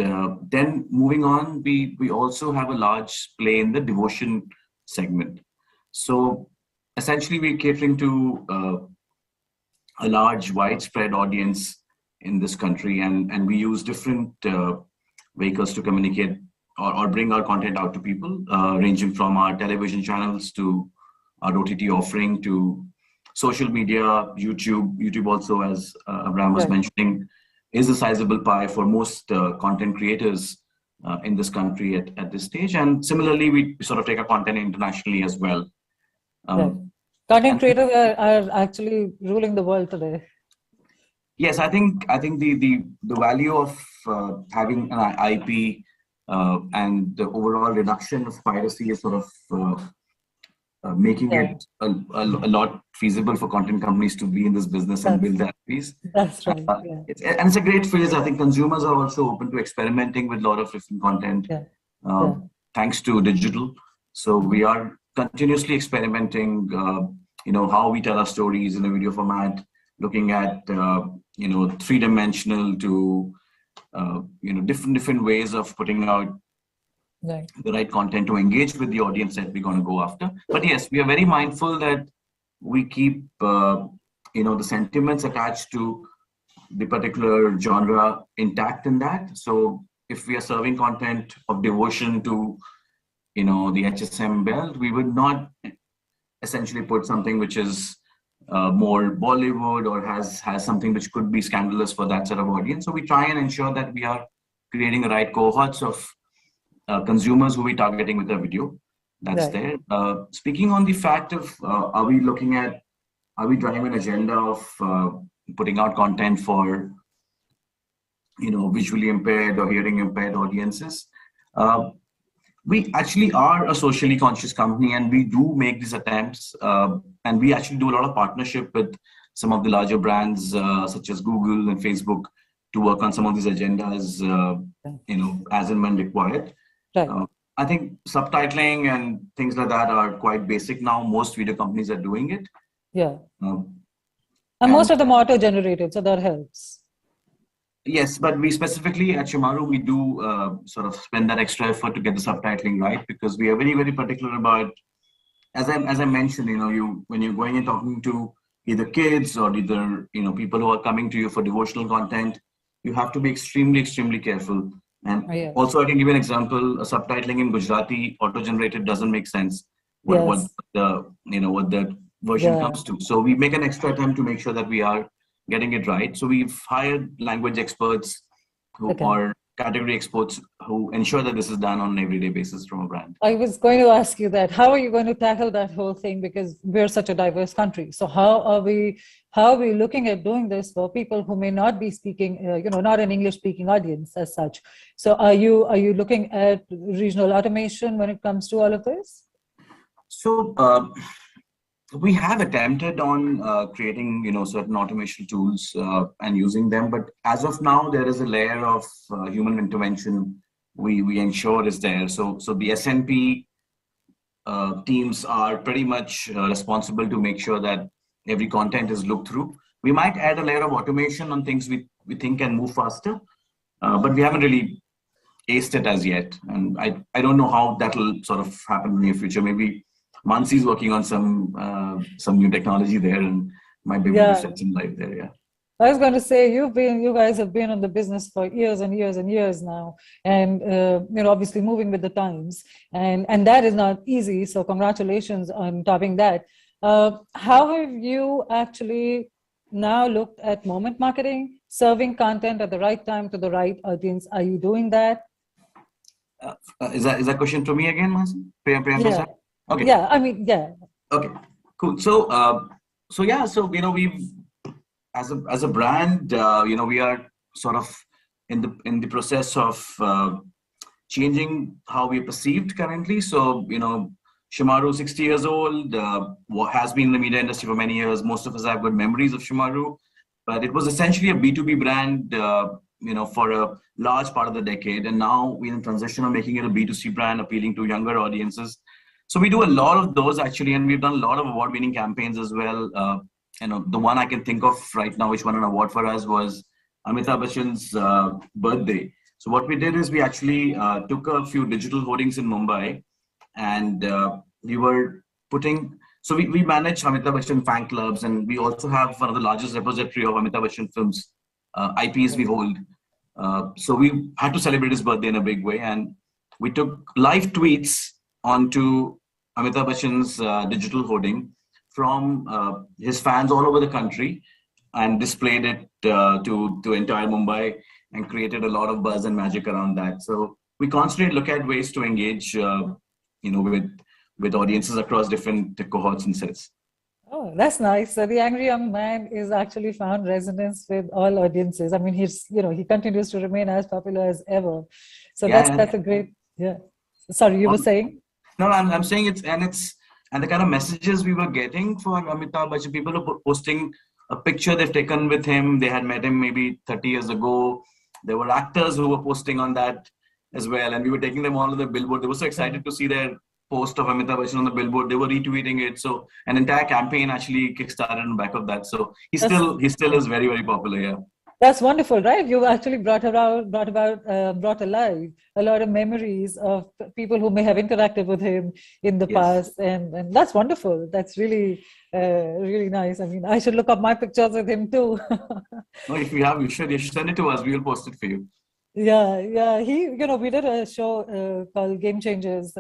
then moving on, we also have a large play in the devotion segment. So essentially we're catering to a large widespread audience in this country, and we use different vehicles to communicate or bring our content out to people, ranging from our television channels to our OTT offering to social media, YouTube also, as Abraham was mentioning, is a sizable pie for most content creators in this country at this stage. And similarly, we sort of take our content internationally as well. Right. Content creators are actually ruling the world today. Yes, I think the value of having an IP and the overall reduction of piracy is sort of making it a lot feasible for content companies to be in this business and build their IPs. That's right. And it's a great phase. I think consumers are also open to experimenting with a lot of different content, thanks to digital. So we are continuously experimenting, how we tell our stories in a video format, looking at, three-dimensional to, different ways of putting out the right content to engage with the audience that we're going to go after. But yes, we are very mindful that we keep, the sentiments attached to the particular genre intact in that. So if we are serving content of devotion to, the HSM belt, we would not essentially put something which is more Bollywood or has something which could be scandalous for that sort of audience. So we try and ensure that we are creating the right cohorts of consumers who we're targeting with the video that's there. Speaking on the fact of are we driving an agenda of putting out content for visually impaired or hearing impaired audiences? We actually are a socially conscious company, and we do make these attempts, and we actually do a lot of partnership with some of the larger brands such as Google and Facebook to work on some of these agendas, as and when required. I think subtitling and things like that are quite basic now. Most video companies are doing it. And most of them are auto-generated, so that helps. Yes, but we specifically at Shimaru, we do sort of spend that extra effort to get the subtitling right, because we are very, very particular about, as I mentioned, when you're going and talking to either kids or either people who are coming to you for devotional content, you have to be extremely, extremely careful. And also, I can give you an example: subtitling in Gujarati auto-generated doesn't make sense. What the version comes to. So we make an extra attempt to make sure that we are getting it right. So we've hired language experts who are category experts who ensure that this is done on an everyday basis from a brand. I was going to ask you that. How are you going to tackle that whole thing? Because we're such a diverse country. So how are we looking at doing this for people who may not be speaking, not an English speaking audience as such? So are you looking at regional automation when it comes to all of this? So we have attempted on creating, certain automation tools and using them. But as of now, there is a layer of human intervention we ensure is there. So the SNP teams are pretty much responsible to make sure that every content is looked through. We might add a layer of automation on things we think can move faster, but we haven't really aced it as yet. And I don't know how that will sort of happen in the near future. Maybe Mansi is working on some new technology there and might be able to set some light there. Yeah. I was going to say, you guys have been in the business for years and years and years now, and obviously moving with the times, and that is not easy. So congratulations on topping that. How have you actually now looked at moment marketing, serving content at the right time to the right audience? Are you doing that? Is that question to me again, Mansi? Okay. Yeah, Okay, cool. So we've as a brand, we are sort of in the process of changing how we're perceived currently. So Shimaru, 60 years old, has been in the media industry for many years. Most of us have good memories of Shimaru, but it was essentially a B2B brand, for a large part of the decade, and now we're in transition of making it a B2C brand, appealing to younger audiences. So we do a lot of those actually, and we've done a lot of award-winning campaigns as well. The one I can think of right now, which won an award for us, was Amitabh Bachchan's birthday. So what we did is we actually took a few digital hoardings in Mumbai, and we were putting. So we manage Amitabh Bachchan fan clubs, and we also have one of the largest repository of Amitabh Bachchan films IPs we hold. So we had to celebrate his birthday in a big way, and we took live tweets onto Amitabh Bachchan's digital hoarding from his fans all over the country. and displayed it to entire Mumbai and created a lot of buzz and magic around that. So we constantly look at ways to engage, with audiences across different cohorts and sets. Oh, that's nice. So the Angry Young Man is actually found resonance with all audiences. I mean, he continues to remain as popular as ever. So that's a great, yeah. Sorry, you were saying? No, I'm saying and the kind of messages we were getting for Amitabh Bachchan, people were posting a picture they've taken with him. They had met him maybe 30 years ago. There were actors who were posting on that as well. And we were taking them all to the billboard. They were so excited to see their post of Amitabh Bachchan on the billboard. They were retweeting it. So an entire campaign actually kickstarted on the back of that. So he still is very, very popular. Yeah. That's wonderful, right? You actually brought alive a lot of memories of people who may have interacted with him in the past, and that's wonderful. That's really, really nice. I mean, I should look up my pictures with him too. No, if you have, you should send it to us. We will post it for you. Yeah. We did a show called Game Changers,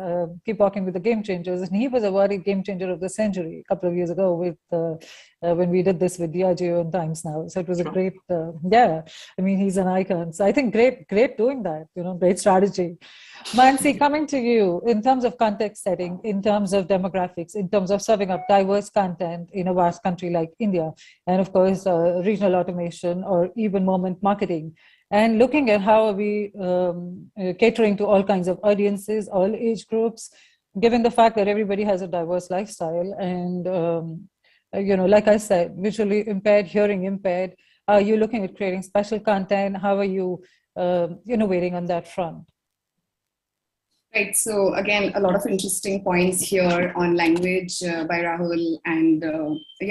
Keep Walking with the Game Changers, and he was awarded Game Changer of the Century a couple of years ago with when we did this with Diageo and Times Now. So it was a great, I mean, he's an icon. So I think great doing that, great strategy. Mansi, coming to you, in terms of context setting, in terms of demographics, in terms of serving up diverse content in a vast country like India, and of course, regional automation or even moment marketing, and looking at how are we catering to all kinds of audiences, all age groups, given the fact that everybody has a diverse lifestyle and, like I said, visually impaired, hearing impaired. Are you looking at creating special content? How are you innovating on that front? Right. So again, a lot of interesting points here on language by Rahul. And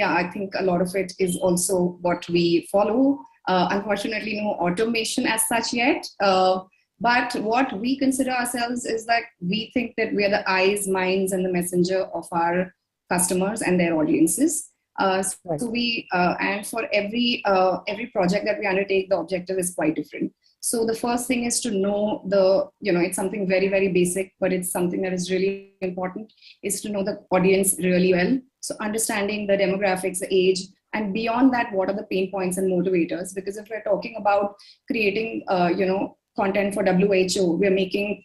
I think a lot of it is also what we follow. Unfortunately, no automation as such yet. But what we consider ourselves is that we think that we are the eyes, minds, and the messenger of our customers and their audiences. So we and for every project that we undertake, the objective is quite different. So the first thing is to know it's something very, very basic, but it's something that is really important, is to know the audience really well. So understanding the demographics, the age, and beyond that, what are the pain points and motivators? Because if we're talking about creating, content for WHO, we're making,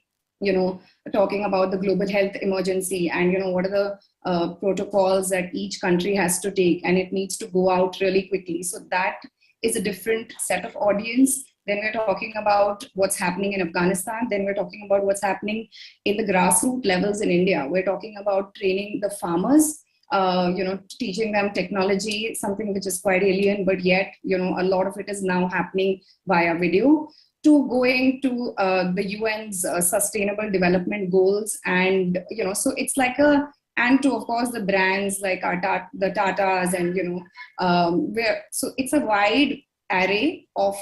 talking about the global health emergency and, what are the protocols that each country has to take, and it needs to go out really quickly. So that is a different set of audience. Then we're talking about what's happening in Afghanistan. Then we're talking about what's happening in the grassroots levels in India. We're talking about training the farmers, teaching them technology, something which is quite alien, but yet, a lot of it is now happening via video, to going to the UN's Sustainable Development Goals. And, so it's like and to, of course, the brands like the Tatas and, so it's a wide array of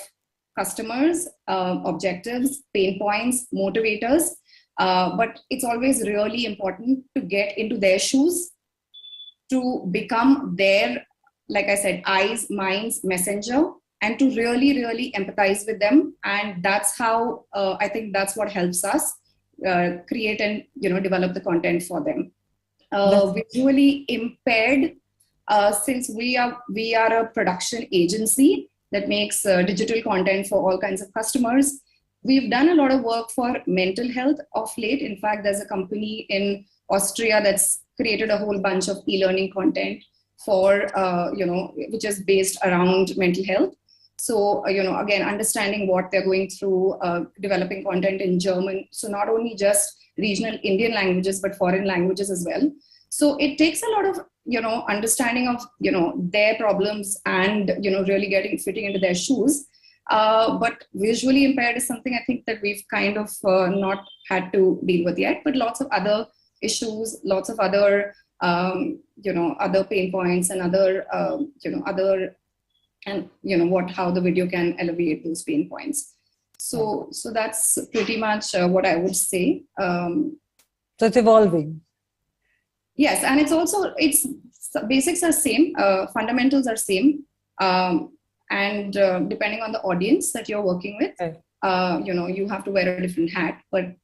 customers, objectives, pain points, motivators, but it's always really important to get into their shoes, to become their, like I said, eyes, minds, messenger, and to really, really empathize with them. And that's how I think that's what helps us create and develop the content for them. Visually impaired, since we are a production agency that makes digital content for all kinds of customers, we've done a lot of work for mental health of late. In fact, there's a company in Austria that's created a whole bunch of e-learning content for, which is based around mental health. So, again, understanding what they're going through, developing content in German. So not only just regional Indian languages, but foreign languages as well. So it takes a lot of, understanding of, their problems and, really fitting into their shoes. But visually impaired is something I think that we've kind of not had to deal with yet, but lots of other issues, lots of other, other pain points and other, and how the video can alleviate those pain points. So that's pretty much what I would say. So it's evolving. Yes, and it's also, basics are same, fundamentals are same, and depending on the audience that you're working with, you have to wear a different hat, but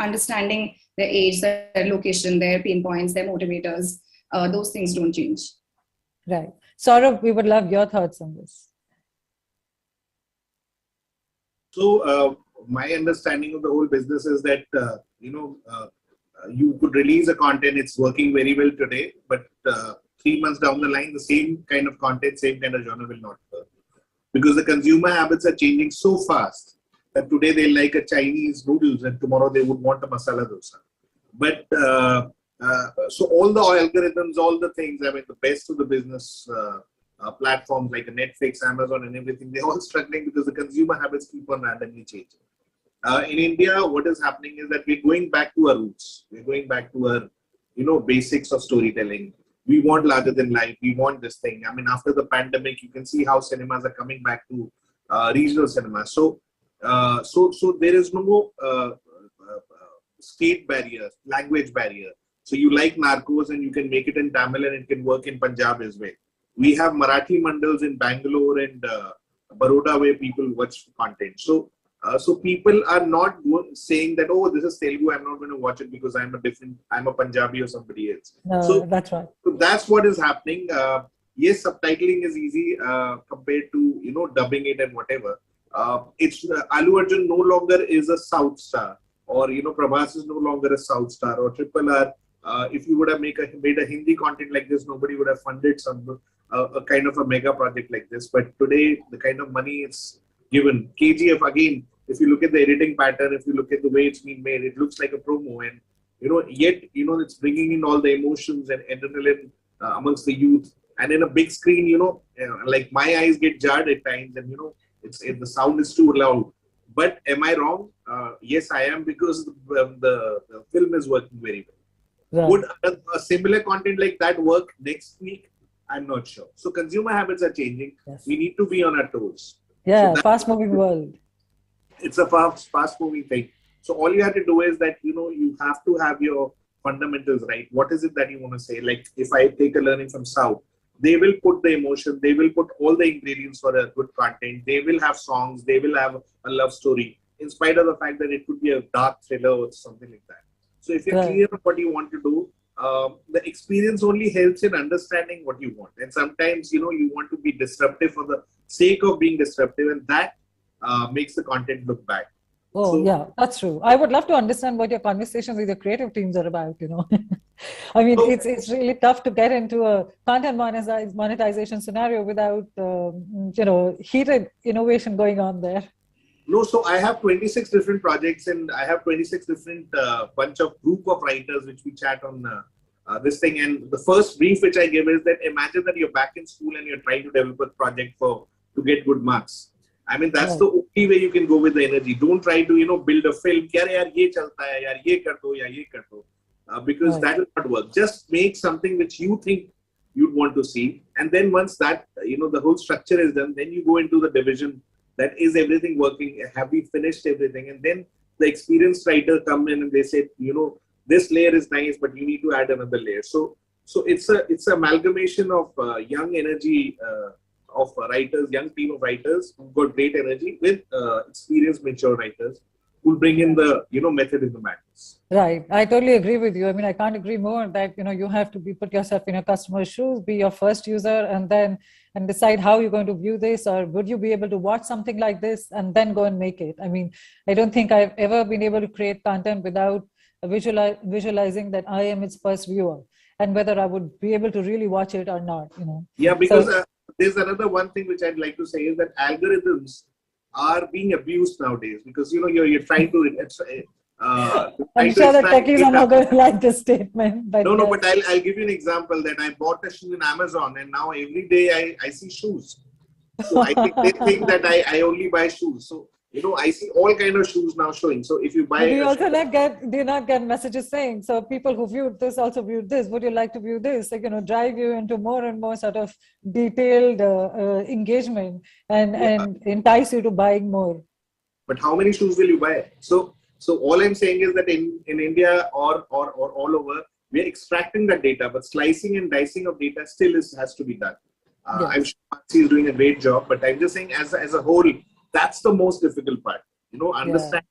understanding their age, their location, their pain points, their motivators, those things don't change. Right. Saurabh, we would love your thoughts on this. So my understanding of the whole business is that, you could release a content, it's working very well today, but 3 months down the line, the same kind of content, same kind of genre will not work. Because the consumer habits are changing so fast that today they like a Chinese noodles and tomorrow they would want a masala dosa. But so all the algorithms, all the things, I mean, the best of the business platforms like Netflix, Amazon and everything, they're all struggling because the consumer habits keep on randomly changing. In India, what is happening is that we're going back to our roots. We're going back to our, basics of storytelling. We want larger than life. We want this thing. I mean, after the pandemic, you can see how cinemas are coming back to regional cinemas. So there is no state barrier, language barrier. So you like Narcos and you can make it in Tamil and it can work in Punjab as well. We have Marathi mandals in Bangalore and Baroda where people watch content. So people are not saying that, oh, this is Telugu, I'm not going to watch it because I'm a Punjabi or somebody else. No, so that's right. So that's what is happening. Yes, subtitling is easy compared to, dubbing it and whatever. It's Alu Arjun no longer is a South star, or, Prabhas is no longer a South star, or Triple R. If you would have made a Hindi content like this, nobody would have funded a kind of a mega project like this. But today, the kind of money it's given, KGF again, if you look at the editing pattern, if you look at the way it's been made, it looks like a promo, and yet it's bringing in all the emotions and adrenaline amongst the youth. And in a big screen, like my eyes get jarred at times, and the sound is too loud. But am I wrong? Yes, I am, because the film is working very well. Right. Would a similar content like that work next week? I'm not sure. So consumer habits are changing. Yes. We need to be on our toes. Yeah, So fast-moving world. It's a fast-moving thing. So all you have to do is that, you have to have your fundamentals right. What is it that you want to say? Like if I take a learning from South, they will put the emotion, they will put all the ingredients for a good content. They will have songs, they will have a love story, in spite of the fact that it could be a dark thriller or something like that. So if you're clear on what you want to do, the experience only helps in understanding what you want. And sometimes, you want to be disruptive for the sake of being disruptive, and that makes the content look bad. Oh, yeah, that's true. I would love to understand what your conversations with your creative teams are about, I mean, it's really tough to get into a content monetization scenario without, heated innovation going on there. No, so I have 26 different projects, and I have 26 different bunch of group of writers which we chat on this thing. And the first brief which I give is that imagine that you're back in school and you're trying to develop a project to get good marks. I mean, that's the only way you can go with the energy. Don't try to, build a film. Because that will not work. Just make something which you think you'd want to see. And then once that, the whole structure is done, then you go into the division. That is everything working? Have we finished everything? And then the experienced writer come in and they say, this layer is nice, but you need to add another layer. So it's an amalgamation of young energy of writers, young team of writers who've got great energy with experienced, mature writers who bring in the, method in the madness. Right. I totally agree with you. I mean, I can't agree more that, you have to put yourself in your customer's shoes, be your first user, and decide how you're going to view this, or would you be able to watch something like this and then go and make it. I mean, I don't think I've ever been able to create content without visualizing that I am its first viewer and whether I would be able to really watch it or not, Yeah, because there's another one thing which I'd like to say is that algorithms are being abused nowadays, because you're trying to I'm sure the techies are not going to like this statement. But no, but I'll give you an example that I bought a shoe in Amazon, and now every day I see shoes. So I think they think that I only buy shoes. So I see all kind of shoes now showing. So if you buy, do you not get messages saying, so people who viewed this also viewed this, would you like to view this? Like, drive you into more and more sort of detailed engagement and entice you to buying more. But how many shoes will you buy? So all I'm saying is that in India or all over, we're extracting that data, but slicing and dicing of data still has to be done. I'm sure Hansi is doing a great job, but I'm just saying as a whole, that's the most difficult part. Understand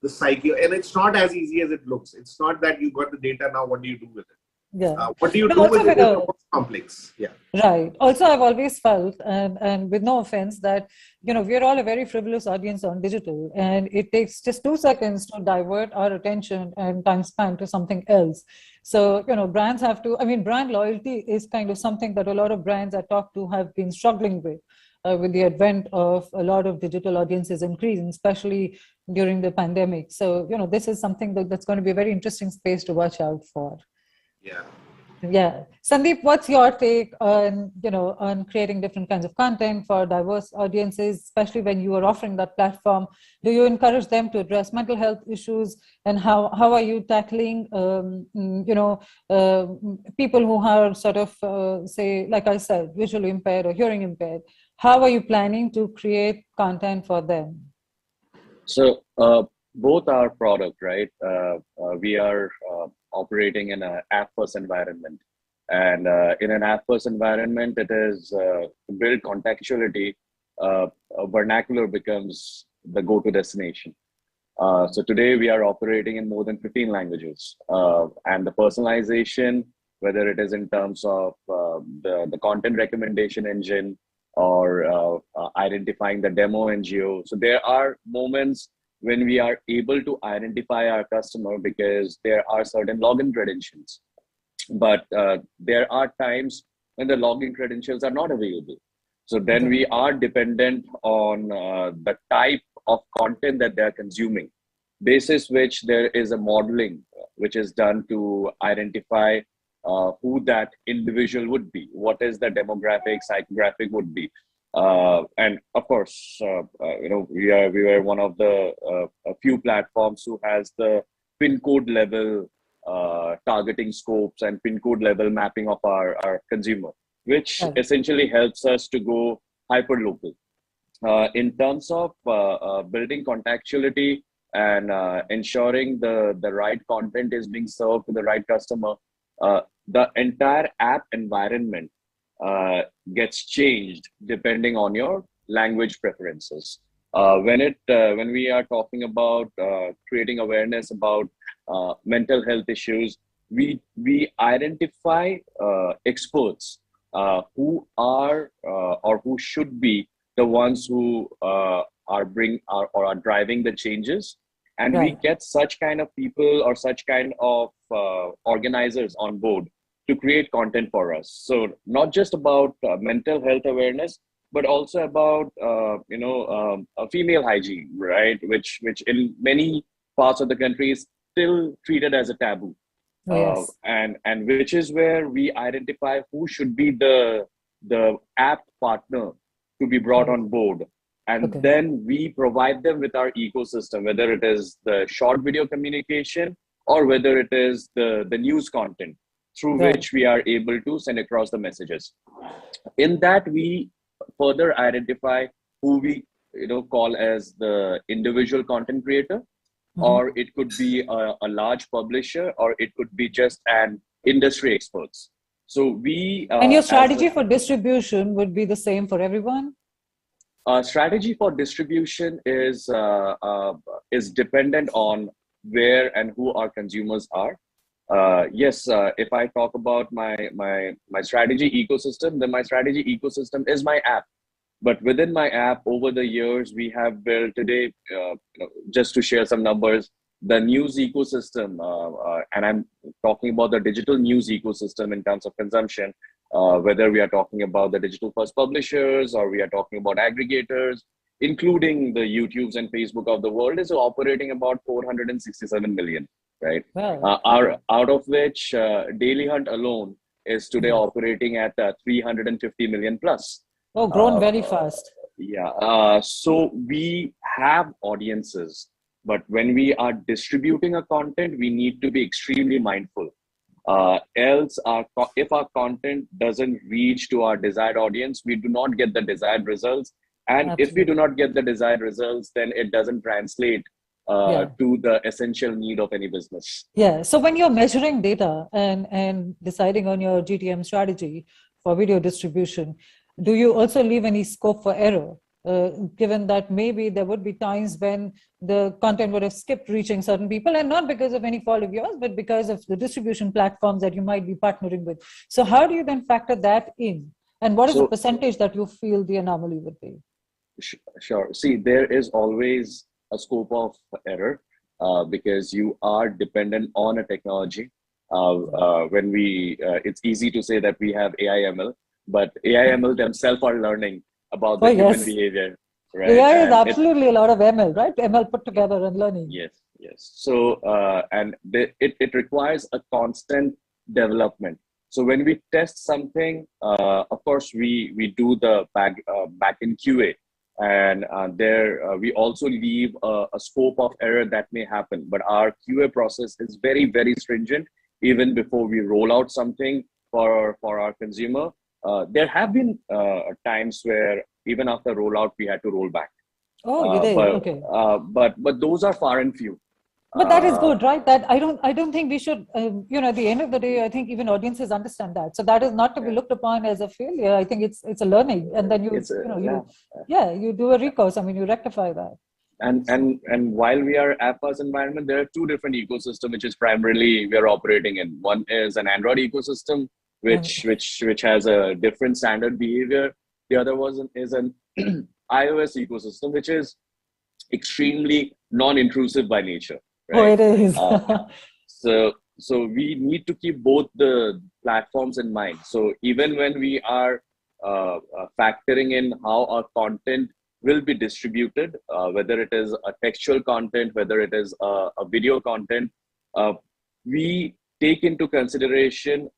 the psyche, and it's not as easy as it looks. It's not that you got the data, now what do you do with it? Yeah. What do you No, do also with with it is a- the most complex. Yeah. Right. Also, I've always felt, and with no offense, that we're all a very frivolous audience on digital, and it takes just 2 seconds to divert our attention and time span to something else. So brands have to. I mean, brand loyalty is kind of something that a lot of brands I talk to have been struggling with the advent of a lot of digital audiences increasing, especially during the pandemic. So this is something that's going to be a very interesting space to watch out for. Yeah. Yeah. Sandeep, what's your take on, on creating different kinds of content for diverse audiences, especially when you are offering that platform? Do you encourage them to address mental health issues, and how are you tackling, people who are sort of, say, like I said, visually impaired or hearing impaired? How are you planning to create content for them? So both our product, right? We are operating in an app-first environment, and in an app-first environment, it is to build contextuality. Vernacular becomes the go-to destination. So today we are operating in more than 15 languages, and the personalization, whether it is in terms of the content recommendation engine or identifying the demo NGO. So there are moments when we are able to identify our customer because there are certain login credentials. But there are times when the login credentials are not available. So then we are dependent on the type of content that they're consuming, basis which there is a modeling which is done to identify who that individual would be, what is the demographic, psychographic would be. And of course, we were one of the a few platforms who has the pin code level targeting scopes and pin code level mapping of our consumer, which essentially helps us to go hyper local. In terms of building contextuality and ensuring the right content is being served to the right customer, the entire app environment gets changed depending on your language preferences. When we are talking about creating awareness about mental health issues, we identify experts who are or who should be the ones who are driving the changes, and we get such kind of people or such kind of organizers on board to create content for us. So not just about mental health awareness, but also about female hygiene, right? Which in many parts of the country is still treated as a taboo. And which is where we identify who should be the app partner to be brought on board. And then we provide them with our ecosystem, whether it is the short video communication or whether it is the news content through which we are able to send across the messages. In that, we further identify who we call as the individual content creator, or it could be a large publisher, or it could be just an industry experts. So we and your strategy for distribution would be the same for everyone? Strategy for distribution is dependent on where and who our consumers are. Yes, if I talk about my strategy ecosystem, then my strategy ecosystem is my app. But within my app, over the years, we have built today, just to share some numbers, the news ecosystem, and I'm talking about the digital news ecosystem in terms of consumption, whether we are talking about the digital first publishers or we are talking about aggregators, including the YouTubes and Facebook of the world, is operating about 467 million, right? Out of which Daily Hunt alone is today operating at 350 million plus. Oh, grown very fast. Yeah. So we have audiences, but when we are distributing a content, we need to be extremely mindful. Else, if our content doesn't reach to our desired audience, we do not get the desired results. And if we do not get the desired results, then it doesn't translate to the essential need of any business. Yeah. So when you're measuring data and deciding on your GTM strategy for video distribution, do you also leave any scope for error? given that maybe there would be times when the content would have skipped reaching certain people, and not because of any fault of yours, but because of the distribution platforms that you might be partnering with. So how do you then factor that in? And what is the percentage that you feel the anomaly would be? Sure. See, there is always a scope of error because you are dependent on a technology. When it's easy to say that we have AI/ML, but AI/ML themselves are learning about the human behavior. Right? AI is absolutely a lot of ML, right? ML put together and learning. Yes. So, it requires a constant development. So when we test something, of course, we do the back in QA. And there we also leave a scope of error that may happen. But our QA process is very, very stringent. Even before we roll out something for our consumer, there have been times where even after rollout, we had to roll back. Oh, you did? Okay. But those are far and few. But that is good, right? That I don't think we should, at the end of the day, I think even audiences understand that. So that is not to be looked upon as a failure. I think it's a learning, and then you do a recourse. I mean, you rectify that. And while we are app-first environment, there are two different ecosystems which is primarily we are operating in. One is an Android ecosystem, which has a different standard behavior. The other is an iOS ecosystem, which is extremely non-intrusive by nature. Right? Oh, it is. So we need to keep both the platforms in mind. So even when we are factoring in how our content will be distributed, whether it is a textual content, whether it is a video content, we take into consideration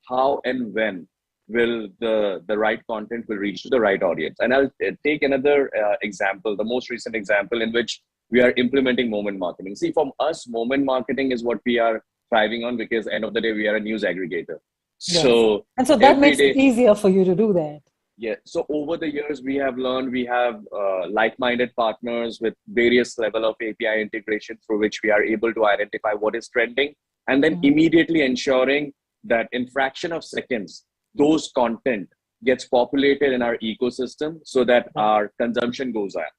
how and when will the right content will reach to the right audience. And I'll take another example, the most recent example in which we are implementing moment marketing. See, from us, moment marketing is what we are thriving on because end of the day, we are a news aggregator. Yes. So that makes it easier for you to do that. Yeah. So over the years, we have learned, we have like-minded partners with various level of API integration through which we are able to identify what is trending and then immediately ensuring that in fraction of seconds, those content gets populated in our ecosystem so that our consumption goes up.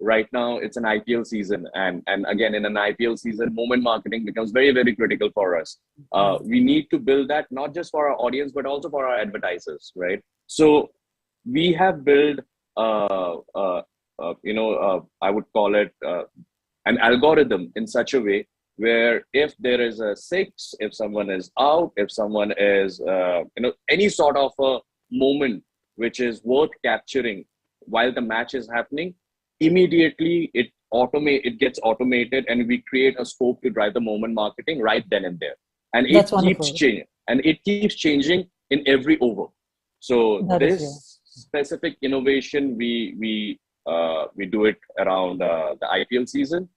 Right now, it's an IPL season. And again, in an IPL season, moment marketing becomes very, very critical for us. We need to build that not just for our audience, but also for our advertisers, right? So we have built, I would call it an algorithm in such a way where if there is a six, if someone is out, if someone is, any sort of a moment which is worth capturing while the match is happening, immediately it gets automated and we create a scope to drive the moment marketing right then and there. And it keeps changing. And it keeps changing in every over. So this specific innovation, we do it around the IPL season,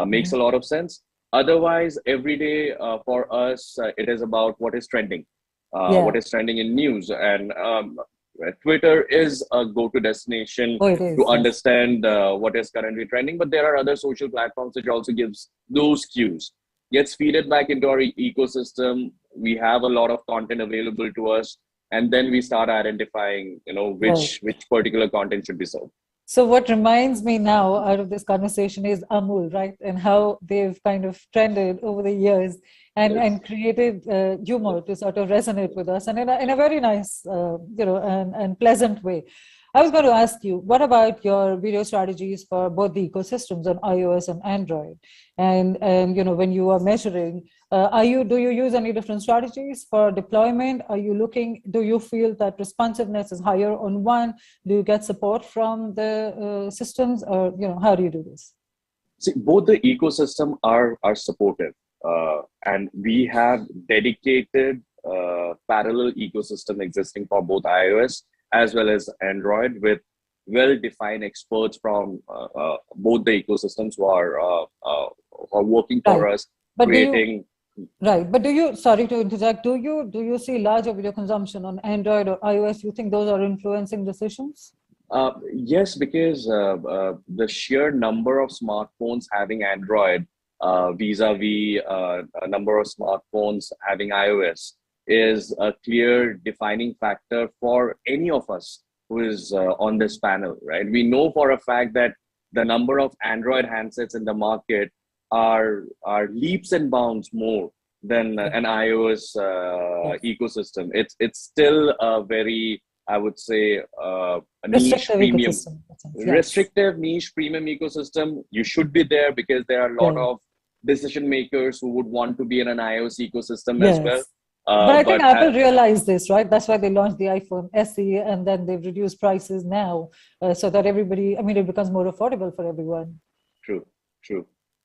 makes a lot of sense. Otherwise, every day for us, it is about what is trending, what is trending in news. And Twitter is a go-to destination to understand what is currently trending. But there are other social platforms which also gives those cues. Gets feeded back into our ecosystem. We have a lot of content available to us. And then we start identifying, which particular content should be served. So what reminds me now out of this conversation is Amul, right? And how they've kind of trended over the years and created humor to sort of resonate with us and in a very nice, and pleasant way. I was going to ask you, what about your video strategies for both the ecosystems on iOS and Android? And when you are measuring, do you use any different strategies for deployment? Do you feel that responsiveness is higher on one? Do you get support from the systems, or how do you do this? See, both the ecosystem are supportive, and we have dedicated parallel ecosystem existing for both iOS as well as Android with well-defined experts from both the ecosystems who are working for us, creating. But do you, sorry to interject, do you see larger video consumption on Android or iOS? You think those are influencing decisions? Yes, because the sheer number of smartphones having Android vis-a-vis a number of smartphones having iOS is a clear defining factor for any of us who is on this panel, right? We know for a fact that the number of Android handsets in the market are leaps and bounds more than an iOS ecosystem. It's still a very, I would say, a niche premium, restrictive niche premium ecosystem. You should be there because there are a lot of decision makers who would want to be in an iOS ecosystem as well. But I think Apple realized this, right? That's why they launched the iPhone SE, and then they've reduced prices now so that everybody, I mean, it becomes more affordable for everyone. True.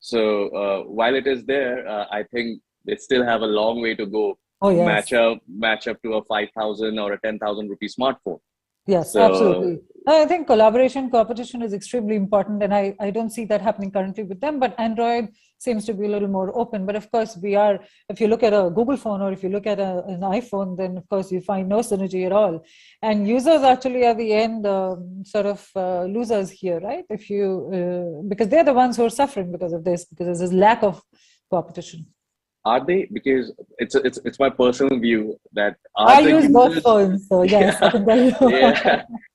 So while it is there, I think they still have a long way to go to match up to a 5,000 or a 10,000 rupee smartphone. Yes, absolutely. I think competition is extremely important, and I don't see that happening currently with them, but Android seems to be a little more open. But of course, if you look at a Google phone or if you look at an iPhone, then of course you find no synergy at all. And users actually at the end losers here, right? Because they're the ones who are suffering because of this, because there's this lack of competition. Are they? Because it's my personal view that I use both phones, so yes, I can tell you.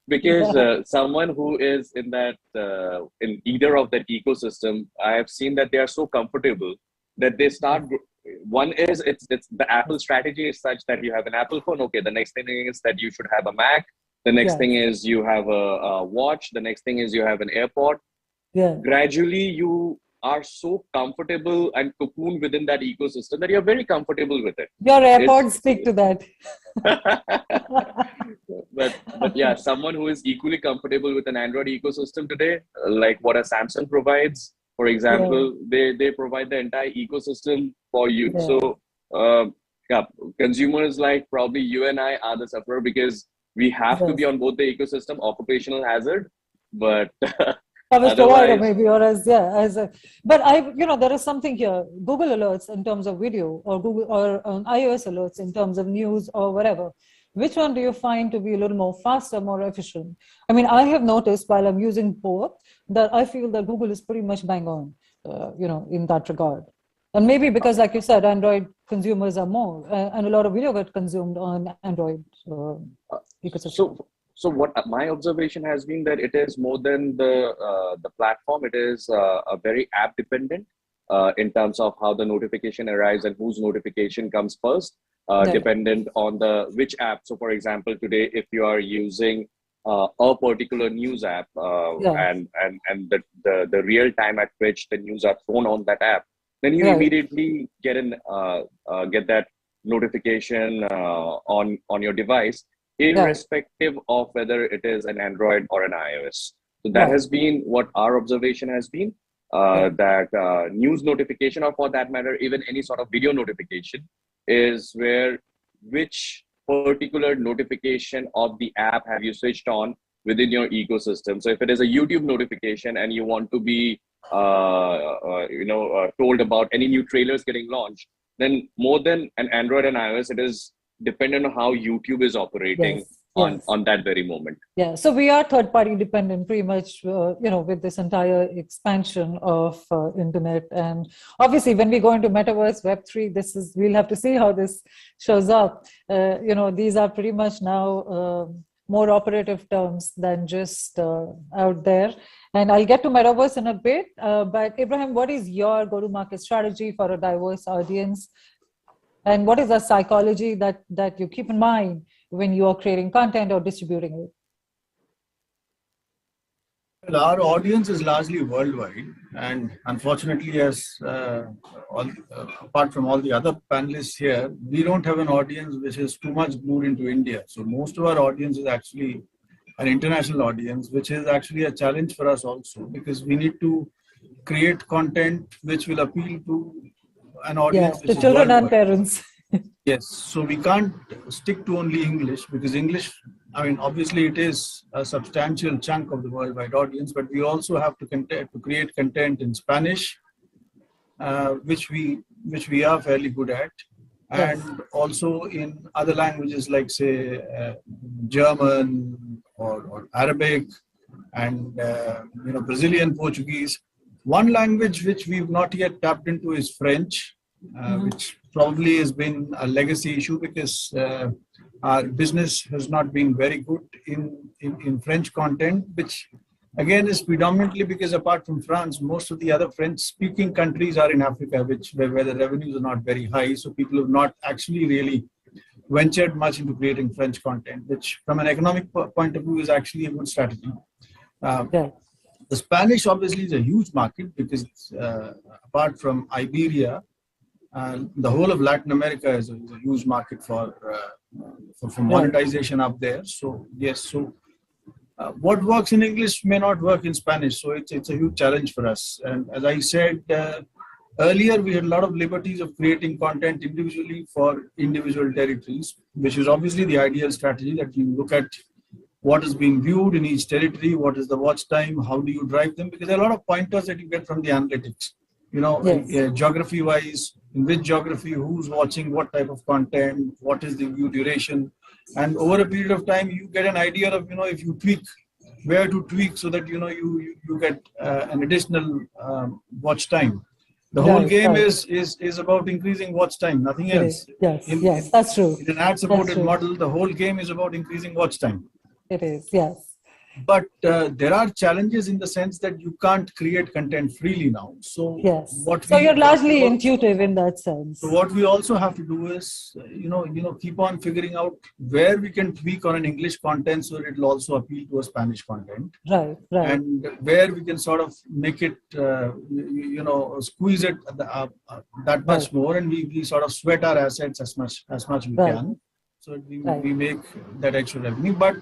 Because someone who is in that in either of that ecosystem, I have seen that they are so comfortable that they start. One is it's the Apple strategy is such that you have an Apple phone. Okay, the next thing is that you should have a Mac. The next thing is you have a watch. The next thing is you have an AirPod. Yeah. Gradually, you are so comfortable and cocooned within that ecosystem that you're very comfortable with it. Your AirPods speak to that. but yeah, someone who is equally comfortable with an Android ecosystem today, like what a Samsung provides, for example, they provide the entire ecosystem for you. So consumers like probably you and I are the sufferer because we have to be on both the ecosystem, occupational hazard, but Service provider maybe, or but there is something here. Google alerts in terms of video, or Google or iOS alerts in terms of news or whatever. Which one do you find to be a little more faster, more efficient? I mean, I have noticed while I'm using both that I feel that Google is pretty much bang on, in that regard. And maybe because, like you said, Android consumers are more, and a lot of video get consumed on Android ecosystem. So what my observation has been that it is more than the platform. It is a very app dependent in terms of how the notification arrives and whose notification comes first, dependent on which app. So for example, today, if you are using a particular news app and the real time at which the news are thrown on that app, then you immediately get that notification on your device, irrespective of whether it is an Android or an iOS. So that has been what our observation has been, that news notification, or for that matter, even any sort of video notification, is which particular notification of the app have you switched on within your ecosystem. So if it is a YouTube notification and you want to be told about any new trailers getting launched, then more than an Android and iOS, it is dependent on how YouTube is operating on that very moment. Yeah, so we are third-party dependent pretty much, with this entire expansion of internet. And obviously, when we go into Metaverse, Web3, we'll have to see how this shows up. These are pretty much now more operative terms than just out there. And I'll get to Metaverse in a bit. But Ibrahim, what is your go-to-market strategy for a diverse audience? And what is the psychology that you keep in mind when you are creating content or distributing it? Well, our audience is largely worldwide, and unfortunately, apart from all the other panelists here, we don't have an audience which is too much glued into India. So most of our audience is actually an international audience, which is actually a challenge for us also, because we need to create content which will appeal to an audience. To children and parents. Yes, so we can't stick to only English, because English, I mean, obviously it is a substantial chunk of the worldwide audience, but we also have to create content in Spanish, which we are fairly good at, and also in other languages like, say, German or Arabic, and Brazilian Portuguese. One language which we've not yet tapped into is French, which probably has been a legacy issue because our business has not been very good in French content, which again is predominantly because apart from France, most of the other French-speaking countries are in Africa, where the revenues are not very high. So people have not actually really ventured much into creating French content, which from an economic point of view is actually a good strategy. The Spanish obviously is a huge market because apart from Iberia, the whole of Latin America is a huge market for monetization up there. So yes, so what works in English may not work in Spanish. So it's a huge challenge for us. And as I said earlier, we had a lot of liberties of creating content individually for individual territories, which is obviously the ideal strategy, that you look at what is being viewed in each territory, what is the watch time, how do you drive them, because there are a lot of pointers that you get from the analytics. You know, geography wise, in which geography, who's watching what type of content, what is the view duration, and over a period of time you get an idea of, you know, if you tweak, where to tweak so that, you know, you get an additional watch time. The whole game is about increasing watch time, nothing else. Yes, that's true. In an ad-supported model, the whole game is about increasing watch time. It is, yes. But there are challenges in the sense that you can't create content freely now. So so you're largely intuitive in that sense. So what we also have to do is, keep on figuring out where we can tweak on an English content so that it will also appeal to a Spanish content. Right. And where we can sort of make it, squeeze it that much more, and we sort of sweat our assets as much we can, so that we make that extra revenue. But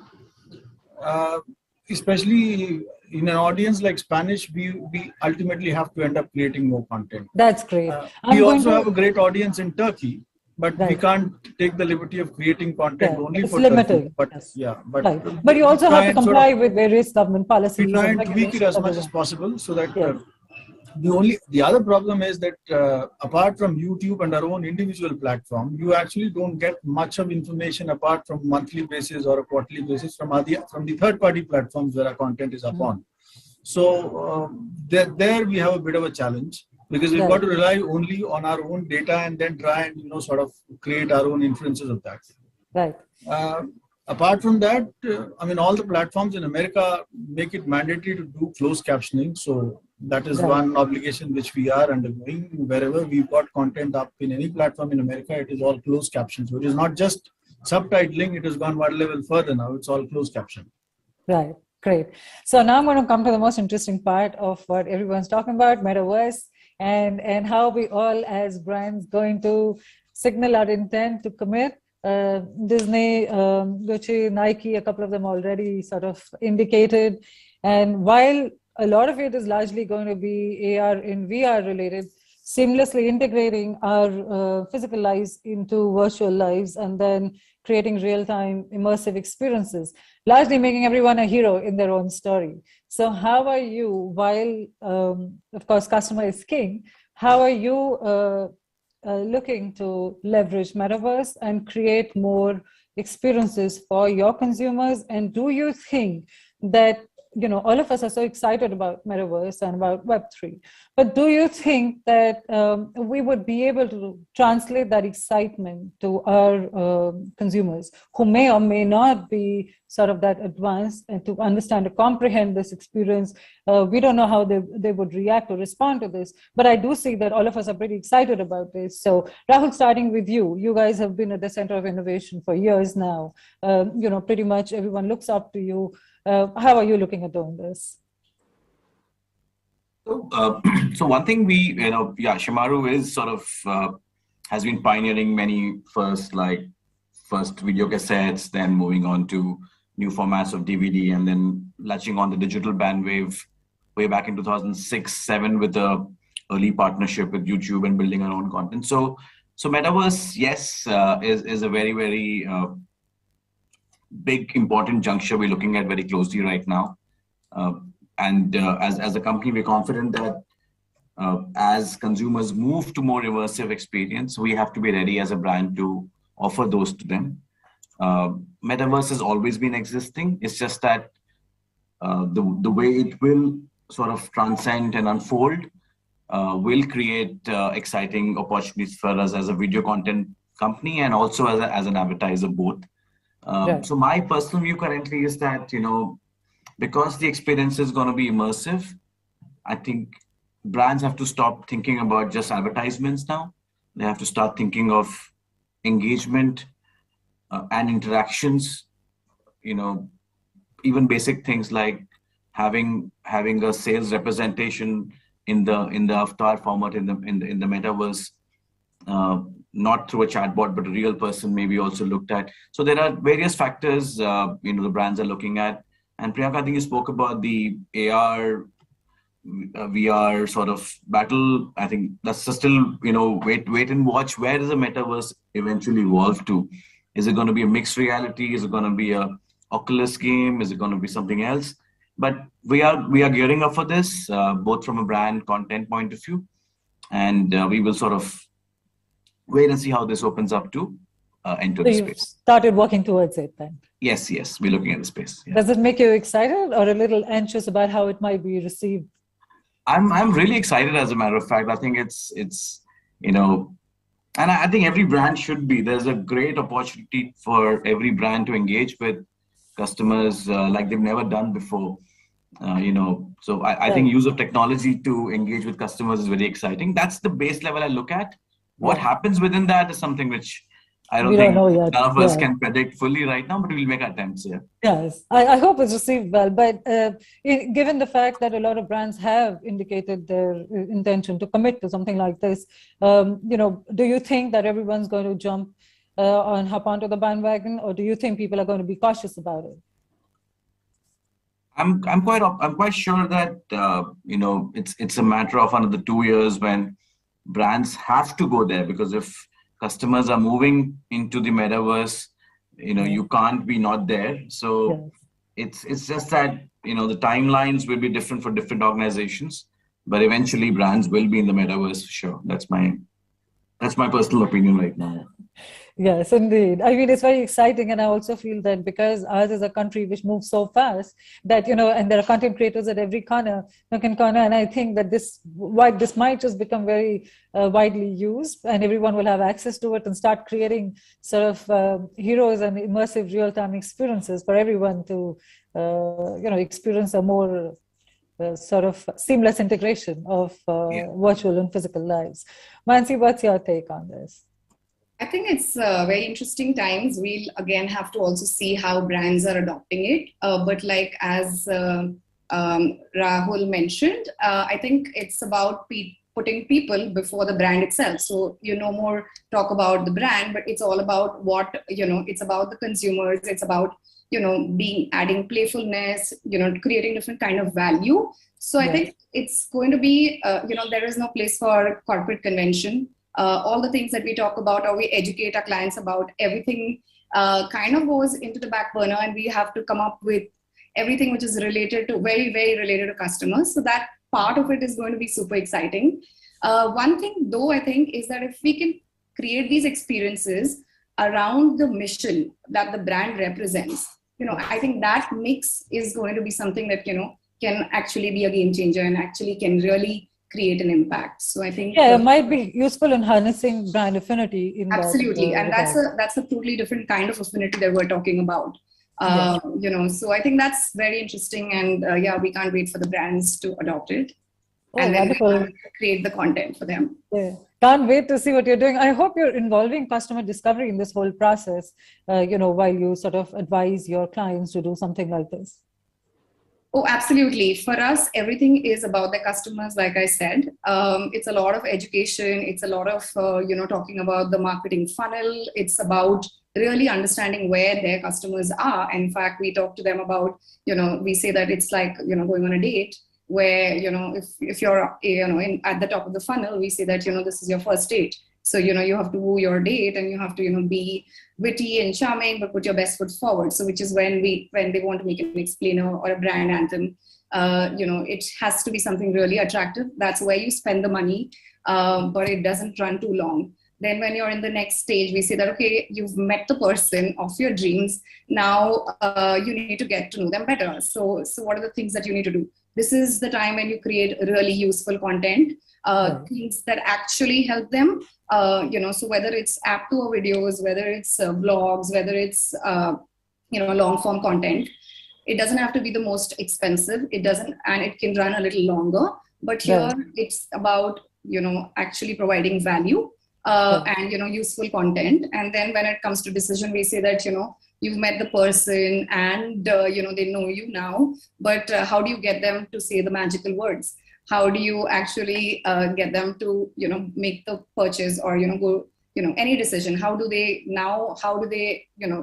especially in an audience like Spanish, we ultimately have to end up creating more content. That's great. We also have a great audience in Turkey, but we can't take the liberty of creating content only for limited. Turkey. But you also have to comply with various government policies. We try and tweak it as much as possible so that the other problem is that apart from YouTube and our own individual platform, you actually don't get much of information apart from monthly basis or a quarterly basis from the third-party platforms where our content is upon. So there we have a bit of a challenge, because we've got to rely only on our own data and then try and sort of create our own inferences of that. Right. Apart from that, all the platforms in America make it mandatory to do closed captioning. So that is one obligation which we are undergoing. Wherever we've got content up in any platform in America, it is all closed captions, which is not just subtitling. It has gone one level further now. It's all closed caption. Right. Great. So now I'm going to come to the most interesting part of what everyone's talking about, metaverse, and how we all as brands going to signal our intent to commit. Disney, Gucci, Nike, a couple of them already sort of indicated. And while a lot of it is largely going to be AR and VR related, seamlessly integrating our physical lives into virtual lives and then creating real-time immersive experiences, largely making everyone a hero in their own story. So how are you, while of course customer is king, how are you looking to leverage metaverse and create more experiences for your consumers? And do you think that, all of us are so excited about metaverse and about Web3, but do you think that we would be able to translate that excitement to our consumers who may or may not be sort of that advanced and to understand, to comprehend this experience? We don't know how they would react or respond to this, but I do see that all of us are pretty excited about this. So Rahul, starting with you guys have been at the center of innovation for years now. Pretty much everyone looks up to you. How are you looking at doing this? So one thing Shimaru is sort of has been pioneering many first video cassettes, then moving on to new formats of DVD, and then latching on the digital bandwave way back in 2006-07 with the early partnership with YouTube and building our own content. So metaverse, yes, is a very, very big, important juncture we're looking at very closely right now. And as a company, we're confident that as consumers move to more immersive experience, we have to be ready as a brand to offer those to them. Metaverse has always been existing. It's just that the way it will sort of transcend and unfold will create exciting opportunities for us as a video content company and also as an advertiser both. So my personal view currently is that, because the experience is going to be immersive, I think brands have to stop thinking about just advertisements now. They have to start thinking of engagement and interactions, even basic things like having a sales representation in the avatar format in the metaverse, not through a chatbot, but a real person maybe also looked at. So there are various factors, the brands are looking at. And Priyanka, I think you spoke about the AR, VR sort of battle. I think that's still, wait and watch. Where does the metaverse eventually evolve to? Is it going to be a mixed reality? Is it going to be a Oculus game? Is it going to be something else? But we are gearing up for this, both from a brand content point of view, and we will sort of wait and see how this opens up to enter the space. Started working towards it then. Yes, we're looking at the space. Yeah. Does it make you excited or a little anxious about how it might be received? I'm really excited, as a matter of fact. I think it's and I think every brand should be. There's a great opportunity for every brand to engage with customers like they've never done before. So I think use of technology to engage with customers is very exciting. That's the base level I look at. What happens within that is something which I don't think none of us can predict fully right now, but we'll make attempts here. Yes, I hope it's received well. But given the fact that a lot of brands have indicated their intention to commit to something like this, do you think that everyone's going to jump and hop onto the bandwagon, or do you think people are going to be cautious about it? I'm quite sure that it's a matter of another 2 years when brands have to go there, because if customers are moving into the metaverse, you can't be not there. So it's just that the timelines will be different for different organizations, but eventually brands will be in the metaverse for sure. That's my personal opinion right now. Yes, indeed. I mean, it's very exciting. And I also feel that because ours is a country which moves so fast that, and there are content creators at every corner, nook and corner. And I think that this might just become very widely used, and everyone will have access to it and start creating sort of heroes and immersive real-time experiences for everyone to, experience a more sort of seamless integration of virtual and physical lives. Mansi, what's your take on this? I think it's very interesting times. We'll again have to also see how brands are adopting it. But like as Rahul mentioned, I think it's about putting people before the brand itself. So no more talk about the brand, but it's all about what, it's about the consumers. It's about, adding playfulness, creating different kind of value. So I think it's going to be, there is no place for corporate convention. All the things that we talk about or we educate our clients about, everything kind of goes into the back burner, and we have to come up with everything which is related to, very, very related to customers. So that part of it is going to be super exciting. One thing though, I think, is that if we can create these experiences around the mission that the brand represents, I think that mix is going to be something that, can actually be a game changer and actually can really create an impact. So I think it might be useful in harnessing brand affinity in absolutely that, and that's a totally different kind of affinity that we're talking about. So I think that's very interesting, and we can't wait for the brands to adopt it and then create the content for them. Can't wait to see what you're doing. I hope you're involving customer discovery in this whole process, while you sort of advise your clients to do something like this. Oh, absolutely. For us, everything is about the customers, like I said. It's a lot of education. It's a lot of, talking about the marketing funnel. It's about really understanding where their customers are. And in fact, we talk to them about, we say that it's like, going on a date where, if you're, at the top of the funnel, we say that, this is your first date. So, you have to woo your date, and you have to, be witty and charming, but put your best foot forward. So which is when they want to make an explainer or a brand anthem, it has to be something really attractive. That's where you spend the money, but it doesn't run too long. Then when you're in the next stage, we say that, okay, you've met the person of your dreams. Now you need to get to know them better. So what are the things that you need to do? this is the time when you create really useful content, things that actually help them. So whether it's app tour videos, whether it's blogs, whether it's long form content, it doesn't have to be the most expensive. It doesn't, and it can run a little longer. But here it's about actually providing value and useful content. And then when it comes to decision, we say that you've met the person and they know you now, but how do you get them to say the magical words? How do you actually get them to make the purchase or go any decision? How do they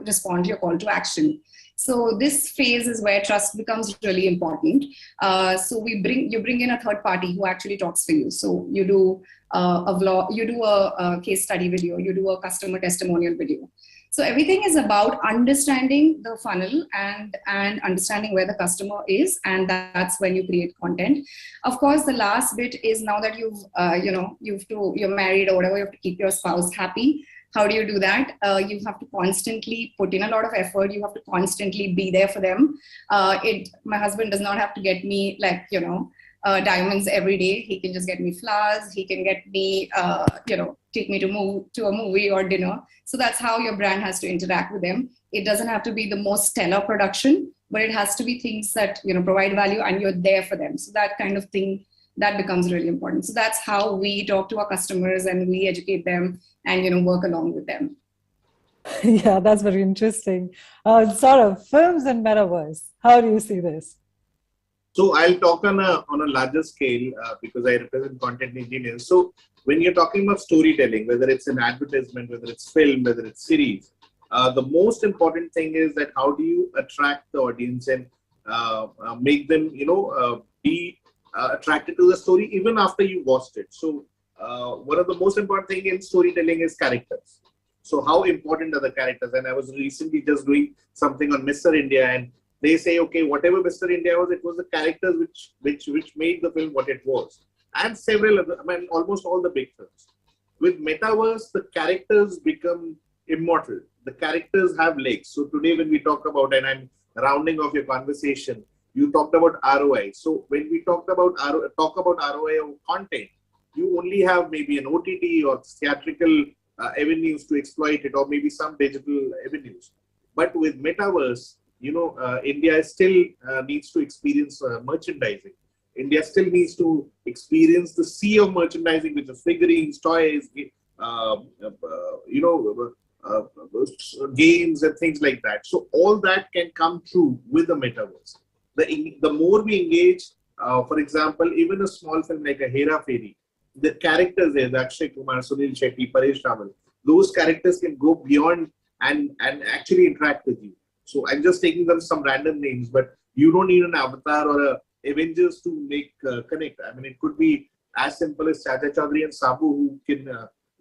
respond to your call to action? So this phase is where trust becomes really important. So you bring in a third party who actually talks for you. So you do a vlog, you do a case study video, you do a customer testimonial video. So everything is about understanding the funnel and understanding where the customer is, and that's when you create content. Of course, the last bit is now that you're married or whatever, you have to keep your spouse happy. How do you do that? You have to constantly put in a lot of effort. You have to constantly be there for them. My husband does not have to get me diamonds every day. He can just get me flowers. He can get me, take me to a movie or dinner. So that's how your brand has to interact with them. It doesn't have to be the most stellar production, but it has to be things that provide value and you're there for them. So that kind of thing, that becomes really important. So that's how we talk to our customers and we educate them and work along with them. Yeah, that's very interesting. Saurabh, films and metaverse, how do you see this? So I'll talk on a larger scale because I represent content engineers. So when you're talking about storytelling, whether it's an advertisement, whether it's film, whether it's series, the most important thing is that how do you attract the audience and make them, be attracted to the story even after you watched it. So one of the most important thing in storytelling is characters. So how important are the characters? And I was recently just doing something on Mr. India, and they say, okay, whatever Mr. India was, it was the characters which made the film what it was. And several other, almost all the big films. With Metaverse, the characters become immortal. The characters have legs. So today when we talk about, and I'm rounding off your conversation, you talked about ROI. So when we talk about ROI of content, you only have maybe an OTT or theatrical avenues to exploit it, or maybe some digital avenues. But with Metaverse, India still needs to experience merchandising. India still needs to experience the sea of merchandising, which is figurines, toys, games and things like that. So all that can come through with the Metaverse. The more we engage, for example, even a small film like a Hera Fairy, the characters there, the Akshay Kumar, Sunil Shetty, Paresh Rawal, those characters can go beyond and actually interact with you. So I'm just taking them some random names, but you don't need an Avatar or a Avengers to make connect. It could be as simple as Chacha Chaudhary and Sabu who can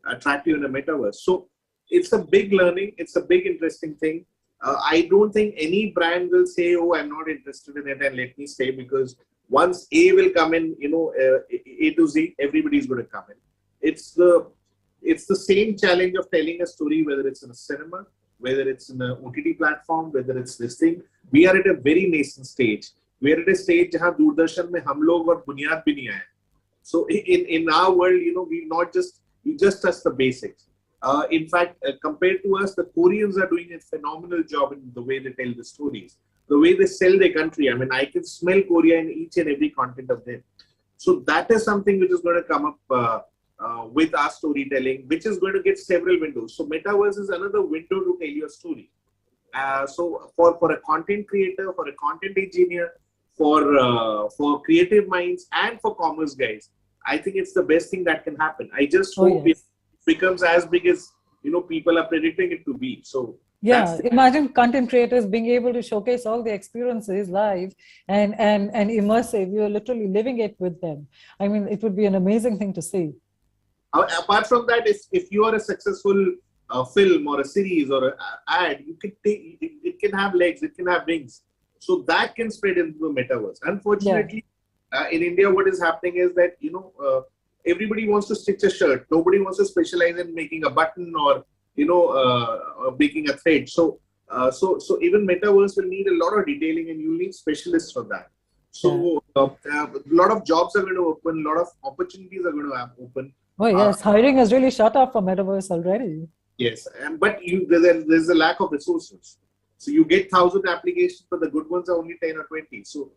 attract you in a Metaverse. So it's a big learning. It's a big interesting thing. I don't think any brand will say, oh, I'm not interested in it and let me stay, because once A will come in, A to Z, everybody's going to come in. It's the same challenge of telling a story, whether it's in a cinema, whether it's in an OTT platform, whether it's this thing. We are at a very nascent stage. We are at a stage where Doordarshan mein hum log aur bunyad bhi nahi hai. So in our world, we just touch the basics. In fact, compared to us, the Koreans are doing a phenomenal job in the way they tell the stories, the way they sell their country. I can smell Korea in each and every content of them. So that is something which is going to come up with our storytelling, which is going to get several windows. So Metaverse is another window to tell your story. So for a content creator, for a content engineer, for creative minds, and for commerce guys, I think it's the best thing that can happen. I just hope it becomes as big as people are predicting it to be. So yeah, imagine content creators being able to showcase all the experiences live and immersive. You're literally living it with them. It would be an amazing thing to see. Apart from that, if you are a successful film or a series or an ad, you can take it can have legs, it can have wings. So that can spread into the Metaverse. Unfortunately, in India, what is happening is that everybody wants to stitch a shirt. Nobody wants to specialize in making a button or making a thread. So even Metaverse will need a lot of detailing, and you'll need specialists for that. So a lot of jobs are going to open, a lot of opportunities are going to open. Oh yes, hiring has really shut up for metaverse already. Yes, but there's a lack of resources. So you get 1,000 applications, but the good ones are only 10 or 20. So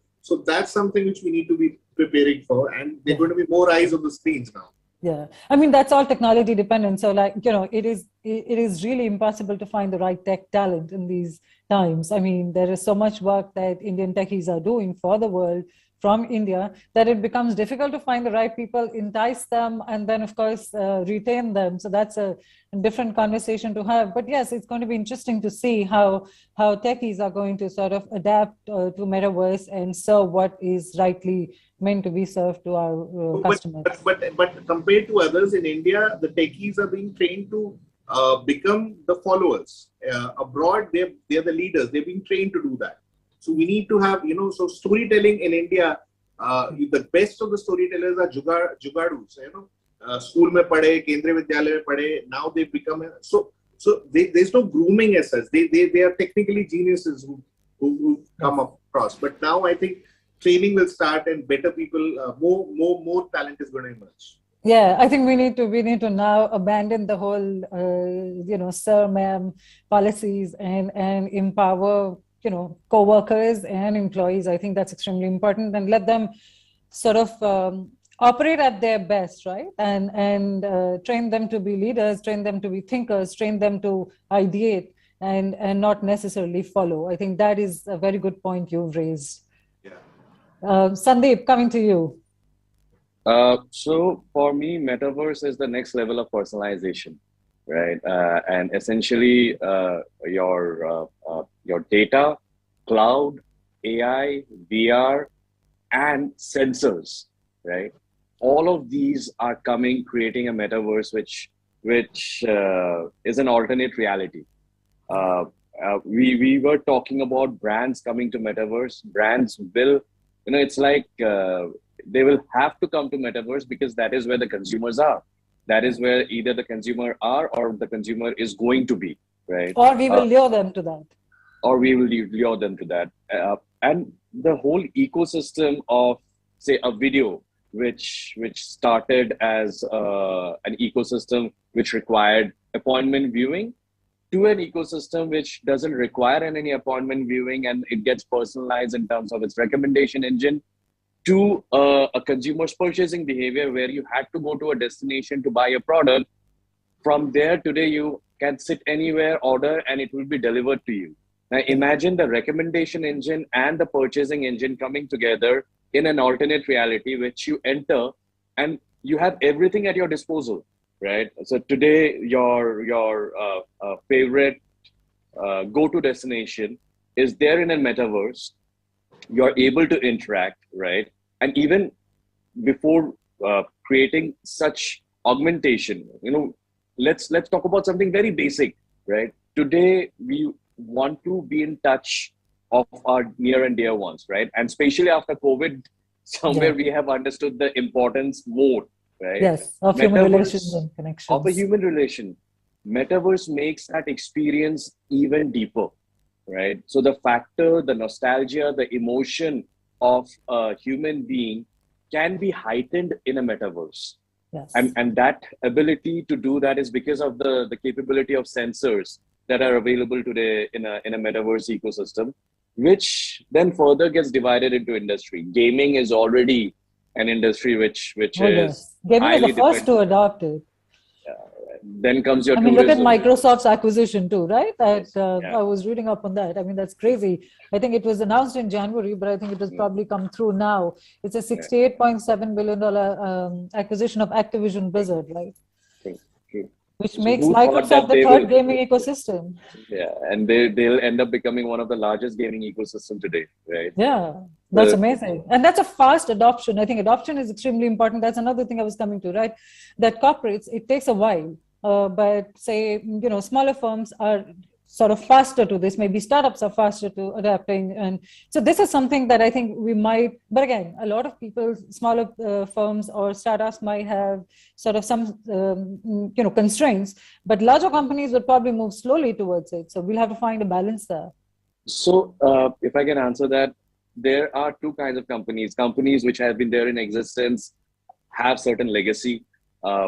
that's something which we need to be preparing for, and there are going to be more eyes on the screens now. Yeah, I mean that's all technology dependent. So it is really impossible to find the right tech talent in these times. I mean, there is so much work that Indian techies are doing for the world from India that it becomes difficult to find the right people, entice them, and then of course retain them. So that's a different conversation to have. But yes, it's going to be interesting to see how techies are going to sort of adapt to metaverse and serve what is rightly meant to be served to our customers. But compared to others in India, the techies are being trained to become the followers. Abroad, they're the leaders. They're being trained to do that. So we need to have, so storytelling in India, the best of the storytellers are jugadus, school mein padhe, Kendriya Vidyalaya mein padhe, now they've become, there's no grooming as such. They are technically geniuses who come across. But now I think training will start and better people, more talent is going to emerge. Yeah, I think we need to now abandon the whole, sir, ma'am policies and empower, co-workers and employees. I think that's extremely important, and let them sort of operate at their best, right? And train them to be leaders, train them to be thinkers, train them to ideate and not necessarily follow. I think that is a very good point you've raised. Yeah. Sandeep, coming to you. So for me, metaverse is the next level of personalization, right? And essentially, your data, cloud, AI, VR, and sensors, right? All of these are creating a metaverse which is an alternate reality. We were talking about brands coming to metaverse. Brands will, it's like they will have to come to metaverse because that is where the consumers are. That is where either the consumer are or the consumer is going to be, right? Or we will lure them to that. Or we will lure them to that. And the whole ecosystem of, say, a video, which started as an ecosystem which required appointment viewing, to an ecosystem which doesn't require any appointment viewing and it gets personalized in terms of its recommendation engine, to a consumer's purchasing behavior where you had to go to a destination to buy a product. From there, today you can sit anywhere, order, and it will be delivered to you. Now imagine the recommendation engine and the purchasing engine coming together in an alternate reality, which you enter and you have everything at your disposal, right? So today, your favorite go-to destination is there in a metaverse. You're able to interact, right? And even before creating such augmentation, let's talk about something very basic, right? Today, we want to be in touch of our near and dear ones, right? And especially after COVID, somewhere we have understood the importance more, right? Yes, of human relations and connections. Of a human relation. Metaverse makes that experience even deeper, right? So the factor, the nostalgia, the emotion of a human being can be heightened in a metaverse. Yes. And that ability to do that is because of the capability of sensors that are available today in a metaverse ecosystem, which then further gets divided into industry. Gaming is already an industry which is gaming is the first to adopt it. Then comes your look at tourism. Microsoft's acquisition too, right? I was reading up on that. I mean, that's crazy. I think it was announced in January, but I think it has probably come through now. It's a $68.7 billion acquisition of Activision Blizzard, right? True. Which makes Microsoft the third gaming ecosystem. Yeah, and they'll end up becoming one of the largest gaming ecosystem today, right? Yeah, that's amazing. And that's a fast adoption. I think adoption is extremely important. That's another thing I was coming to, right? That corporates, it takes a while. But say, smaller firms are sort of faster to this. Maybe startups are faster to adapting. And so this is something that I think we might, but again, a lot of people, smaller firms or startups might have sort of some, constraints, but larger companies will probably move slowly towards it. So we'll have to find a balance there. So if I can answer that, there are two kinds of companies. Companies which have been there in existence, have certain legacy,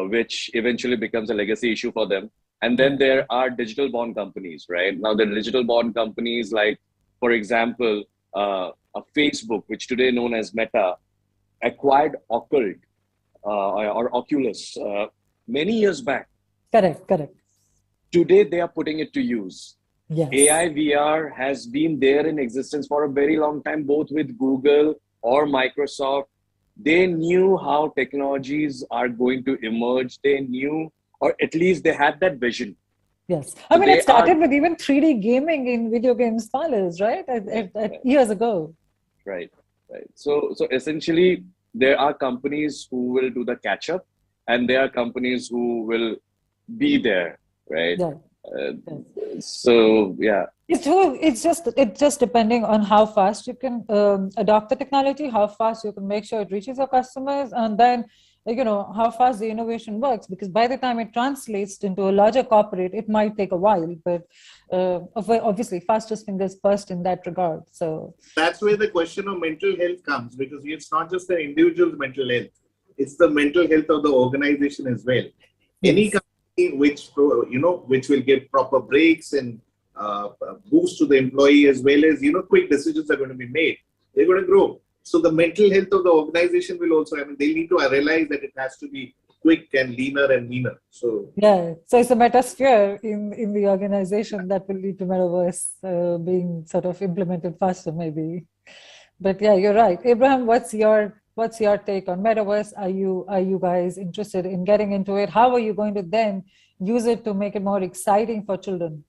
which eventually becomes a legacy issue for them. And then there are digital born companies, right? Now the digital born companies, like, for example, a Facebook, which today known as Meta, acquired Occult or Oculus many years back. Correct. Today they are putting it to use. Yes. AI VR has been there in existence for a very long time, both with Google or Microsoft. They knew how technologies are going to emerge. They knew, or at least they had that vision. Yes. I mean, it started with even 3D gaming in video games parlors, right? Years ago. Right. So essentially, there are companies who will do the catch up, and there are companies who will be there, right? Yeah. So yeah, it's just depending on how fast you can adopt the technology, how fast you can make sure it reaches your customers, and then how fast the innovation works. Because by the time it translates into a larger corporate, it might take a while. But obviously, fastest fingers first in that regard. So that's where the question of mental health comes, because it's not just the individual's mental health; it's the mental health of the organization as well. Yes. Any company which will give proper breaks and boost to the employee, as well as quick decisions are going to be made, they're going to grow. So the mental health of the organization will also, they need to realize that it has to be quick and leaner and meaner. So yeah, so it's a metasphere in the organization that will lead to metaverse being sort of implemented faster, maybe. But yeah, you're right. Abraham, what's your take on metaverse? Are you guys interested in getting into it? How are you going to then use it to make it more exciting for children?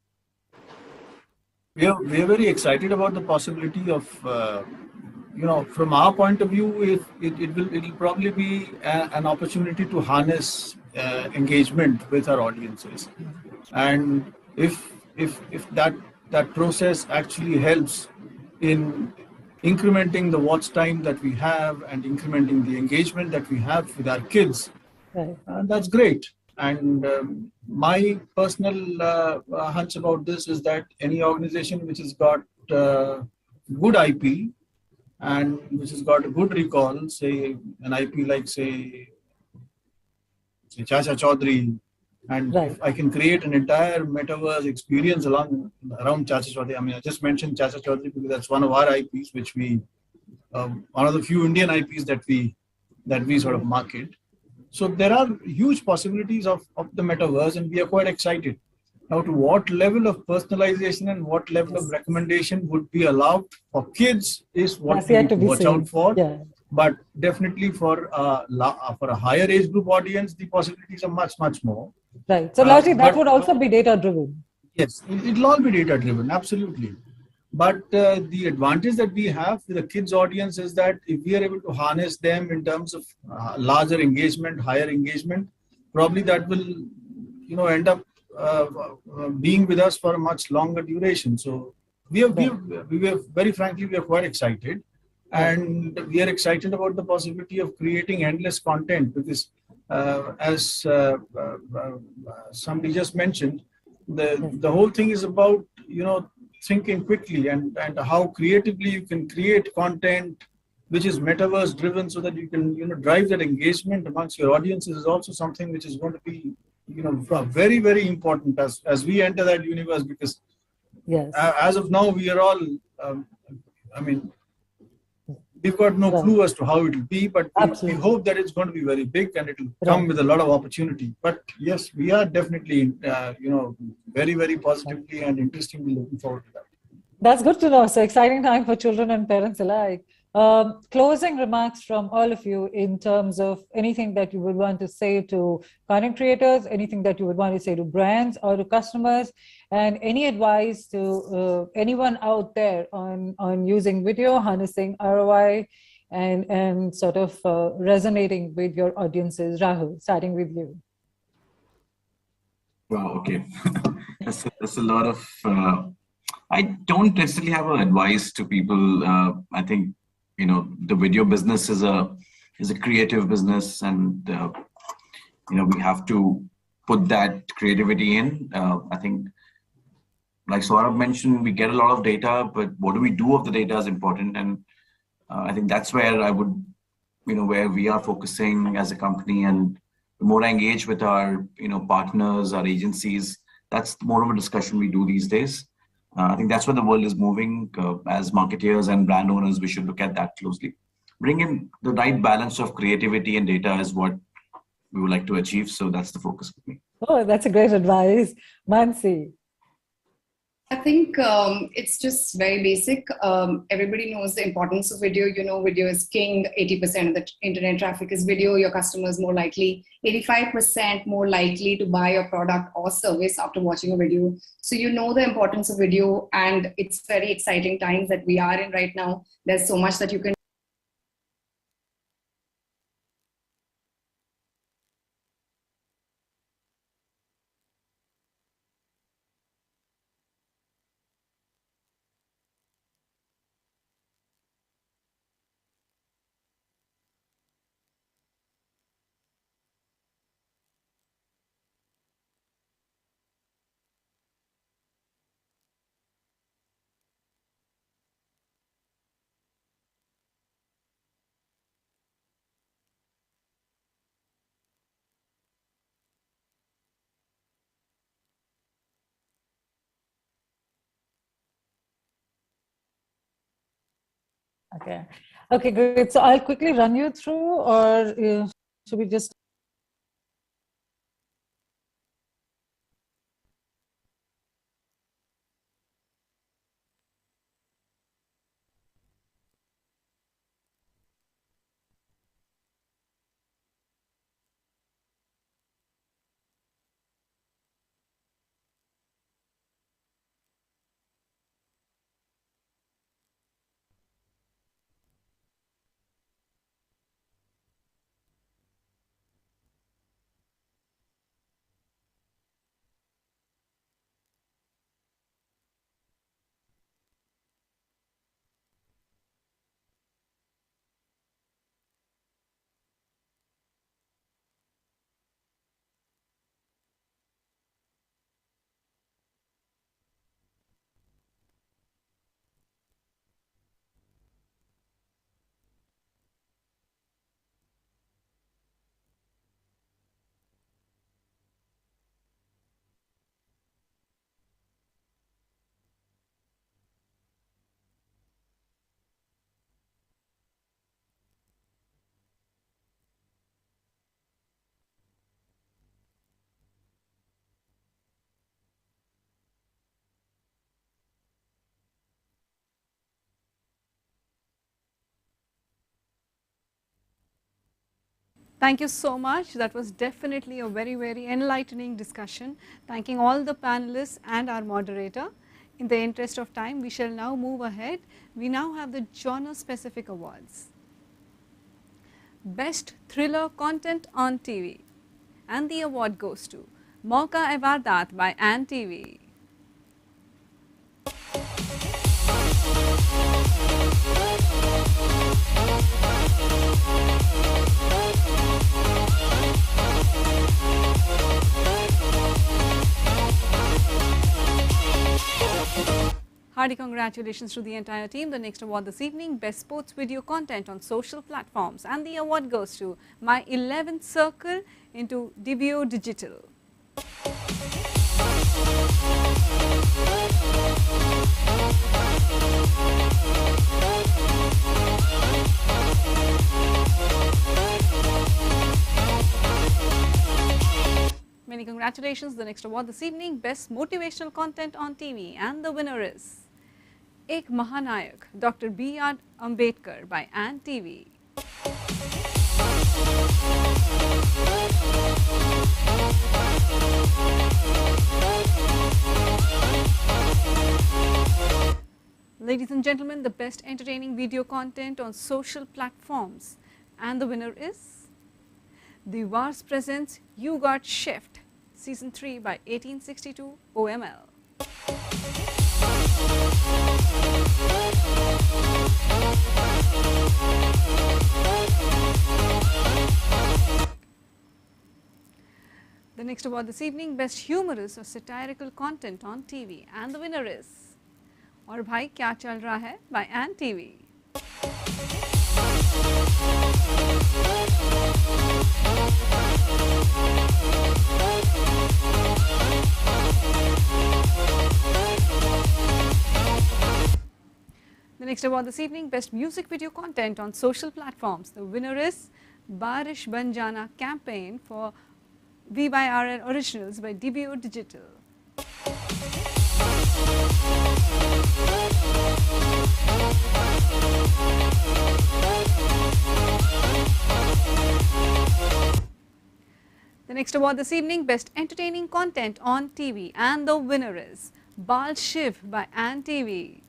We are very excited about the possibility of, from our point of view, it will probably be an opportunity to harness engagement with our audiences, and if that process actually helps in incrementing the watch time that we have and incrementing the engagement that we have with our kids, right. That's great. And my personal hunch about this is that any organization which has got good IP and which has got a good recall, say an IP like say Chacha Chaudhary, and right. If I can create an entire metaverse experience around Chacha Chaudhary. I mean, I just mentioned Chacha Chaudhary because that's one of our IPs, which we, one of the few Indian IPs that we sort of market. So there are huge possibilities of the metaverse, and we are quite excited. Now, to what level of personalization and what level of recommendation would be allowed for kids is what we need to watch out for. Yeah. But definitely for a higher age group audience, the possibilities are much more. Right. So largely that would also be data driven. Yes, it'll all be data driven, absolutely. But the advantage that we have with the kids audience is that if we are able to harness them in terms of larger engagement, higher engagement, probably that will, end up being with us for a much longer duration. So we are very frankly, we are quite excited. And we are excited about the possibility of creating endless content because as somebody just mentioned, the whole thing is about, thinking quickly and how creatively you can create content which is metaverse driven so that you can, drive that engagement amongst your audiences is also something which is going to be, very, very important as we enter that universe because yes. As of now, we are all, we've got no clue as to how it will be, but we hope that it's going to be very big and it will come with a lot of opportunity. But yes, we are definitely, very, very positively and interestingly looking forward to that. That's good to know. So exciting time for children and parents alike. Closing remarks from all of you in terms of anything that you would want to say to content creators, anything that you would want to say to brands or to customers, and any advice to anyone out there on using video, harnessing ROI, and sort of resonating with your audiences. Rahul, starting with you. Wow, okay. That's a lot of... I don't necessarily have an advice to people. I think, the video business is a creative business, and we have to put that creativity in. I think, like Saurabh mentioned, we get a lot of data, but what do we do of the data is important. And I think that's where I would, where we are focusing as a company, and the more I engage with our, partners, our agencies, that's more of a discussion we do these days. I think that's where the world is moving. As marketeers and brand owners, we should look at that closely. Bring in the right balance of creativity and data is what we would like to achieve. So that's the focus with me. Oh, that's a great advice. Mansi. I think it's just very basic. Everybody knows the importance of video. Video is king. 80% of the internet traffic is video. Your customers more likely, 85% more likely to buy your product or service after watching a video. So the importance of video, and it's very exciting times that we are in right now. There's so much that you can. Okay. Okay, great. So I'll quickly run you through, or should we just? Thank you so much. That was definitely a very, very enlightening discussion. Thanking all the panelists and our moderator. In the interest of time, we shall now move ahead. We now have the genre-specific awards. Best Thriller Content on TV. And the award goes to Mauka Evardat by Ann TV. Hearty congratulations to the entire team. The next award this evening, Best Sports Video Content on Social Platforms, and the award goes to My 11th Circle into Divio Digital. Many congratulations. The next award this evening, Best Motivational Content on TV, and the winner is Ek Mahanayak, Dr. B.R. Ambedkar by Ann TV. Ladies and gentlemen, the best entertaining video content on social platforms, and the winner is The Wars presents You Got Shift, Season 3 by 1862 OML. The next award this evening, Best Humorous or Satirical Content on TV, and the winner is Aur Bhai Kya Chal Raha Hai by Ann TV. The next award this evening, Best Music Video Content on Social Platforms. The winner is Barish Ban Jana campaign for V/RN Originals by DBO Digital. The next award this evening, Best Entertaining Content on TV, and the winner is Bal Shiv by Ant TV.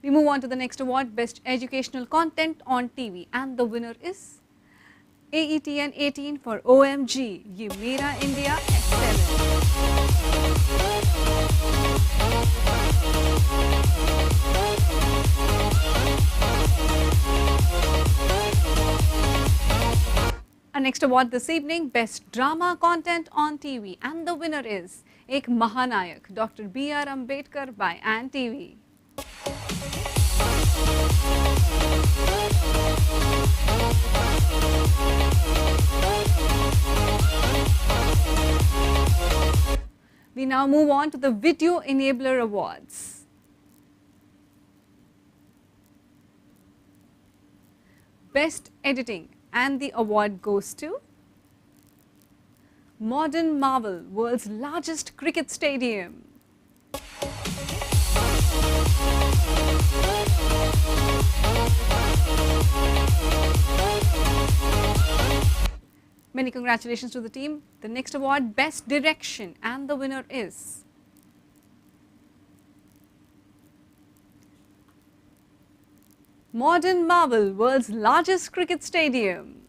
We move on to the next award, Best Educational Content on TV, and the winner is AETN 18 for OMG, Ye Mera India S7. Our next award this evening, Best Drama Content on TV, and the winner is Ek Mahanayak, Dr. B.R. Ambedkar by Ant TV. We now move on to the Video Enabler Awards. Best Editing, and the award goes to Modern Marvel, World's Largest Cricket Stadium. Many congratulations to the team. The next award, Best Direction, and the winner is Modern Marvel, World's Largest Cricket Stadium.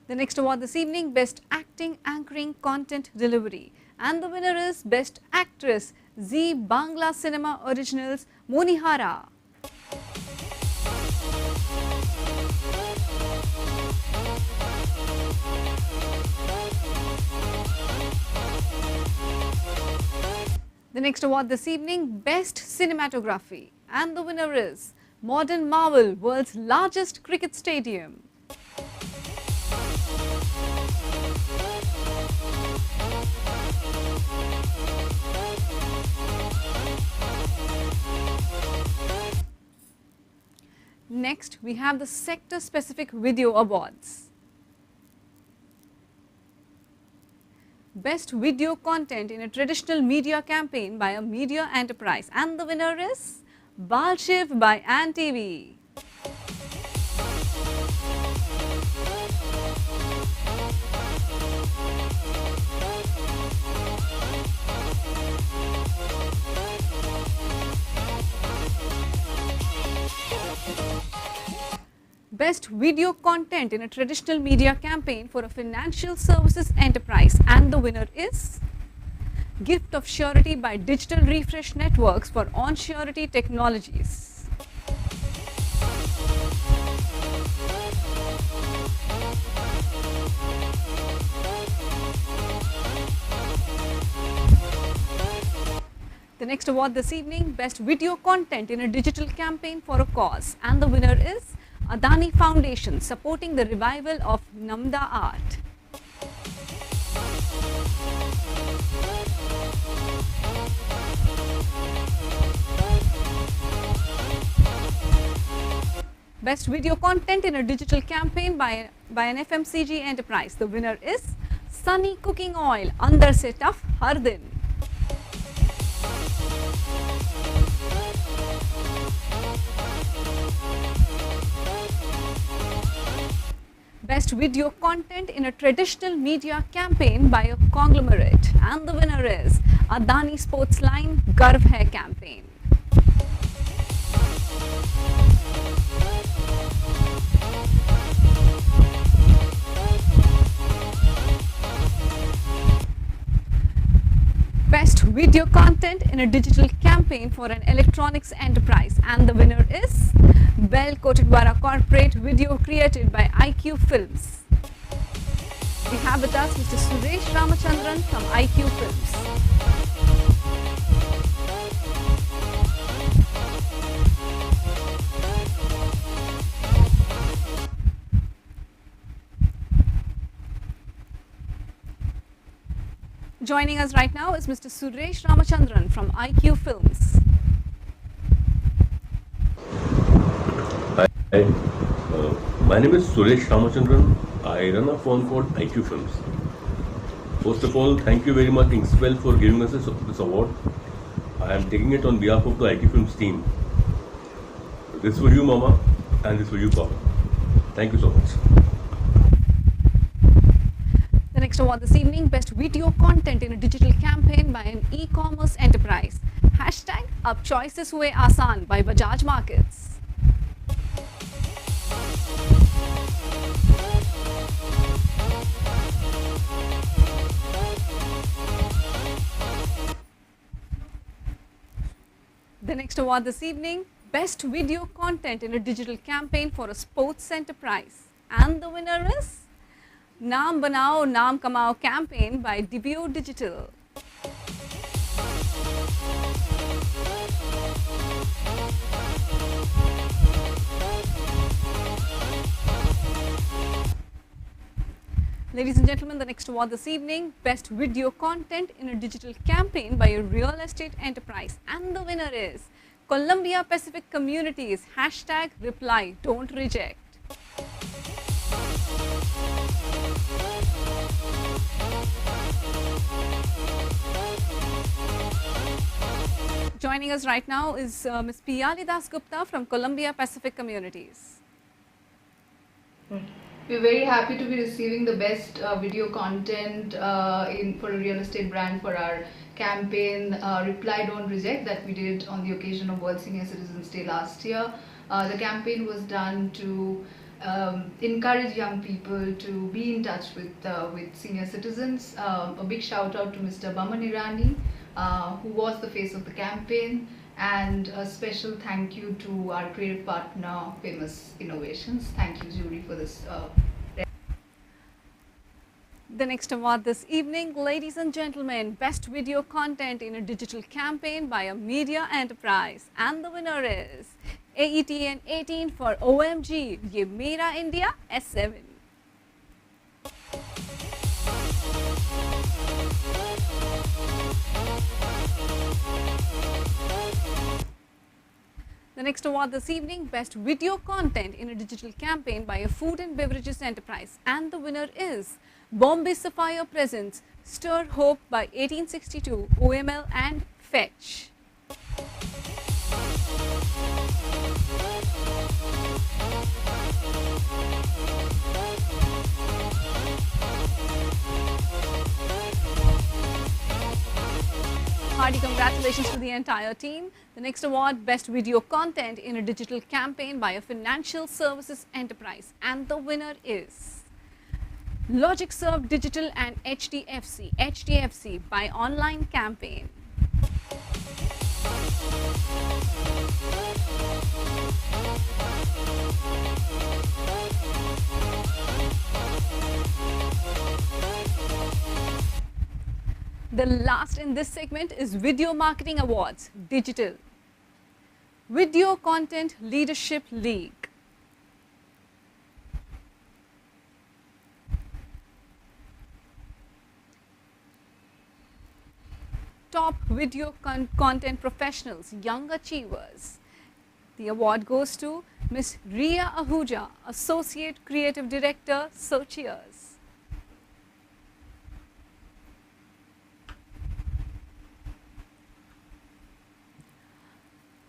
The next award this evening, Best Acting, Anchoring, Content Delivery, and the winner is Best Actress, Zee Bangla Cinema Originals, Monihara. The next award this evening, Best Cinematography, and the winner is Modern Marvel, World's Largest Cricket Stadium. Next, we have the sector-specific video awards. Best video content in a traditional media campaign by a media enterprise, and the winner is Bal Shiv by Ant TV. Best video content in a traditional media campaign for a financial services enterprise, and the winner is Gift of Surety by Digital Refresh Networks for On-Surety Technologies. The next award this evening, Best Video Content in a Digital Campaign for a Cause, and the winner is Adani Foundation, supporting the revival of Namda art. Best Video Content in a Digital Campaign by an FMCG enterprise. The winner is Sunny Cooking Oil, Andar Se Tough Har Din. Best Video Content in a Traditional Media Campaign by a conglomerate, and the winner is Adani Sportsline Garv Hai campaign. Best Video Content in a Digital Campaign for an Electronics Enterprise. And the winner is Bell Kotadwara Corporate, video created by IQ Films. We have with us Mr. Suresh Ramachandran from IQ Films. Joining us right now is Mr. Suresh Ramachandran from IQ Films. Hi, my name is Suresh Ramachandran. I run a firm called IQ Films. First of all, thank you very much Inkspell for giving us this award. I am taking it on behalf of the IQ Films team. This for you, Mama, and this for you, Papa. Thank you so much. The next award this evening, Best Video Content in a Digital Campaign by an E-commerce Enterprise. Hashtag Ab Choices Hue Aasan by Bajaj Markets. The next award this evening, Best Video Content in a Digital Campaign for a Sports Enterprise. And the winner is Naam Banao, Naam Kamao campaign by Debut Digital. Ladies and gentlemen, the next award this evening, Best Video Content in a Digital Campaign by a Real Estate Enterprise. And the winner is Columbia Pacific Communities, hashtag Reply, Don't Reject. Joining us right now is Ms. Piyali Das Gupta from Columbia Pacific Communities. We're very happy to be receiving the best video content for a real estate brand for our campaign Reply Don't Reject that we did on the occasion of World Senior Citizens Day last year. The campaign was done to encourage young people to be in touch with senior citizens. A big shout out to Mr. Baman Irani, who was the face of the campaign, and a special thank you to our creative partner, Famous Innovations. Thank you, jury, for this. The next award this evening, ladies and gentlemen, Best Video Content in a Digital Campaign by a Media Enterprise. And the winner is AETN 18 for OMG, Ye Mera India S7. The next award this evening, Best Video Content in a Digital Campaign by a Food and Beverages Enterprise. And the winner is Bombay Sapphire Presents Stir Hope by 1862, OML and Fetch. Hearty congratulations to the entire team. The next award, Best Video Content in a Digital Campaign by a Financial Services Enterprise. And the winner is LogicServe Digital and HDFC by Online Campaign. The last in this segment is Video Marketing Awards, Digital. Video Content Leadership League. Top Video Content Professionals, Young Achievers. The award goes to Ms. Ria Ahuja, Associate Creative Director, Socheers.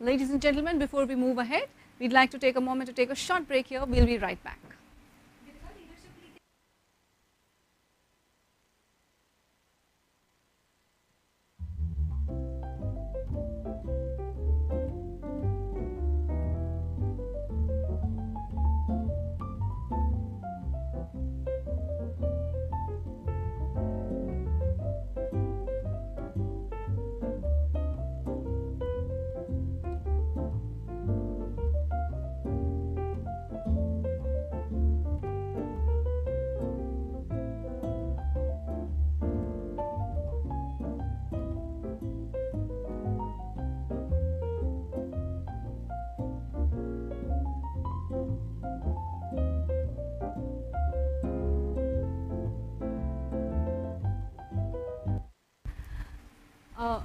Ladies and gentlemen, before we move ahead, we'd like to take a moment to take a short break here. We'll be right back.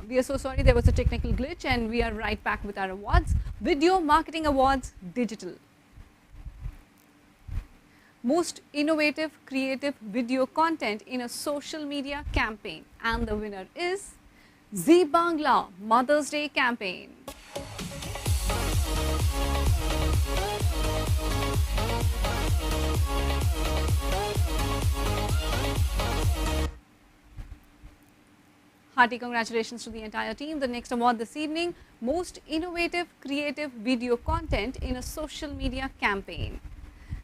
We are so sorry, there was a technical glitch, and we are right back with our awards. Video Marketing Awards Digital. Most innovative creative video content in a social media campaign, and the winner is Zee Bangla Mother's Day campaign. Hearty congratulations to the entire team. The next award this evening, Most Innovative Creative Video Content in a Social Media Campaign.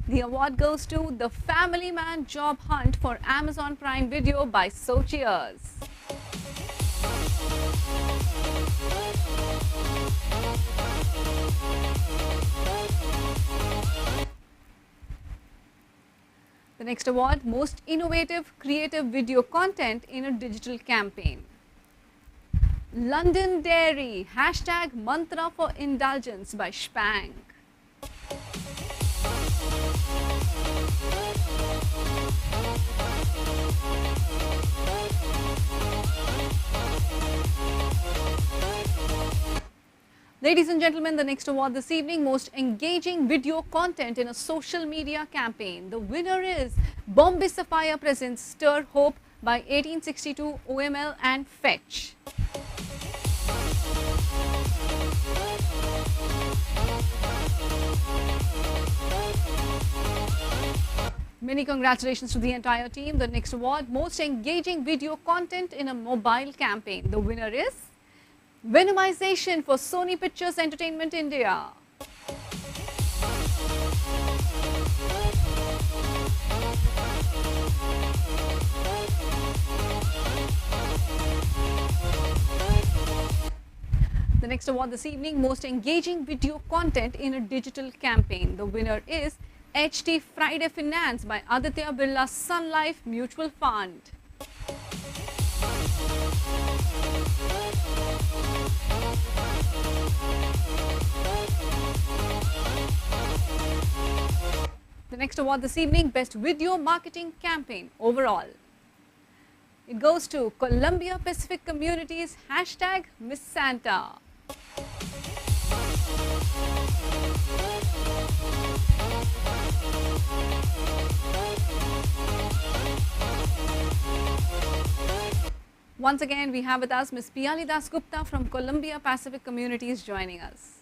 The award goes to The Family Man Job Hunt for Amazon Prime Video by Socheers. The next award, Most Innovative Creative Video Content in a Digital Campaign. London Dairy, hashtag Mantra for Indulgence by Spang. Ladies and gentlemen, the next award this evening, Most Engaging Video Content in a Social Media Campaign. The winner is Bombay Sapphire presents Stir Hope by 1862, OML and Fetch. Many congratulations to the entire team. The next award, Most Engaging Video Content in a Mobile Campaign. The winner is Venomization for Sony Pictures Entertainment India. The next award this evening, Most Engaging Video Content in a Digital Campaign. The winner is HT Friday Finance by Aditya Birla Sun Life Mutual Fund. The next award this evening, Best Video Marketing Campaign overall. It goes to Columbia Pacific Communities, hashtag Miss Santa. Once again, we have with us Ms. Piyali Das Gupta from Columbia Pacific Communities joining us.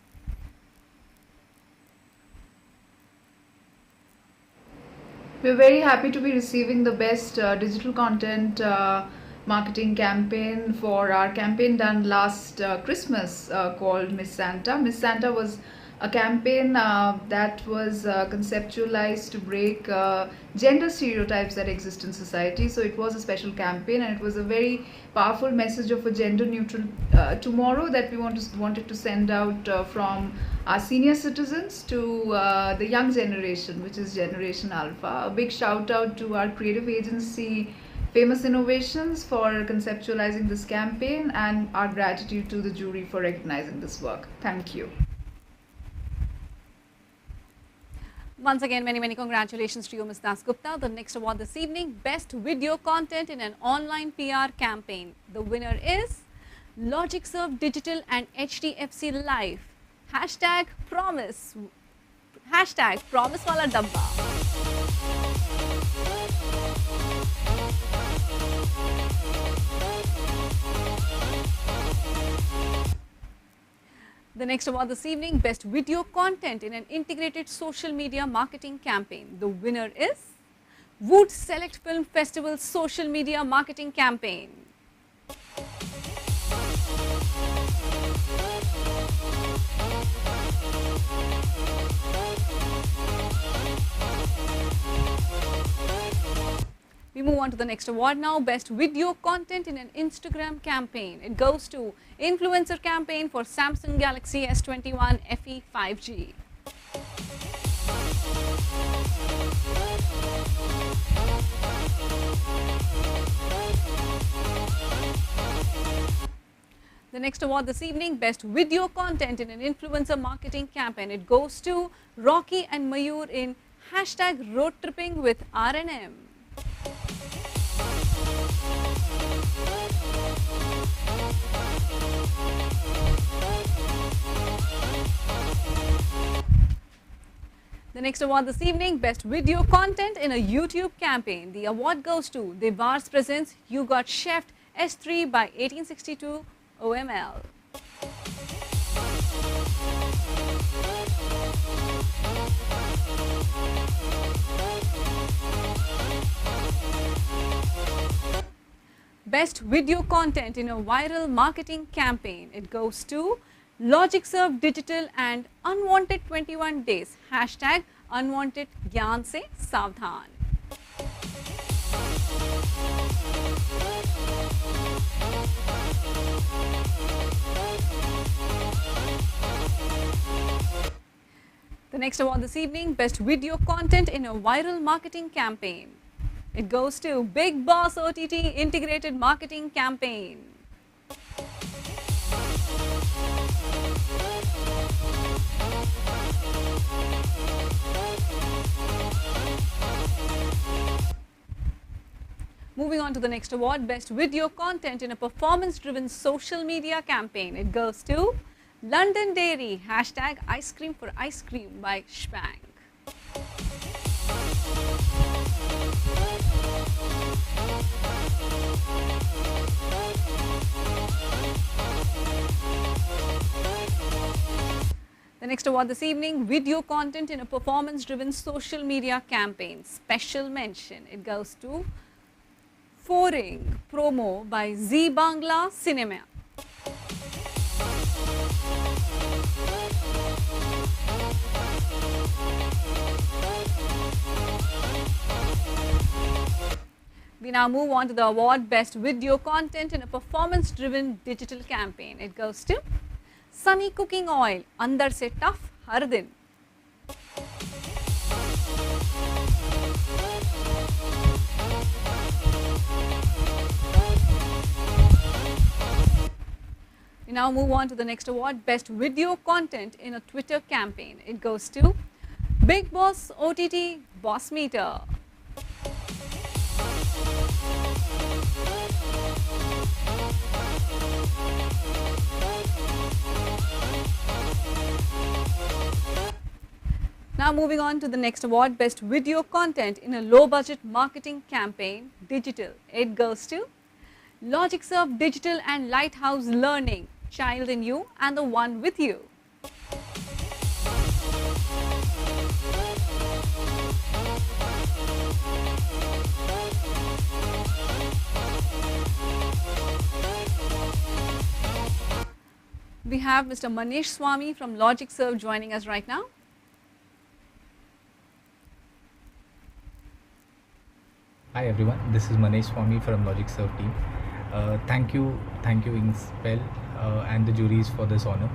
We're very happy to be receiving the best digital content marketing campaign for our campaign done last Christmas called Miss Santa. Miss Santa was a campaign that was conceptualized to break gender stereotypes that exist in society. So it was a special campaign, and it was a very powerful message of a gender neutral tomorrow that we wanted to send out from our senior citizens to the young generation, which is Generation Alpha. A big shout out to our creative agency Famous Innovations for conceptualizing this campaign, and our gratitude to the jury for recognizing this work. Thank you. Once again, many congratulations to you, Ms. Das Gupta. The next award this evening, Best Video Content in an Online PR Campaign. The winner is LogicServe Digital and HDFC Life. Hashtag Promise. Hashtag Promise Wala Dabba. The next award this evening, Best Video Content in an Integrated Social Media Marketing Campaign. The winner is Wood Select Film Festival Social Media Marketing Campaign. We move on to the next award now, Best Video Content in an Instagram Campaign. It goes to Influencer Campaign for Samsung Galaxy S21 FE 5G. The next award this evening, Best Video Content in an Influencer Marketing Campaign. It goes to Rocky and Mayur in hashtag Road Tripping with RNM. next award this evening, Best Video Content in a YouTube Campaign. The award goes to Devars Presents You Got Chefed S3 by 1862 OML. Best Video Content in a Viral Marketing Campaign. It goes to LogicServe Digital and Unwanted 21 Days. Hashtag Unwanted Gyan Se Savdhan. The next award this evening, Best Video Content in a Viral Marketing Campaign. It goes to Big Boss OTT Integrated Marketing Campaign. Moving on to the next award, Best Video Content in a Performance-Driven Social Media Campaign. It goes to London Dairy, hashtag Ice Cream for Ice Cream by Spank. The next award this evening, Video Content in a Performance-Driven Social Media Campaign. Special mention. It goes to Foring promo by Z Bangla Cinema. We now move on to the award Best Video Content in a Performance-Driven Digital Campaign. It goes to Sunny Cooking Oil, Andar Se Tough Har Din. We now move on to the next award, Best Video Content in a Twitter Campaign. It goes to Big Boss OTT Boss Meter. Now moving on to the next award, Best Video Content in a Low Budget Marketing Campaign, Digital. It goes to LogicServe Digital and Lighthouse Learning, Child in You and the One with You. We have Mr. Manish Swami from LogicServe joining us right now. Hi everyone, this is Manish Swami from LogicServe team. Thank you Inkspell and the juries for this honor.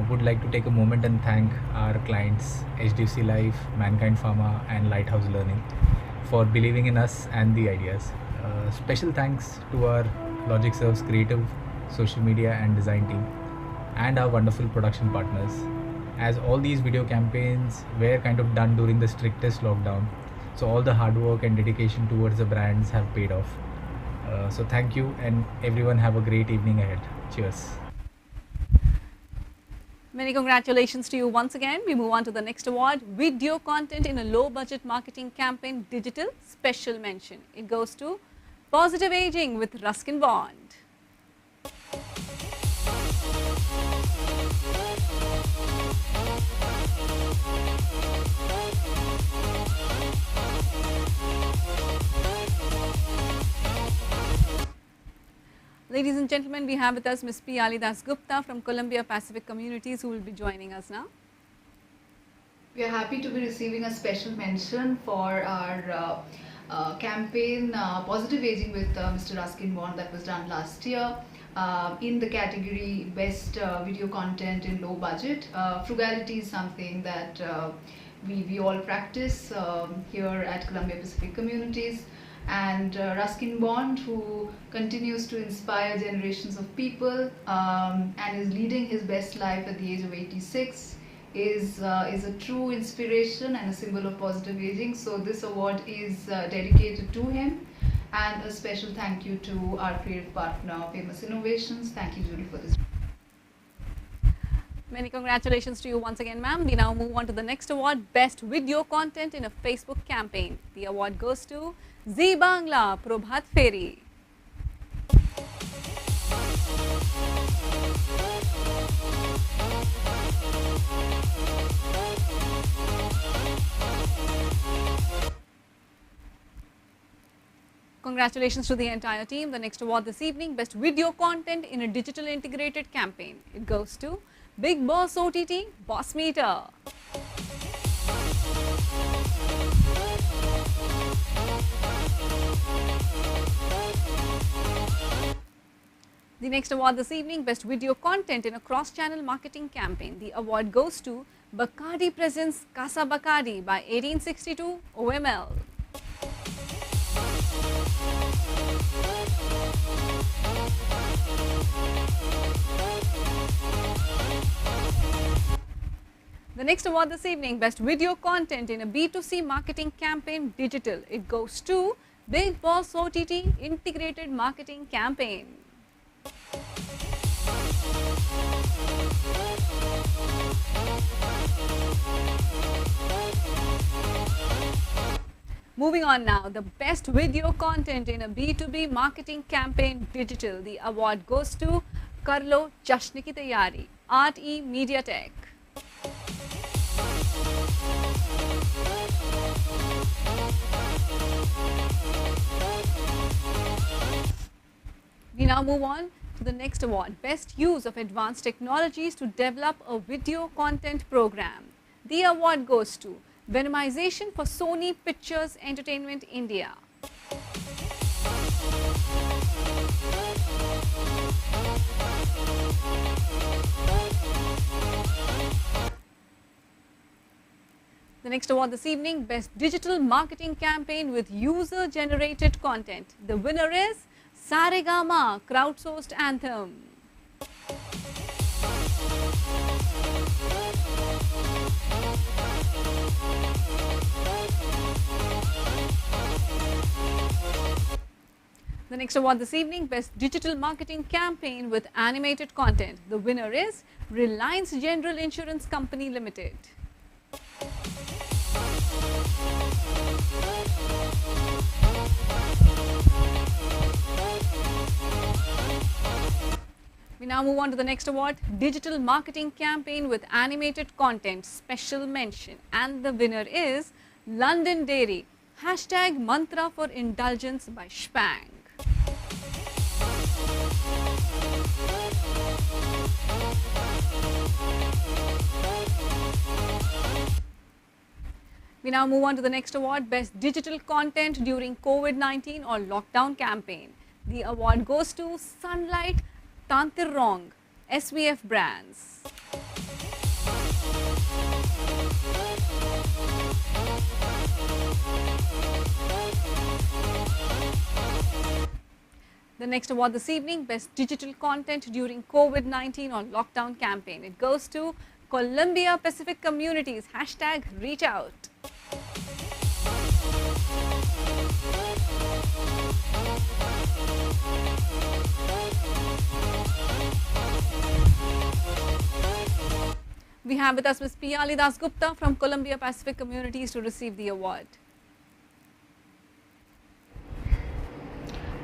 Would like to take a moment and thank our clients HDFC Life, Mankind Pharma and Lighthouse Learning for believing in us and the ideas. Special thanks to our LogicServe's creative, social media and design team and our wonderful production partners, as all these video campaigns were kind of done during the strictest lockdown. So all the hard work and dedication towards the brands have paid off. So thank you and everyone have a great evening ahead. Cheers. Many congratulations to you once again. We move on to the next award, Video Content in a Low Budget Marketing Campaign, Digital. Special mention. It goes to Positive Aging with Ruskin Bond. Ladies and gentlemen, we have with us Ms. P. Ali Das Gupta from Columbia Pacific Communities, who will be joining us now. We are happy to be receiving a special mention for our campaign Positive Aging with Mr. Ruskin Bond that was done last year in the category Best Video Content in Low Budget. Frugality is something that we all practice here at Columbia Pacific Communities. And Ruskin Bond, who continues to inspire generations of people and is leading his best life at the age of 86, is a true inspiration and a symbol of positive aging. So this award is dedicated to him, and a special thank you to our creative partner, Famous Innovations. Thank you, Julie, for this. Many congratulations to you once again, ma'am. We now move on to the next award, Best Video Content in a Facebook Campaign. The award goes to Zee Bangla Prabhat Feri. Congratulations to the entire team. The next award this evening, Best Video Content in a Digital Integrated Campaign. It goes to Big Boss OTT Boss Meter. The next award this evening, Best Video Content in a Cross-Channel Marketing Campaign. The award goes to Bacardi Presents Casa Bacardi by 1862 OML. The next award this evening, Best Video Content in a B2C Marketing Campaign Digital. It goes to Big Boss OTT Integrated Marketing Campaign. Moving on now, the Best Video Content in a B2B Marketing Campaign Digital. The award goes to Karlo Jashn Ki Tayari, Art E Media Tech. We now move on to the next award, Best Use of Advanced Technologies to Develop a Video Content Program. The award goes to Venomization for Sony Pictures Entertainment India. The next award this evening, Best Digital Marketing Campaign with User Generated Content. The winner is Saregama Crowdsourced Anthem. The next award this evening, Best Digital Marketing Campaign with Animated Content. The winner is Reliance General Insurance Company Limited. We now move on to the next award, Digital Marketing Campaign with Animated Content, Special Mention. And the winner is London Dairy, hashtag Mantra for Indulgence by Spang. We now move on to the next award, Best Digital Content during COVID-19 or Lockdown Campaign. The award goes to Sunlight Tantirong, SVF Brands. The next award this evening, Best Digital Content during COVID-19 or Lockdown Campaign. It goes to Columbia Pacific Communities, hashtag Reach Out. We have with us Ms. Piyali Das Gupta from Columbia Pacific Communities to receive the award.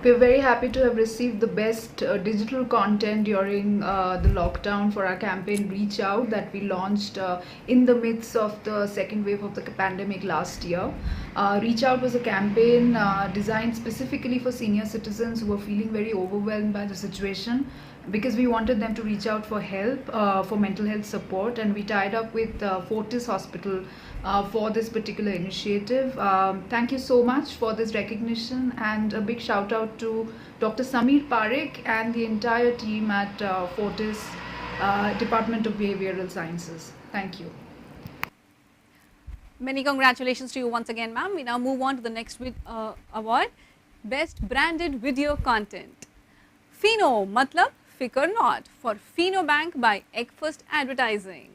We're very happy to have received the best digital content during the lockdown for our campaign Reach Out that we launched in the midst of the second wave of the pandemic last year. Reach Out was a campaign designed specifically for senior citizens who were feeling very overwhelmed by the situation, because we wanted them to reach out for help, for mental health support, and we tied up with Fortis Hospital for this particular initiative. Thank you so much for this recognition, and a big shout out to Dr. Sameer Parekh and the entire team at Fortis Department of Behavioral Sciences. Thank you. Many congratulations to you once again, ma'am. We now move on to the next award, Best Branded Video Content. Fino Matlab Fikr Not for Fino Bank by Egg First Advertising.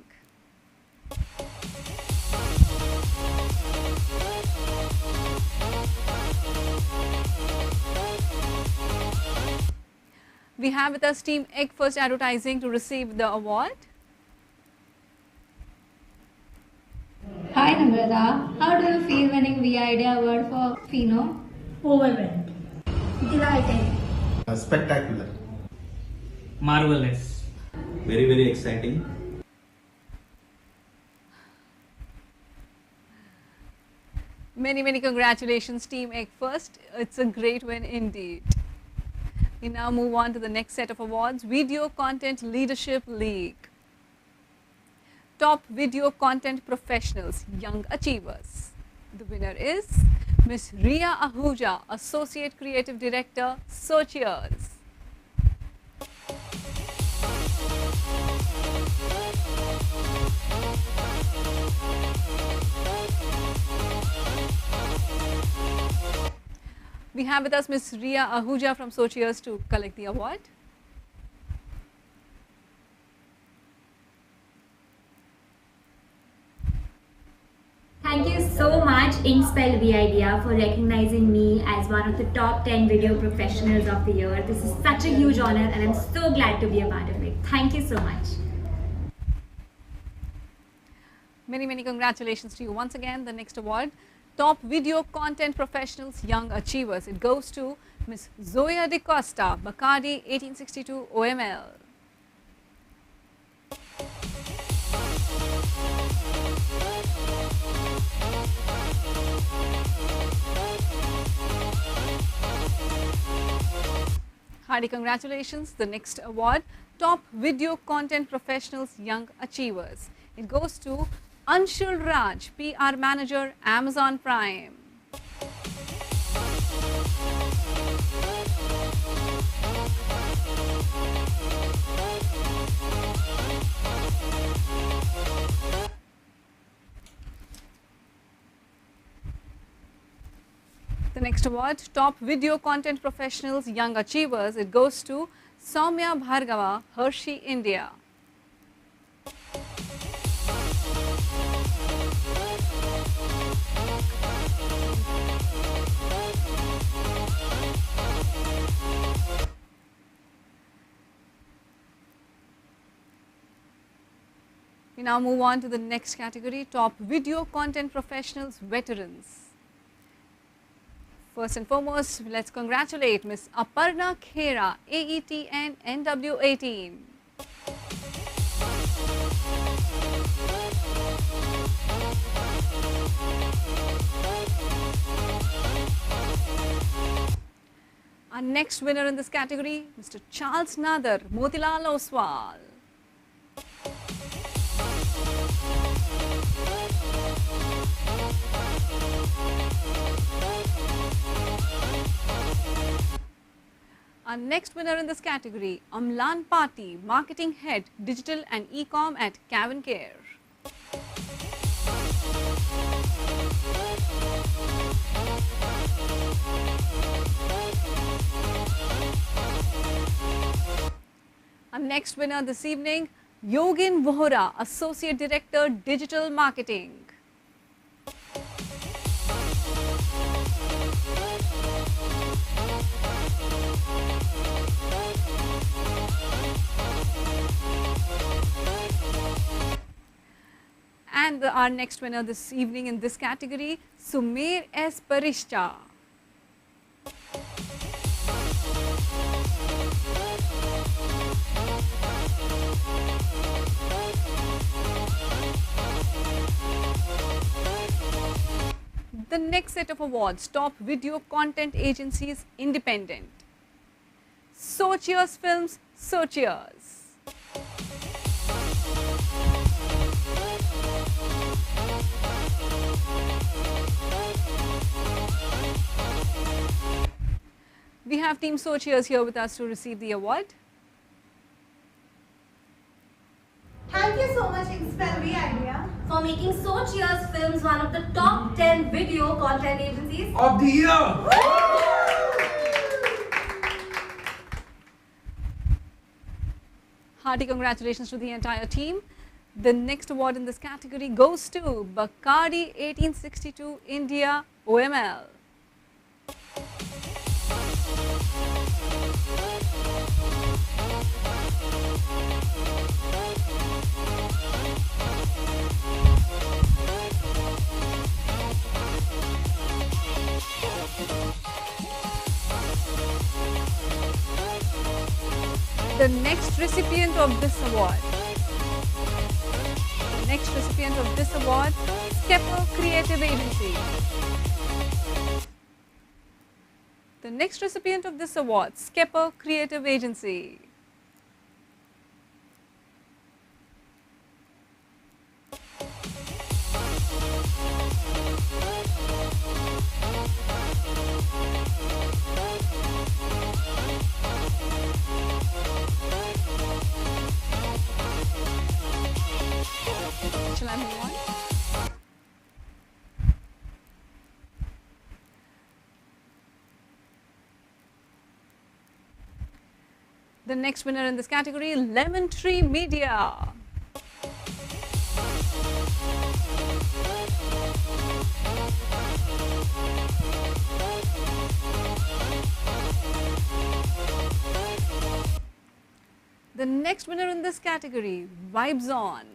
We have with us team Egg First Advertising to receive the award. Hi Namrata, how do you feel winning vIdea award for Fino? Overwhelmed. Delighted. Spectacular. Marvelous. Very, very exciting. Many congratulations, Team Egg First. It's a great win indeed. We now move on to the next set of awards, Video Content Leadership League. Top Video Content Professionals, Young Achievers. The winner is Ms. Ria Ahuja, Associate Creative Director, Socheers. We have with us Ms. Ria Ahuja from Socheers to collect the award. Thank you so much, Inkspell vIdea, for recognizing me as one of the top 10 video professionals of the year. This is such a huge honor and I'm so glad to be a part of it. Thank you so much. Many congratulations to you once again. The next award, Top Video Content Professionals Young Achievers. It goes to Ms. Zoya De Costa, Bacardi 1862 OML. Hearty congratulations. The next award, Top Video Content Professionals Young Achievers. It goes to Anshul Raj, PR Manager, Amazon Prime. The next award, Top Video Content Professionals Young Achievers. It goes to Soumya Bhargava, Hershey, India. We now move on to the next category, Top Video Content Professionals Veterans. First and foremost, let's congratulate Ms. Aparna Khera, AETN NW18. Our next winner in this category, Mr. Charles Nadar, Motilal Oswal. Our next winner in this category, Amlan Pati, Marketing Head, Digital and E-Com at Cavan Care. Our next winner this evening, Yogin Vohra, Associate Director, Digital Marketing. And our next winner this evening in this category, Sumer S. Parishcha. The next set of awards, Top Video Content Agencies Independent. Socheers Films, Socheers. We have Team Socheers here with us to receive the award. Thank you so much, Inkspell vIdea, for making Socheers Films one of the top 10 video content agencies of the year. Hearty congratulations to the entire team. The next award in this category goes to Bacardi 1862 India OML. The next recipient of this award. The next recipient of this award, Skepper Creative Agency. The next recipient of this award, Skepper Creative Agency. Shall I move on? The next winner in this category, Lemon Tree Media. The next winner in this category, Vibes On.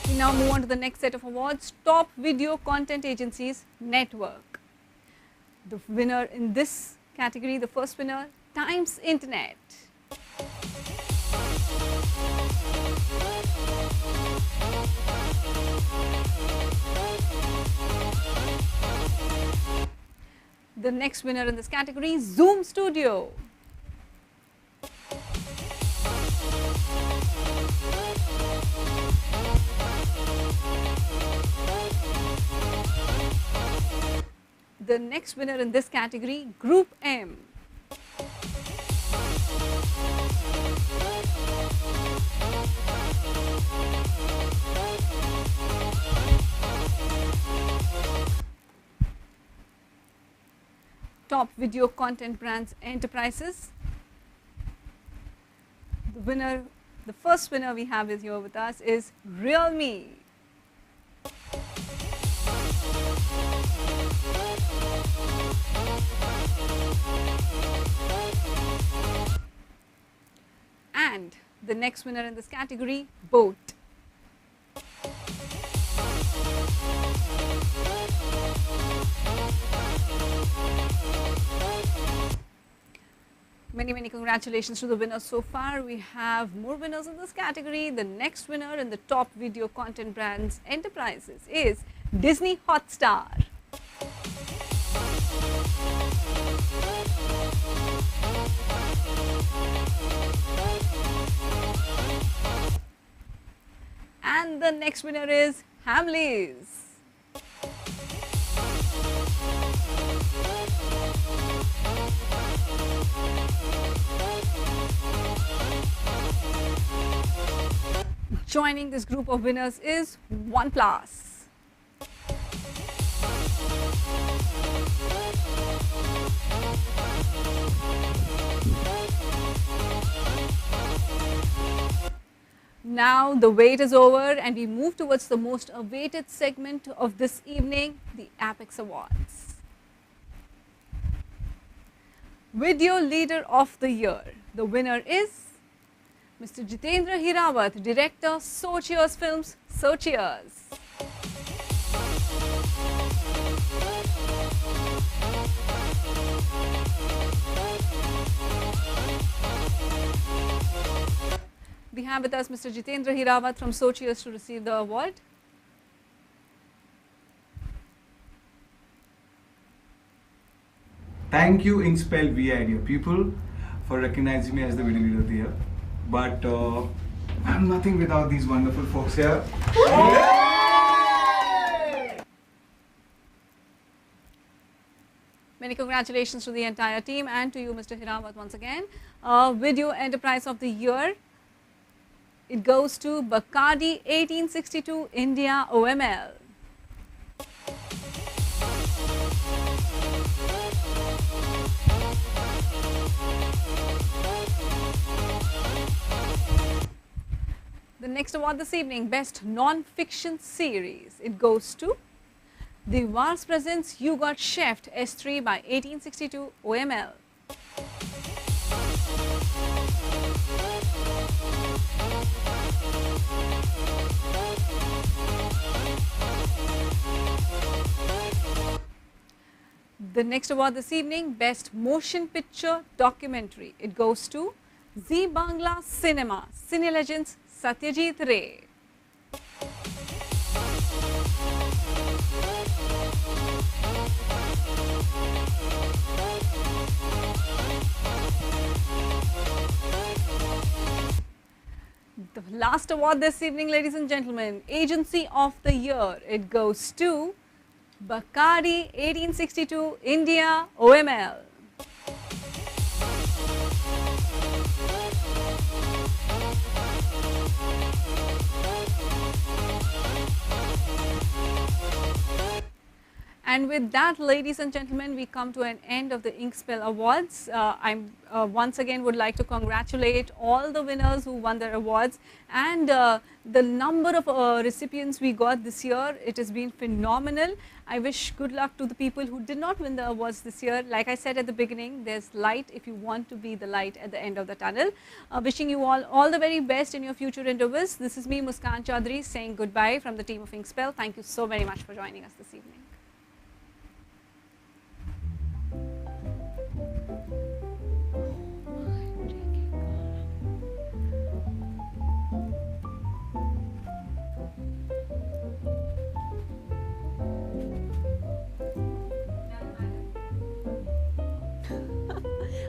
We now move on to the next set of awards, Top Video Content Agencies Network. The winner in this category, the first winner, Times Internet. The next winner in this category, Zoom Studio. The next winner in this category, Group M. Top Video Content Brands Enterprises. The winner, the first winner we have is here with us is Realme. And the next winner in this category, Boat. Many congratulations to the winners so far. We have more winners in this category. The next winner in the Top Video Content Brands Enterprises is Disney Hotstar. And the next winner is Hamleys. Joining this group of winners is OnePlus. Now the wait is over and we move towards the most awaited segment of this evening, the Apex Awards. Video Leader of the Year. The winner is Mr. Jitendra Hirawat, Director, Socheers Films, Socheers. We have with us Mr. Jitendra Hirawat from Socheers to receive the award. Thank you, Inkspell vIdea people, for recognizing me as the video leader of the year. But I'm nothing without these wonderful folks here. Many congratulations to the entire team and to you, Mr. Hirawat, once again. Video Enterprise of the Year. It goes to Bacardi 1862 India OML. The next award this evening, Best Non-Fiction Series. It goes to The Vars Presents You Got Chefed S3 by 1862 OML. The next award this evening, Best Motion Picture Documentary. It goes to Zee Bangla Cinema, Cine Legends Satyajit Ray. The last award this evening, ladies and gentlemen, Agency of the Year. It goes to Bakari 1862 India OML. And with that, ladies and gentlemen, we come to an end of the Inkspell Awards. I once again would like to congratulate all the winners who won their awards, and the number of recipients we got this year, it has been phenomenal. I wish good luck to the people who did not win the awards this year. Like I said at the beginning, there's light if you want to be the light at the end of the tunnel. Wishing you all the very best in your future endeavors. This is me, Muskan Chaudhary, saying goodbye from the team of Inkspell. Thank you so very much for joining us this evening.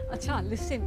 Acha, listen.